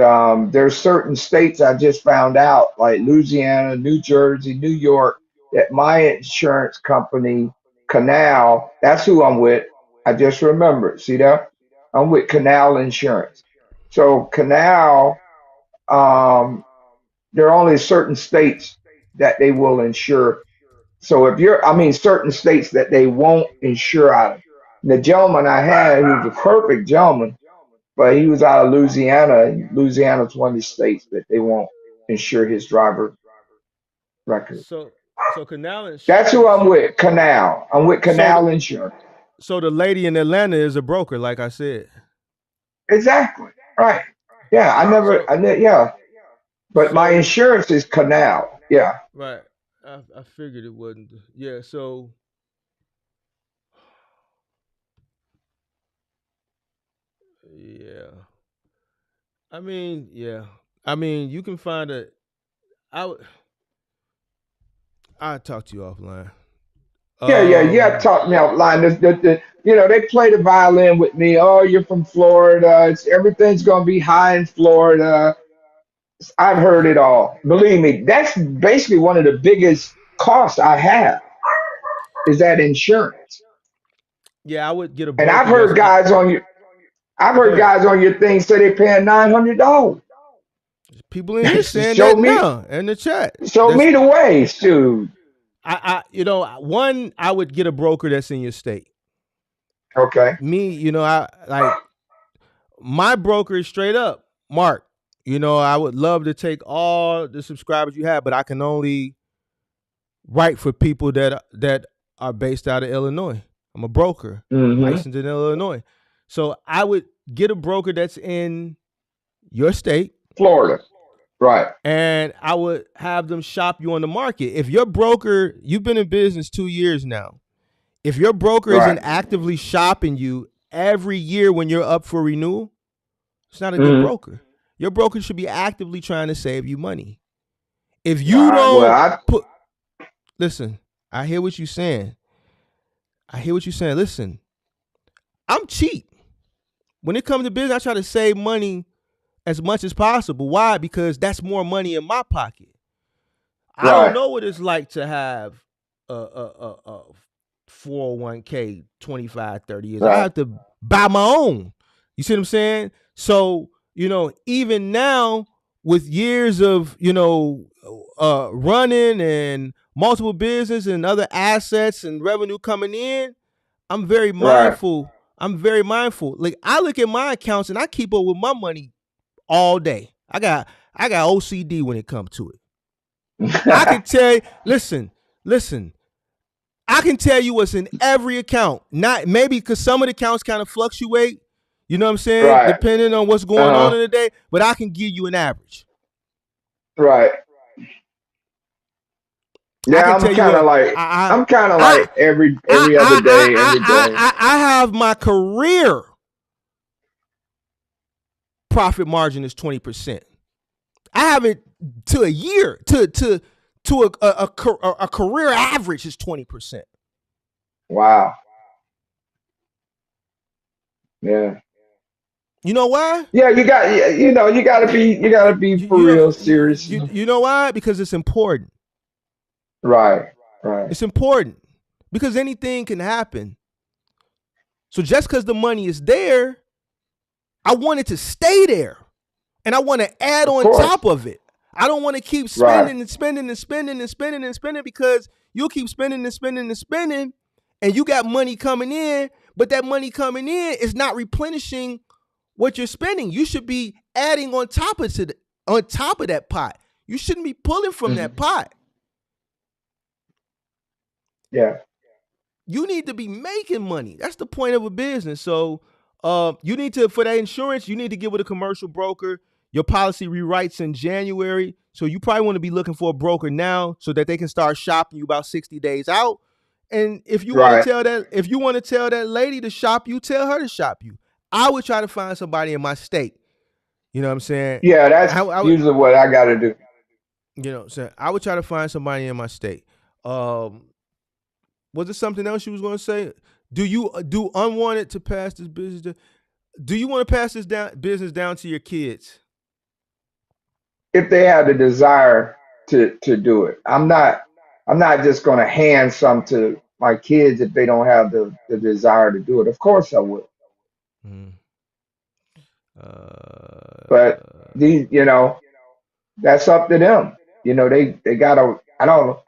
there's certain states I just found out, like Louisiana, New Jersey, New York, that my insurance company, Canal, that's who I'm with. I just remembered. See that? I'm with Canal Insurance. So Canal, um, there are only certain states that they will insure. So certain states that they won't insure out of. The gentleman I had, he was a perfect gentleman, but he was out of Louisiana. Louisiana's one of the states that they won't insure his driver record. So Canal That's who Insurance. I'm with, Canal. I'm with So Canal Insurance. so the lady in Atlanta is a broker, like I said. Exactly. Right. Yeah, So yeah. But my so insurance is Canal. Yeah. right. I figured it wasn't. Yeah. So yeah. I mean, yeah. I mean, you can find a. I would. I'll talk to you offline. Yeah, yeah, yeah. Um. Talk me outline. they play the violin with me. Oh, you're from Florida. Everything's gonna be high in Florida. I've heard it all. Believe me, that's basically one of the biggest costs I have is that insurance. Yeah, I would get a And I've broker that's heard guys on your I've go heard ahead. guys on your thing say they're paying $900. People in here saying show that me now in the chat. show That's me the way, dude. one, I would get a broker that's in your state. Okay. Me, I like my broker is straight up, Mark. I would love to take all the subscribers you have, but I can only write for people that are based out of Illinois. I'm a broker, Hmm. licensed in Illinois. So I would get a broker that's in your state, Florida. Right. and I would have them shop you on the market. If your broker, you've been in business 2 years now, if your broker isn't Right. actively shopping you every year when you're up for renewal, it's not a good Hmm. broker. Your broker should be actively trying to save you money. If All you right. Well, don't I listen, I hear what you're saying. Listen, I'm cheap. When it comes to business, I try to save money as much as possible. Why? Because that's more money in my pocket. I don't right. know what it's like to have a 401k 25, 30 years. I Right. have to buy my own. You see what I'm saying? So, even now with years of, running and multiple business and other assets and revenue coming in, I'm very Right. mindful. I'm very mindful. Like I look at my accounts and I keep up with my money all day. I got OCD when it comes to it. I can tell you, listen, I can tell you what's in every account. Not maybe because some of the accounts kind of fluctuate, you know what I'm saying, Right. depending on what's going on Uh-huh. in the day, but I can give you an average. Right. I Yeah, can tell you what I'm kind of I like every I every other I I day, every I day. I, I have my career profit margin is 20%. I have it to a year to a career average is 20%. Wow. Yeah. You know why? Yeah, you gotta be You, for you know real serious. you know why? Because it's important. Right. Right. It's important because anything can happen. So just because the money is there, I want it to stay there, and I want to add Of on course. top of it. I don't want to keep Right. spending and spending and spending and spending and spending because you'll keep spending and spending and spending, and you got money coming in, but that money coming in is not replenishing what you're spending. You should be adding on top of that pot. You shouldn't be pulling from Hmm. that pot. Yeah. You need to be making money. That's the point of a business. So you need to, for that insurance, you need to get with a commercial broker. Your policy rewrites in January. So you probably want to be looking for a broker now so that they can start shopping you about 60 days out. And Right. if you want to tell that lady to shop you, tell her to shop you. I would try to find somebody in my state. You know what I'm saying? Yeah, that's I would, usually what I gotta do. I would try to find somebody in my state. Um, was it something else you was going to say? Do you do unwanted to pass this business? Do you want to pass this business down to your kids? If they have the desire to do it. I'm not just gonna hand some to my kids if they don't have the desire to do it. Of course I would. Mm. But Uh, these, that's up to them. They gotta I don't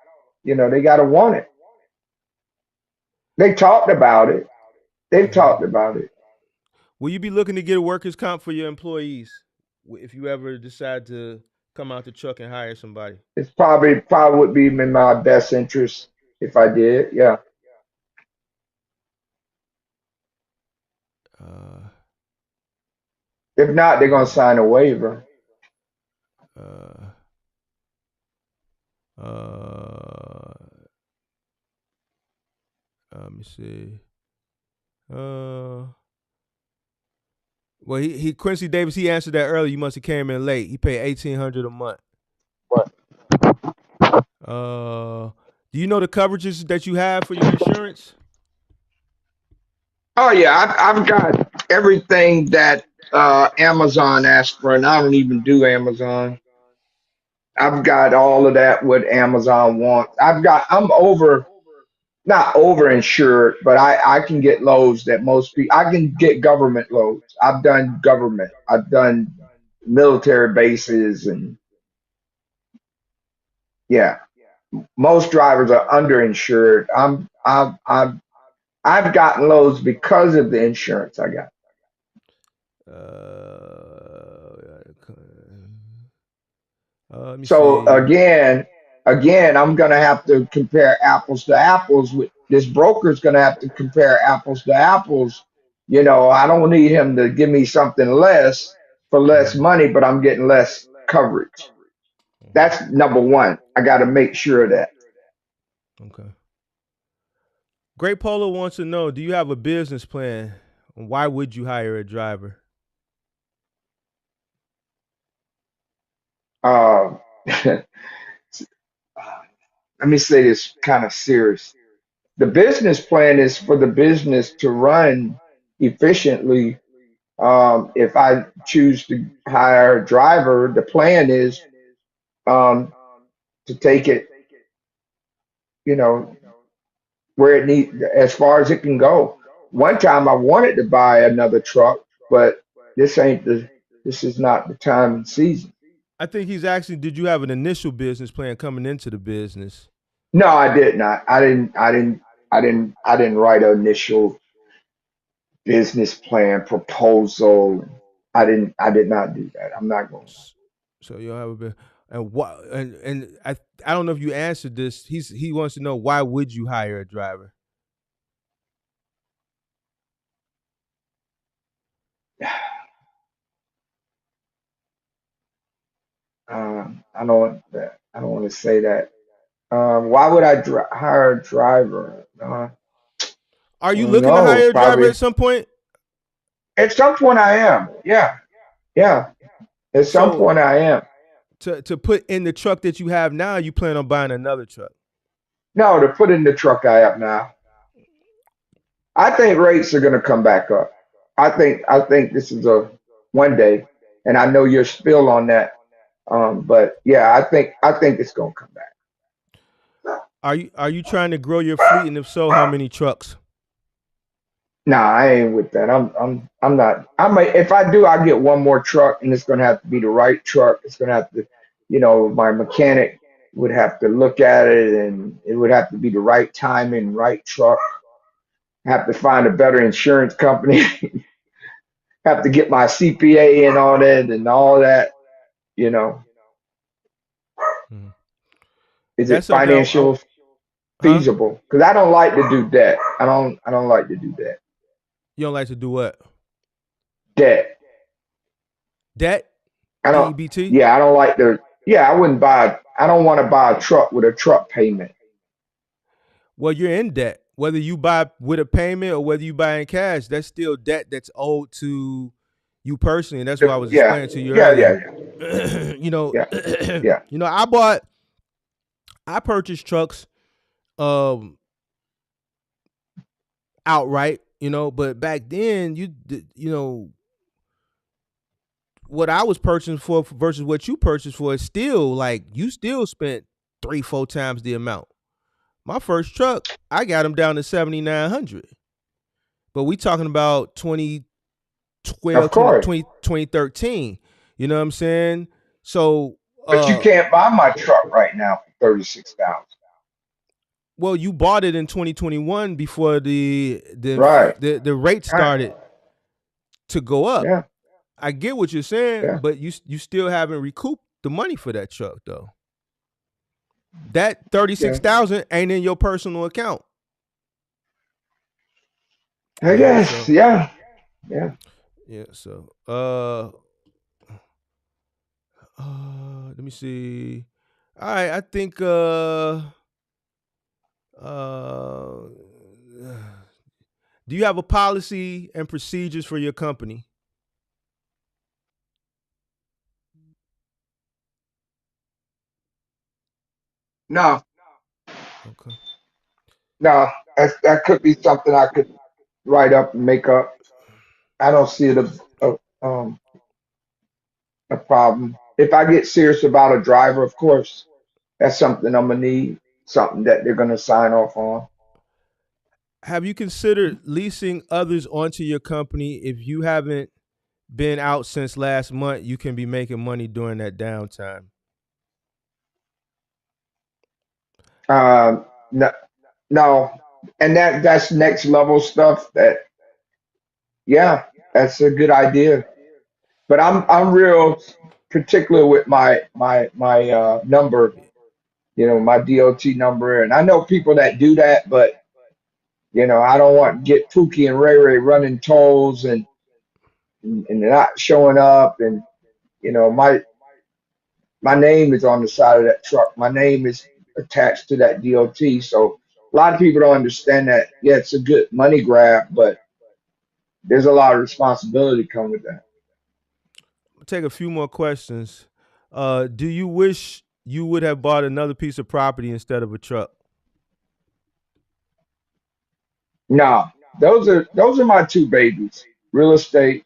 know, they gotta want it. They talked about it. They've mhm. talked about it. Will you be looking to get a workers' comp for your employees if you ever decide to come out the truck and hire somebody? It's probably would be in my best interest if I did. Yeah. Uh, If not, they're gonna uh, sign a waiver. uh, uh, let me see. Uh, well, he Quincy Davis. He answered that earlier. You must have came in late. He paid 1,800 a month. But Uh, do you know the coverages that you have for your insurance? Oh yeah, I've got everything that Amazon asked for, and I don't even do Amazon. I've got all of that what Amazon wants. I'm over not over insured, but I can get loads that most people I can get government loads. I've done government. I've done military bases and yeah. Most drivers are underinsured. I've gotten loads because of the insurance I got. Let me So see. again, I'm gonna have to compare apples to apples with this broker's gonna have to compare apples to apples. You know, I don't need him to give me something less for less Mhm. money, but I'm getting less coverage. Mhm. That's number one. I got to make sure of that. Okay. Great Polo wants to know: do you have a business plan? Why would you hire a driver? Uh, let me say this kind of serious. The business plan is for the business to run efficiently. If I choose to hire a driver, the plan is um, to take it, you know, where it need as far as it can go. One time I wanted to buy another truck, but this ain't the this is not the time and season. I think he's asking, did you have an initial business plan coming into the business? No, I did not. I didn't write an initial business plan proposal. I did not do that. I'm not going So you don't have a bit. And what? And I don't know if you answered this. He wants to know, why would you hire a driver? to. I don't I don't want to say that. Why would I hire a driver? Are you looking to No, hire a driver probably at some point? at some point I am. Yeah, yeah. At some So point I am. to put in the truck that you have now, you plan on buying another truck. No, to put in the truck I have now. I think rates are going to come back up. I think this is a one day, and I know you're still on that. But yeah, I think it's going to come back. Are you trying to grow your fleet, and if so, how many trucks? Nah, I ain't with that. I'm not. I might if I do, I'll get one more truck, and it's gonna have to be the right truck. It's gonna have to, my mechanic would have to look at it, and it would have to be the right timing, right truck. Have to find a better insurance company. Have to get my CPA in on it and all that. You know, Mhm. is That's it something. financial Huh? feasible? Because I don't like to do debt. I don't like to do that. You don't like to do what? Debt. Debt? I don't. DEBT? Yeah, I don't like to. Yeah, I wouldn't buy. I don't want to buy a truck with a truck payment. Well, you're in debt. Whether you buy with a payment or whether you buy in cash, that's still debt that's owed to you personally. And that's what I was Yeah, explaining to you yeah, yeah, earlier. yeah, you know, yeah, yeah. I purchased trucks um outright, but back then what I was purchasing for versus what you purchased for is still, like, you still spent 3-4 times the amount. My first truck, I got them down to 7,900. But we talking about 2012, Of course, 2013. You know what I'm saying? So, but you can't buy my truck right now for 36,000. well, you bought it in 2021 before Right. the rate Right. started to go up. Yeah. I get what you're saying, Yeah. but you still haven't recouped the money for that truck though. That thirty six Yeah. thousand ain't in your personal account. I guess. So Yeah. Yeah. yeah, so let me see. All right, I think uh do you have a policy and procedures for your company? No. Okay. No. That could be something I could. write up and make up. I don't see it a problem. If I get serious about a driver, of course, that's something I'm gonna need, something that they're gonna sign off on. Have you considered leasing others onto your company? If you haven't been out since last month, you can be making money during that downtime. No, no, and that's next level stuff. That yeah, that's a good idea. But I'm real particular with my number, my DOT number, and I know people that do that, but I don't want to get Pookie and Ray Ray running tolls and they're not showing up, and my name is on the side of that truck. My name is attached to that DOT. So a lot of people don't understand that. Yeah, it's a good money grab, but there's a lot of responsibility come with that. I'll take a few more questions. Do you wish you would have bought another piece of property instead of a truck? No, those are my two babies, real estate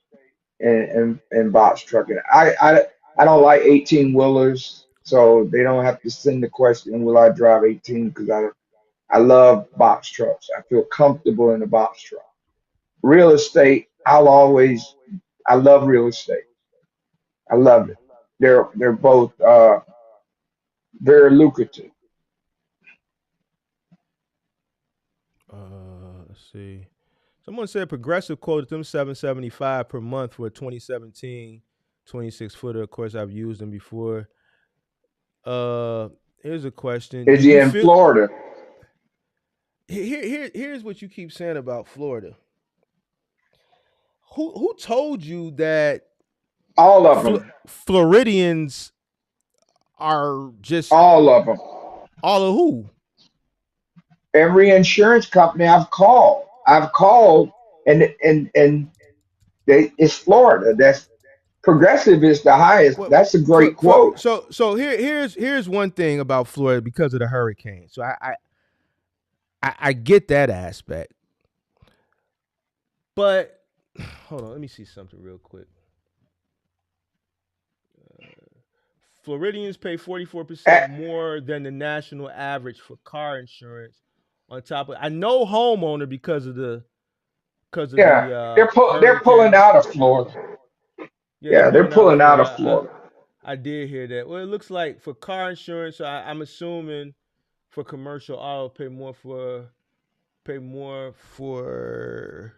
and box trucking. I don't like 18 wheelers, so they don't have to send the question, will I drive 18? Because I love box trucks. I feel comfortable in a box truck. Real estate, I love real estate. I love it. They're both very lucrative. Let's see. Someone said Progressive quoted them 775 per month for a 2017 26 footer. Of course, I've used them before. Uh, Here's a question: Do Is he you in feel Florida? here's what you keep saying about Florida? Who told you that All of them. Floridians are just All of them. all of who? Every insurance company I've called, and it's Florida. That's Progressive is the highest. Well, That's a great quote. here's one thing about Florida because of the hurricane. So I get that aspect, but hold on, let me see something real quick. Floridians pay 44% Eh, more than the national average for car insurance. On top of, I know homeowner because of yeah, the they're pulling hurricanes. out of Florida. Yeah, they're Yeah, they're pulling out of pulling out of Florida. Florida. I did hear that. Well, it looks like for car insurance, I'm assuming for commercial auto, pay more for.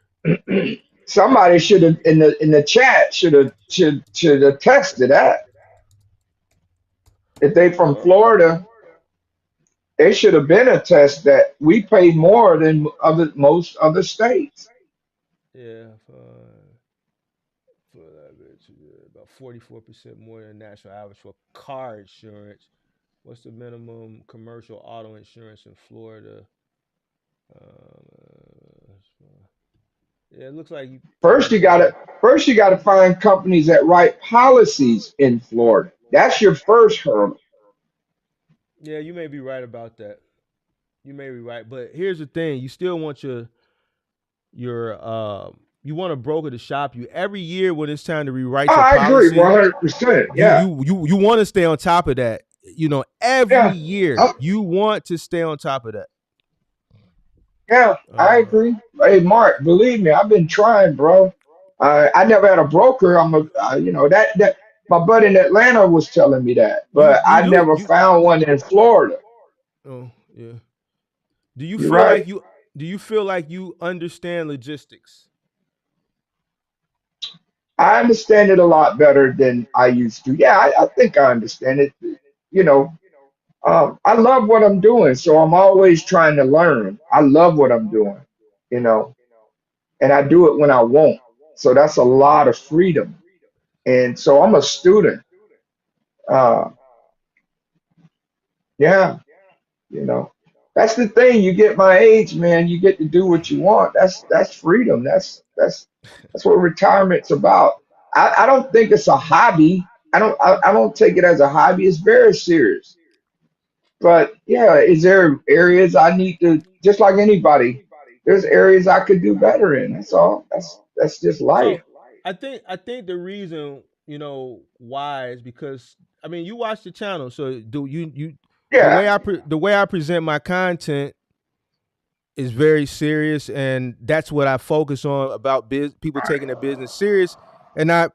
Somebody should have in the chat should have tested that. If they from Uh, Florida, they should have been a test that we pay more than most other states. yeah, for about 44% more than national average for car insurance. What's the minimum commercial auto insurance in Florida? Yeah, it looks like you pay First, you more. gotta first you gotta find companies that write policies in Florida. That's your first hurdle. Yeah, you may be right about that. You may be right, but here's the thing: you still want your you want a broker to shop you every year when it's time to rewrite your I agree, policy. 100%. Yeah, You want to stay on top of that. Every yeah, year uh, you want to stay on top of that. yeah. I Uh, agree. Hey, Mark, believe me, I've been trying, bro. I never had a broker. That my buddy in Atlanta was telling me that, but you I do never you found one in Florida. oh yeah. Do you You're feel right. like you understand logistics? I understand it a lot better than I used to. Yeah, I think I understand it. You know, I love what I'm doing, so I'm always trying to learn. I love what I'm doing, you know, and I do it when I want. So that's a lot of freedom. And so I'm a student. Uh, yeah, you know, that's the thing. You get my age, man. You get to do what you want. That's freedom. That's what retirement's about. I don't think it's a hobby. I don't take it as a hobby. It's very serious. But yeah, is there areas I need to just like anybody? there's areas I could do better in. That's all. That's just life. So I think the reason why is because I mean you watch the channel, so do you Yeah. the way I present my content is very serious, and that's what I focus on about people taking their business serious, and I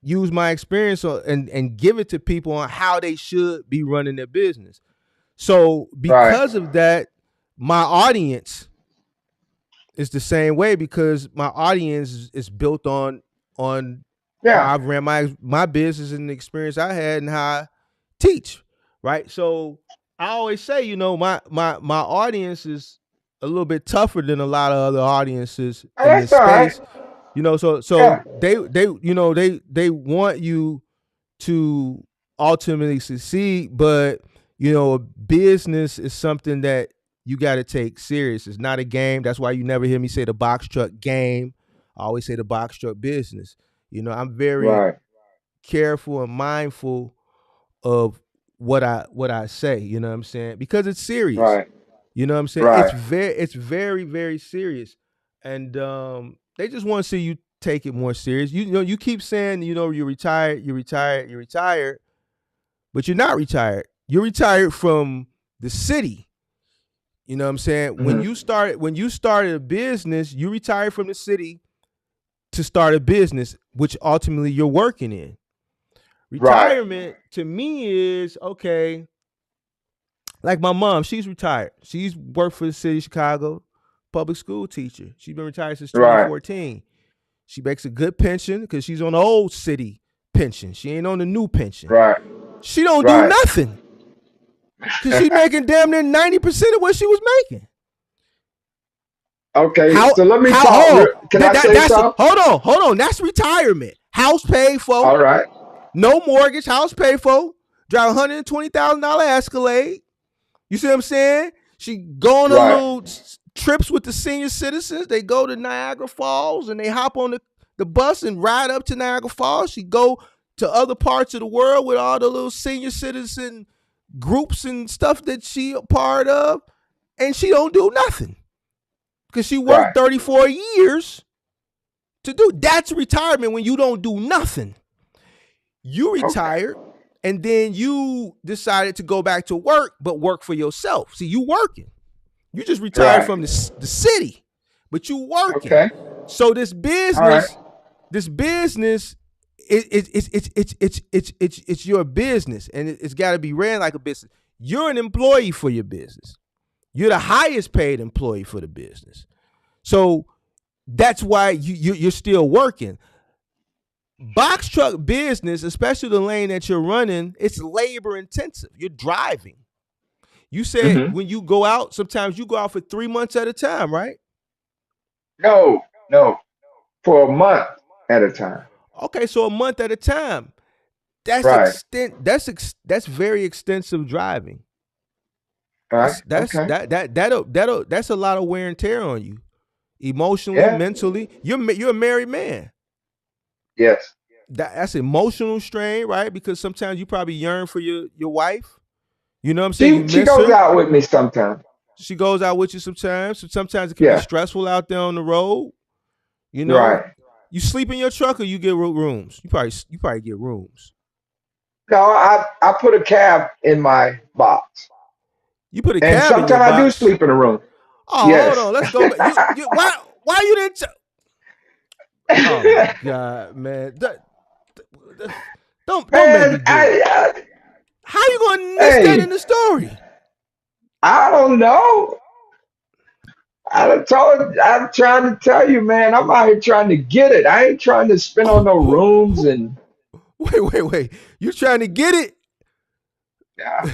use my experience and give it to people on how they should be running their business. So Right. because of that, my audience is the same way because my audience is built on how Yeah. I've ran my business and the experience I had and how I teach, right? So I always say, my audience is a little bit tougher than a lot of other audiences Oh, in that's this all right. space. So Yeah. they want you to ultimately succeed, but a business is something that you got to take serious. It's not a game. That's why you never hear me say the box truck game. I always say the box truck business. I'm very Right. careful and mindful of what I say, you know what I'm saying? Because it's serious. Right. You know what I'm saying? Right. It's very very serious. And they just want to see you take it more serious. You keep saying, you're retired, you're retired, you're retired, but you're not retired. You're retired from the city. You know what I'm saying? When Hmm. you started a business, you retired from the city to start a business, which ultimately you're working in. Right. Retirement to me is okay. Like my mom, she's retired. She's worked for the city of Chicago, public school teacher. She's been retired since Right. 2014. She makes a good pension because she's on the old city pension. She ain't on the new pension. Right. She don't do Right. nothing because she's making damn near 90% of what she was making. Okay. How So let me how talk. oh Can that, I that say that's something? hold on. That's retirement. House paid for, All right. no mortgage, house paid for, drive $120,000 Escalade. You see what I'm saying? She go on a Right. little trips with the senior citizens. They go to Niagara Falls and they hop on the bus and ride up to Niagara Falls. She go to other parts of the world with all the little senior citizen groups and stuff that she a part of, and she don't do nothing because she worked Right. 34 years to do. That's retirement when you don't do nothing. You Okay. retired and then you decided to go back to work, but work for yourself. See, you working. You just retired Right. from the city, but you working. Okay. So this All right. business, this business, it's your business, and it's got to be ran like a business. You're an employee for your business. You're the highest paid employee for the business. So that's why you're still working. Box truck business, especially the lane that you're running, it's labor intensive. You're driving. You said Hmm. when you go out, sometimes you go out for 3 months at a time, right? No. No. For a month at a time. Okay, so a month at a time. That's Right. extent. That's very extensive driving. Right. Okay. That's a lot of wear and tear on you, emotionally, Yeah. mentally. You're a married man. Yes. That's emotional strain, right? Because sometimes you probably yearn for your wife. You know what I'm saying? You She miss goes her. out with me sometimes. She goes out with you sometimes. So sometimes it can be Yeah. stressful out there on the road. You know, Right. you sleep in your truck or you get rooms. You probably get rooms. No, I put a cab in my box, You put a and cab in your sometimes I do box. sleep in a room. Oh, hold Yes. on. Let's go back. Why you didn't? Oh my God, man. Don't make Man, me do it. How you gonna miss that in hey, the story? I don't know. I'm trying to tell you, man. I'm out here trying to get it. I ain't trying to spend on no rooms and Wait. You trying to get it? yeah.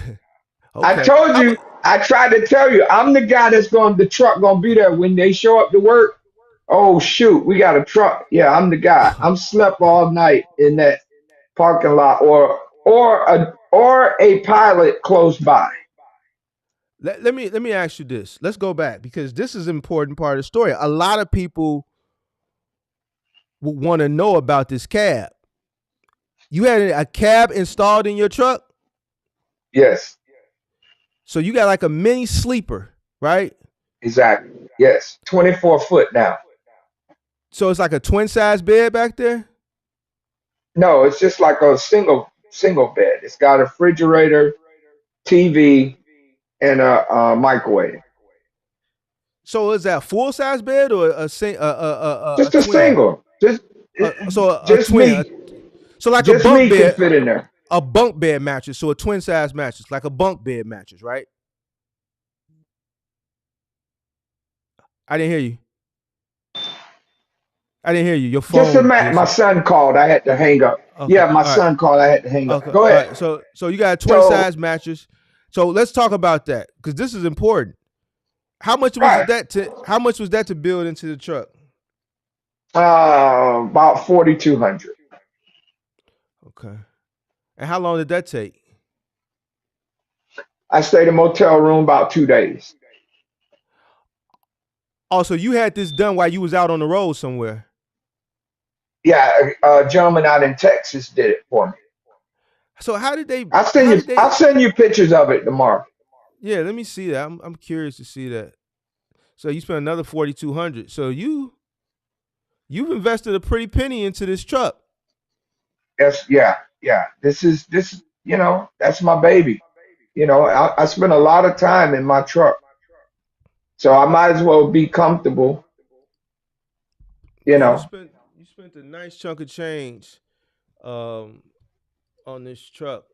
I Okay. told you. I tried to tell you. I'm the guy that's going. The truck gonna be there when they show up to work. Oh shoot, we got a truck. Yeah, I'm the guy. I'm slept all night in that parking lot, or a pilot close by. Let me ask you this. Let's go back because this is an important part of the story. A lot of people would want to know about this cab. You had a cab installed in your truck, Yes. so you got like a mini sleeper, right? Exactly. Yes. 24 foot now. So it's like a twin size bed back there. No, it's just like a single bed. It's got a refrigerator, TV, and a microwave. So is that a full size bed or a Just a twin? single. So a Just twin. me. So like a Just bunk me can bed, fit in there. a bunk bed mattress. So a twin size mattress, like a bunk bed mattress, right? I didn't hear you. I didn't hear you. Your Just phone imagine. did My something. son called. I had to hang up. Okay. Yeah, my All right. son called. I had to hang up. Okay. Go All ahead. right. So you got a twin So, size mattress. So let's talk about that because this is important. How much was right. that to? How much was that to build into the truck? About 4,200. Okay. And how long did that take? I stayed in a motel room about 2 days. Also, you had this done while you was out on the road somewhere. Yeah, a gentleman out in Texas did it for me. So how did they? I'll send How you. did they? I'll send you pictures of it tomorrow. Yeah, let me see that. I'm curious to see that. So you spent another 4,200. So you've invested a pretty penny into this truck. Yes, yeah, yeah. This. That's my baby. I spend a lot of time in my truck, so I might as well be comfortable. You Yeah, know. you spent a nice chunk of change um on this truck.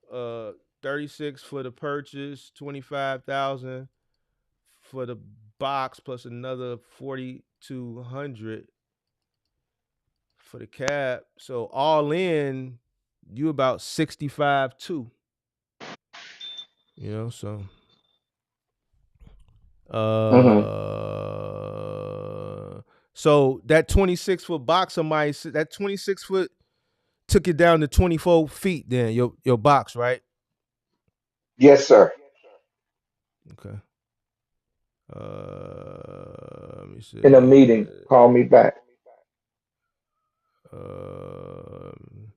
36 for the purchase, 25,000 for the box plus another 4,200 for the cab. So all in, you about 65 too. So Hmm. so that 26-foot box of my that 26-foot took it down to 24 feet then your box, right? Yes, sir. Okay. Let me In a see. meeting, call me back. Um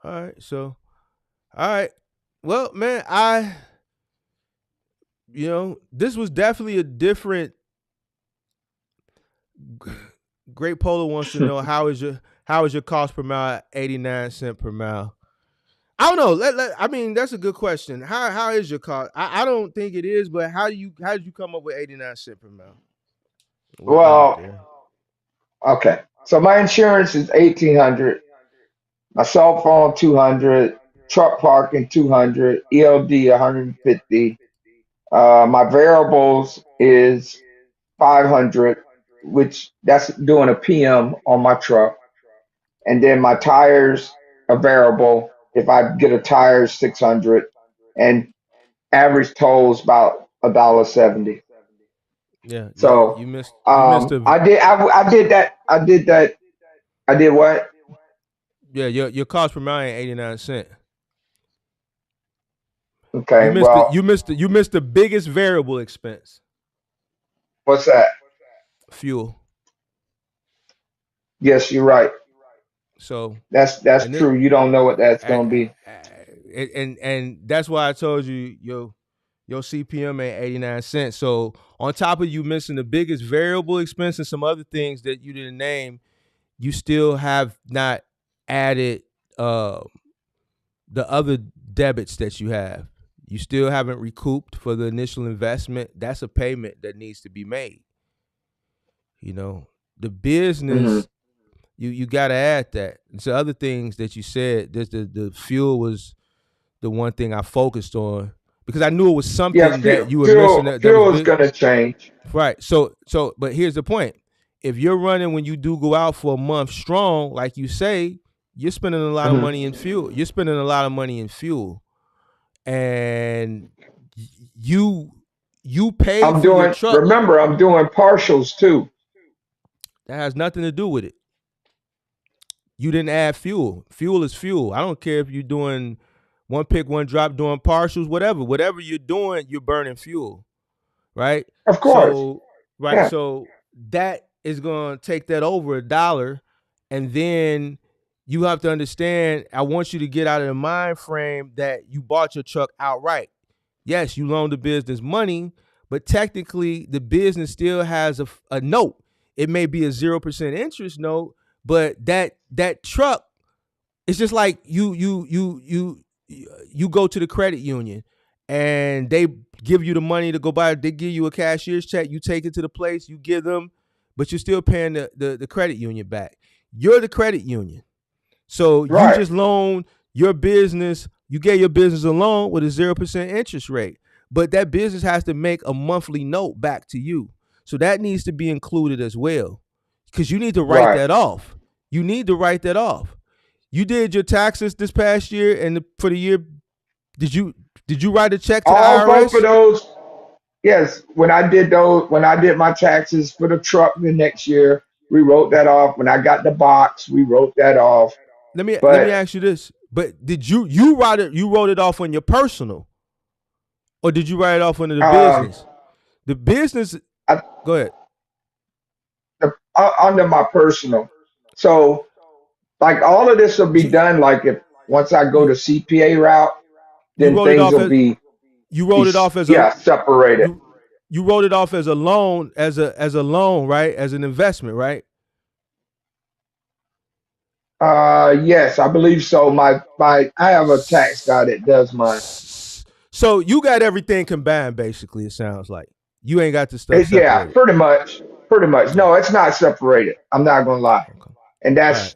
all right. So, all right. Well, man, this was definitely a different. Great Polo wants to know how is your cost per mile at 89 cents per mile. I don't know. I mean, that's a good question. How is your cost? I don't think it is, but how did you come up with 89 cents per mile? What went Well, there? okay. So my insurance is 1,800. My cell phone 200. Truck parking 200. ELD 150. My variables is 500, which that's doing a PM on my truck. And then my tires are variable. If I get a tire, 600, and average tolls about $1.70. Yeah, So you missed a I did what? yeah your cost per mile ain't 89 cents. Okay, well, You missed the biggest variable expense, what's that? fuel. Yes, you're right. So That's and it true. You don't know what that's gonna be. and that's why I told you your CPM ain't 89 cents. So on top of you missing the biggest variable expense and some other things that you didn't name, you still have not added uh, the other debits that you have. You still haven't recouped for the initial investment. That's a payment that needs to be made. The Hmm. business, you got to add that. And so other things that you said, the fuel was the one thing I focused on because I knew it was Yeah, something that fuel, you were missing fuel, that was fuel is big. gonna change. Right. But here's the point. If you're running when you do go out for a month strong, like you say, you're spending a lot of Hmm. money in fuel. You're spending a lot of money in fuel. And you you pay I'm for your doing. truck. Remember, I'm doing partials too. That has nothing to do with it. You didn't add fuel. Fuel is fuel. I don't care if you're doing one pick, one drop, doing partials, whatever. Whatever you're doing, you're burning fuel. Right? Of course. So right, Yeah. so that is gonna take that over $1. And then you have to understand, I want you to get out of the mind frame that you bought your truck outright. Yes, you loan the business money, but technically the business still has a note. It may be a 0% interest note, but that truck, it's just like you go to the credit union and they give you the money to go buy. They give you a cashier's check. You take it to the place. You give them, but you're still paying the credit union back. You're the credit union, so you Right, just loan your business. You gave your business a loan with a 0% interest rate, but that business has to make a monthly note back to you. So that needs to be included as well, because you need to write right. that off. You need to write that off. You did your taxes this past year and for the year. Did you write a check to the All both of IRS? those, yes. When I did my taxes for the truck the next year, we wrote that off. When I got the box, we wrote that off. Let me But ask you this. But did you write it? You wrote it off on your personal, or did you write it off under the um, business? The business. I, Go ahead. under my personal, so like all of this will be So done. Like if once I go you to CPA route, you then wrote it things off will as you be wrote it off as a yeah, separated. you you wrote it off as a loan, as a loan, right? As an investment, right? Yes, I believe so. My I have a tax guy that does mine. So you got everything combined, basically. It sounds like you ain't got the stuff Yeah, separated. pretty much. Pretty much. Okay. No, it's not separated. I'm not gonna lie. Okay. And All right. that's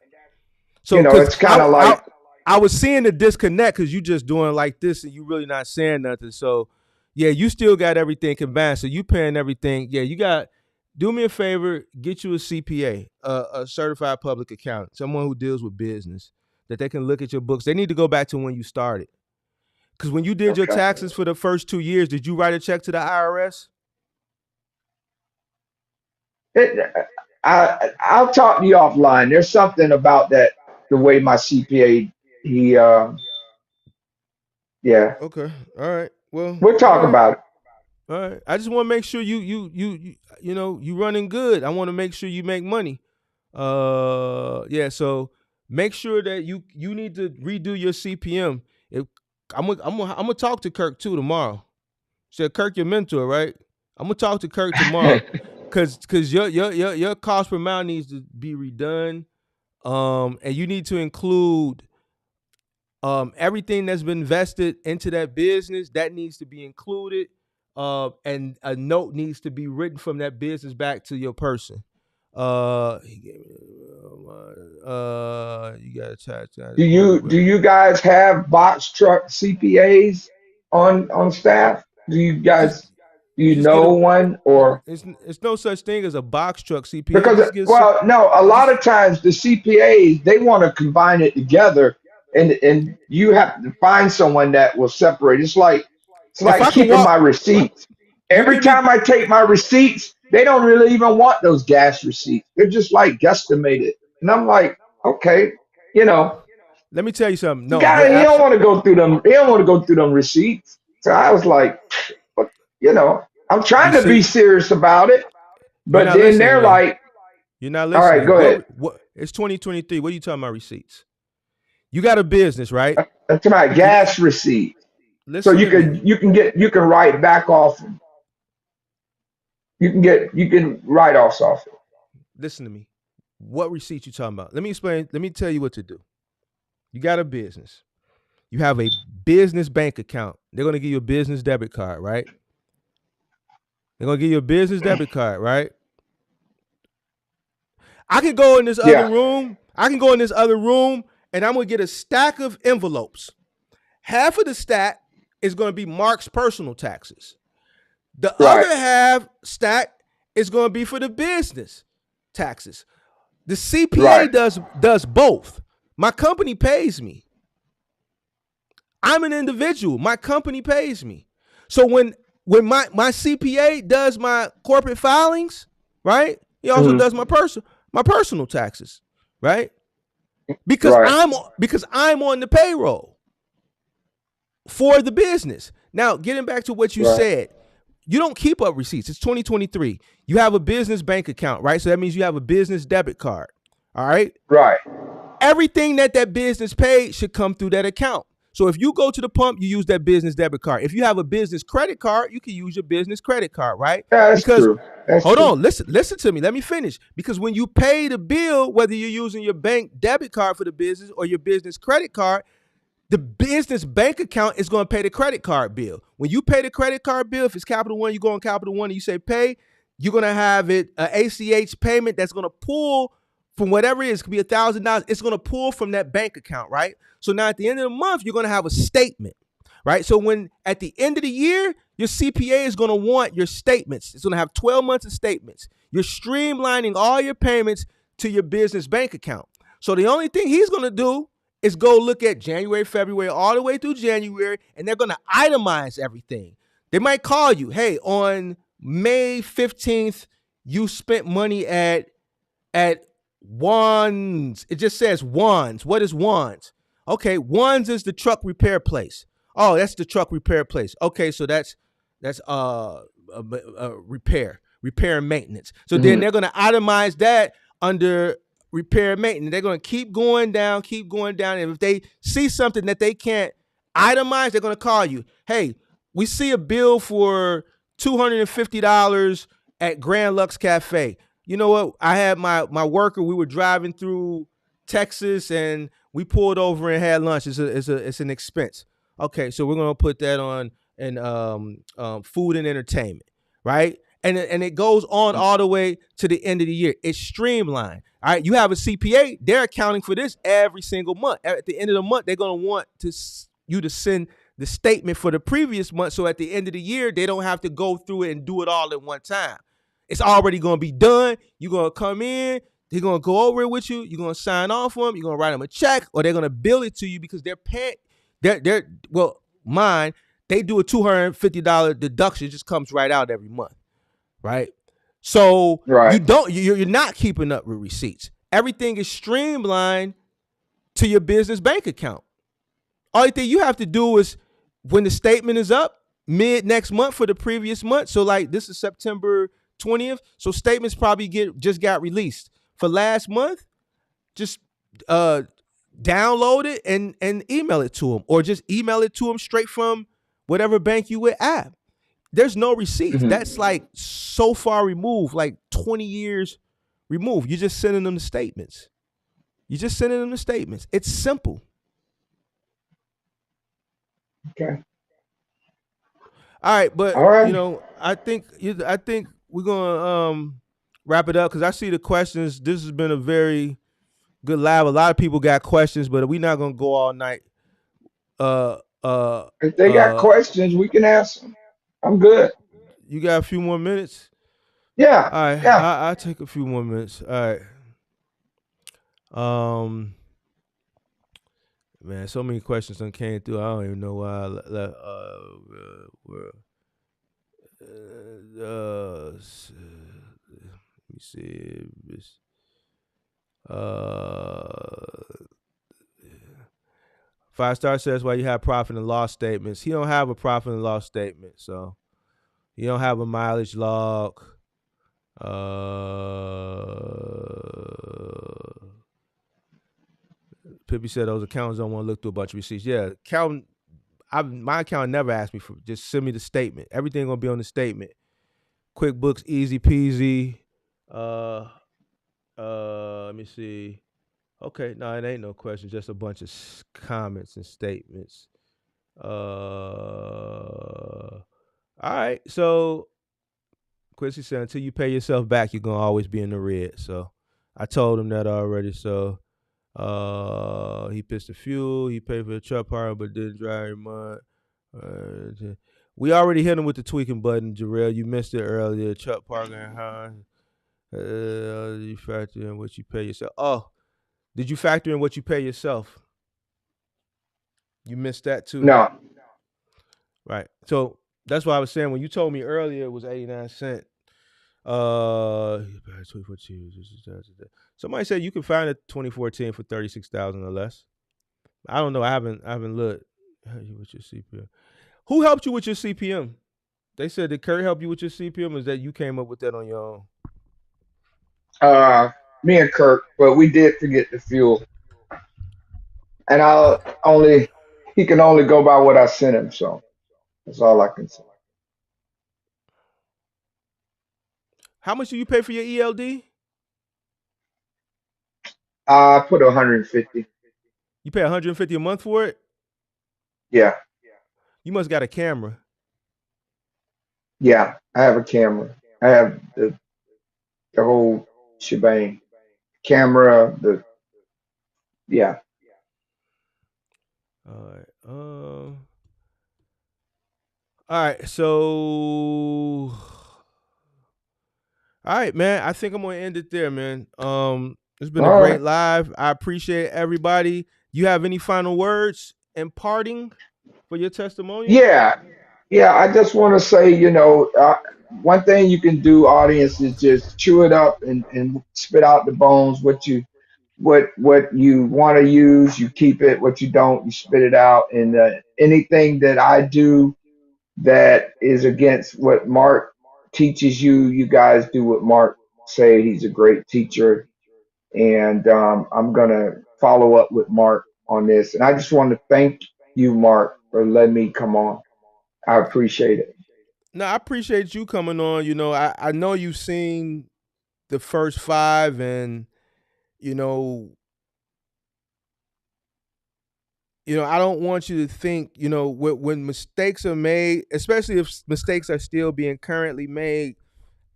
So, cause it's kind of I like I was seeing the disconnect because you just doing like this and you really not saying nothing. So, yeah, you still got everything combined. So you paying everything. Yeah, you got. Do me a favor, get you a CPA, a certified public accountant, someone who deals with business, that they can look at your books. They need to go back to when you started. Because when you did your okay. taxes for the first 2 years, did you write a check to the IRS? It, I'll talk to you offline. There's something about that the way my CPA he yeah. Okay. All right. Well, We'll all talk right. about it. All right. I just want to make sure you running good. I want to make sure you make money. Yeah. So make sure that you need to redo your CPM. If I'm gonna talk to Kirk too tomorrow. Said Kirk, your mentor, right? I'm gonna talk to Kirk tomorrow, cause your cost per mile needs to be redone. And you need to include everything that's been invested into that business that needs to be included, and a note needs to be written from that business back to your person. He gave me, you got to attach that quarterly Do revenue. you guys have box truck CPAs on staff? Do you You just guys do you you just get know a one or it's no such thing as a box truck CPA. You because just get well no, a you lot just of times the CPAs they want to combine it together and you have to find someone that will separate. It's if like I can keeping walk, my receipts. you Every give me. time I take my receipts, they don't really even want those gas receipts. They're just like guesstimated. And I'm like, okay, you know, Let me tell you something. the No, you're guy he don't absolutely. want to go through them. He don't want to go through them receipts. So I was like, but I'm You trying to be see, serious about it. you're But not then listening, they're man. like, You're not all right, listening. go ahead. What? It's 2023. What are you talking about receipts? You got a business, right? That's my You gas receipt. So listen to me. you can write back off. You can write off it. Listen to me. What receipts you talking about? Let me explain. Let me tell you what to do. You got a business. You have a business bank account. They're gonna give you a business debit card, right? They're gonna give you a business debit card, right? I can go in this other Yeah, room. I can go in this other room, and I'm gonna get a stack of envelopes. Half of the stack is gonna be Mark's personal taxes. The right. other half stack is going to be for the business taxes. The CPA Right. does both. My company pays me. I'm an individual. My company pays me. So when my CPA does my corporate filings, right? He also Mhm. does my personal taxes, right? Because Right. I'm on the payroll for the business. Now, getting back to what you Right. said, you don't keep up receipts. It's 2023. You have a business bank account, right? So that means you have a business debit card. All right. Right. Everything that business paid should come through that account. So if you go to the pump, you use that business debit card. If you have a business credit card, you can use your business credit card, right? Yeah, that's Because true. That's hold true. on, listen to me. Let me finish. Because when you pay the bill, whether you're using your bank debit card for the business or your business credit card, the business bank account is going to pay the credit card bill. When you pay the credit card bill, if it's Capital One, you go on Capital One and you say pay, you're going to have it an ACH payment that's going to pull from whatever it is. It could be $1,000. It's going to pull from that bank account, right? So now at the end of the month, you're going to have a statement, right? So when at the end of the year, your CPA is going to want your statements. It's going to have 12 months of statements. You're streamlining all your payments to your business bank account. So the only thing he's going to do is go look at January, February, all the way through January, and they're going to itemize everything. They might call you, hey, on May 15th, you spent money at Wands. It just says Wands. What is Wands? Okay, Wands is the truck repair place. Oh, that's the truck repair place. Okay, so that's repair and maintenance. So then they're going to itemize that under repair and maintenance. They're going to keep going down. And if they see something that they can't itemize, they're going to call you. Hey, we see a bill for $250 at Grand Lux Cafe. You know what? I had my worker. We were driving through Texas and we pulled over and had lunch. It's an expense. Okay, so we're gonna put that on in food and entertainment, right? And it goes on all the way to the end of the year. It's streamlined. All right, you have a CPA. They're accounting for this every single month. At the end of the month, they're gonna want you to send the statement for the previous month. So at the end of the year, they don't have to go through it and do it all at one time. It's already going to be done. You're going to come in. They're going to go over it with you. You're going to sign off for them. You're going to write them a check, or they're going to bill it to you because they're paying. Mine, they do a $250 deduction. It just comes right out every month, right? So you're not keeping up with receipts. Everything is streamlined to your business bank account. Only thing you have to do is when the statement is up mid next month for the previous month. So like this is September 20th. So statements probably just got released for last month. Just download it and email it to them, or just email it to them straight from whatever bank you would app. There's no receipts. That's like so far removed, like 20 years removed. You're just sending them the statements. It's simple. Okay. All right, but right. I think we're gonna wrap it up because I see the questions. This has been a very good lab. A lot of people got questions, but we're not gonna go all night. If they got questions, we can ask them. I'm good. You got a few more minutes? Yeah. All right. Yeah. I'll take a few more minutes. All right. Man, so many questions done came through. I don't even know why. Let me see. Five Star says why you have profit and loss statements. He don't have a profit and loss statement, so you don't have a mileage log. Pippi said those accountants don't want to look through a bunch of receipts. Yeah, my accountant never asked me for, just send me the statement. Everything gonna be on the statement. QuickBooks, easy peasy. Let me see. Okay, no, it ain't no question. Just a bunch of comments and statements. All right. So Quincy said, until you pay yourself back, you're gonna always be in the red. So I told him that already. So he pissed the fuel. He paid for the truck part, but didn't drive every month. We already hit him with the tweaking button, Jarrell. You missed it earlier. Truck parking, huh? You factor in what you pay yourself. Oh, did you factor in what you pay yourself? You missed that too. No. Right. So that's why I was saying when you told me earlier it was 89 cents. Somebody said you can find a 2014 for 36,000 or less. I don't know. I haven't looked. With your CPM. Who helped you with your CPM? They said did Kirk help you with your CPM, or is that you came up with that on your own? Me and Kirk, but we did forget the fuel. And I'll only he can only go by what I sent him. So that's all I can say. How much do you pay for your ELD? I put 150. You pay 150 a month for it? Yeah, You must got a camera. yeah. I have a camera. I have the whole shebang. Camera, the yeah. All right. All right. So, all right, man. I think I'm gonna end it there, man. It's been a All great right. live. I appreciate everybody. You have any final words in parting for your testimonial? Yeah, yeah. I just want to say, one thing you can do, audience, is just chew it up and spit out the bones. What you want to use, you keep it. What you don't, you spit it out. And anything that I do that is against what Mark teaches you, you guys do what Mark say. He's a great teacher, and I'm gonna follow up with Mark on this. And I just want to thank you, Mark, for letting me come on. I appreciate it. No, I appreciate you coming on. I know you've seen the first five, and you know, I don't want you to think, when mistakes are made, especially if mistakes are still being currently made,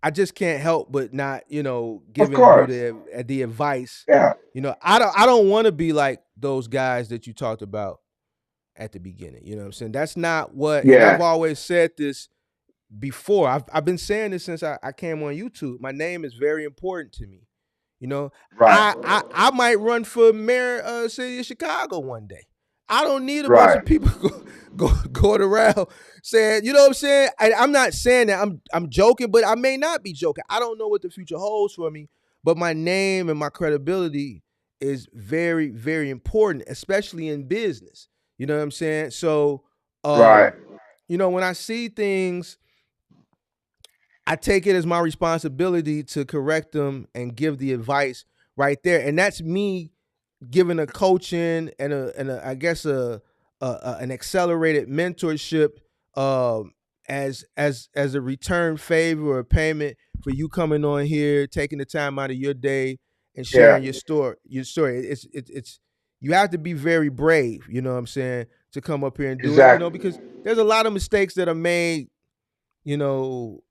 I just can't help but not, Of giving you course. the advice. Yeah. I don't want to be like those guys that you talked about at the beginning. You know what I'm saying? That's not what, and I've Yeah. always said this before. I've been saying this since I came on YouTube. My name is very important to me. You know, Right. I might run for mayor of city of Chicago one day. I don't need a bunch Right. of people going around saying, you know what I'm saying? I'm not saying that I'm joking, but I may not be joking. I don't know what the future holds for me, but my name and my credibility is very, very important, especially in business. You know what I'm saying? So, Right. when I see things, I take it as my responsibility to correct them and give the advice right there. And that's me giving a coaching and I guess an accelerated mentorship, as a return favor or payment for you coming on here, taking the time out of your day and Yeah. sharing your story. It's you have to be very brave, you know what I'm saying, to come up here and do it, Exactly. because there's a lot of mistakes that are made, you know,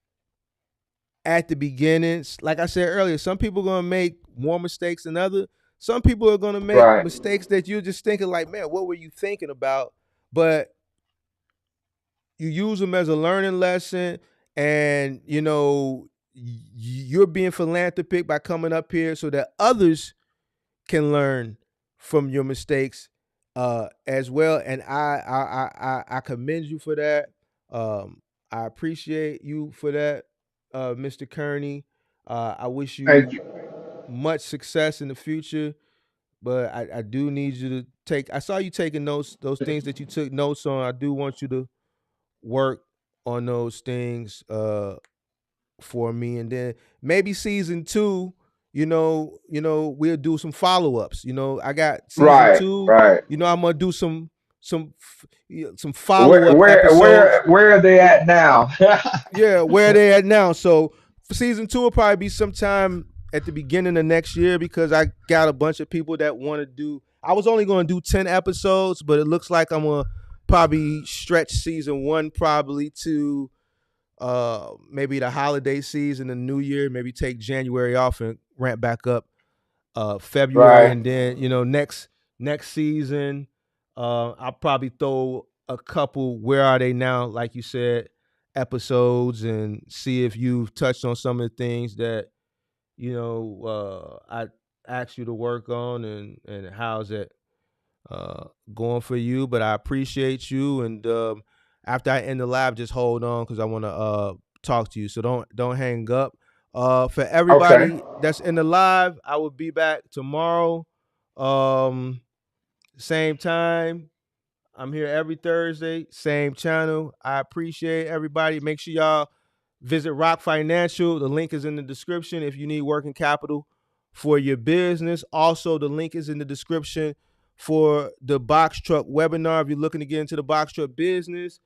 at the beginnings. Like I said earlier, some people are gonna make more mistakes than others. Some people are gonna make Right. mistakes that you're just thinking like, man, what were you thinking about? But you use them as a learning lesson, and you're being philanthropic by coming up here so that others can learn from your mistakes, as well. And I commend you for that. Um, I appreciate you for that, Mr. Kearney. I wish Thank you you. much success in the future, but I do need you to take. I saw you taking notes. Those things that you took notes on, I do want you to work on those things, for me, and then maybe season two, we'll do some follow-ups. I got season Right. two. Right. I'm gonna do some Where follow-up where episodes. where where are they at now? Yeah, where they at now. So for season two will probably be sometime at the beginning of next year, because I got a bunch of people that want to do. I was only going to do 10 episodes, but it looks like I'm gonna probably stretch season one probably to, maybe the holiday season, the new year, maybe take January off and ramp back up, February, Right. and then next season, I'll probably throw a couple "Where Are They Now," like you said, episodes, and see if you've touched on some of the things that I asked you to work on, and how's it going for you. But I appreciate you, and after I end the live, just hold on because I want to talk to you. So don't hang up. For Okay. everybody that's in the live, I will be back tomorrow, um, same time. I'm here every Thursday, same channel. I appreciate everybody. Make sure y'all visit Rock Financial. The link is in the description if you need working capital for your business. Also, the link is in the description for the box truck webinar. If you're looking to get into the box truck business,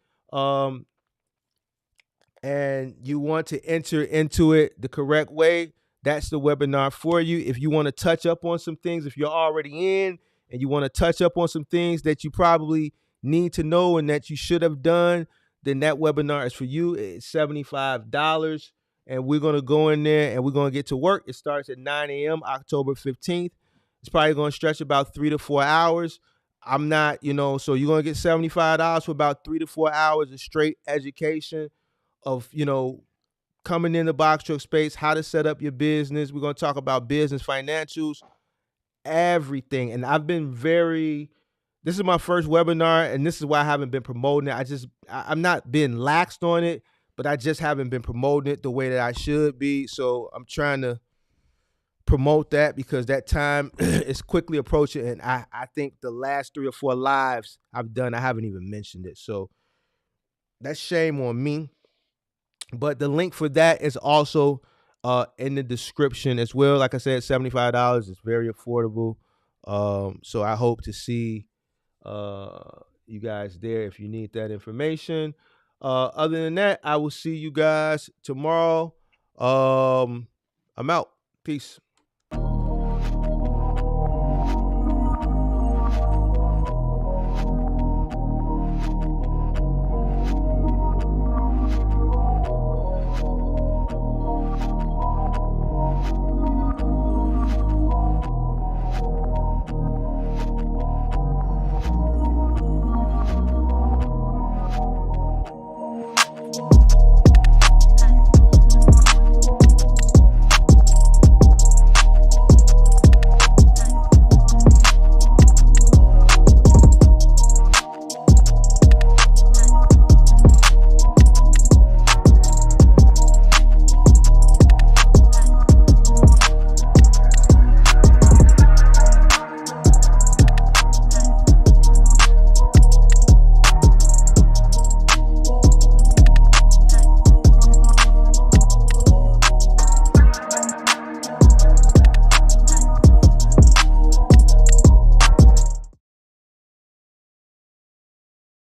and you want to enter into it the correct way, that's the webinar for you. If you want to touch up on some things, if you're already in and you want to touch up on some things that you probably need to know and that you should have done, then that webinar is for you. It's $75. And we're going to go in there and we're going to get to work. It starts at 9 a.m. October 15th. It's probably going to stretch about 3 to 4 hours. I'm not, so you're going to get $75 for about 3 to 4 hours of straight education of, coming in the box truck space, how to set up your business. We're going to talk about business financials, everything. And this is my first webinar, and this is why I haven't been promoting it. I'm not being laxed on it, but I just haven't been promoting it the way that I should be. So I'm trying to promote that because that time is quickly approaching. And I think the last 3 or 4 lives I've done, I haven't even mentioned it. So that's shame on me. But the link for that is also in the description as well. Like I said, $75. It's very affordable. So I hope to see you guys there if you need that information. Other than that, I will see you guys tomorrow. I'm out. Peace.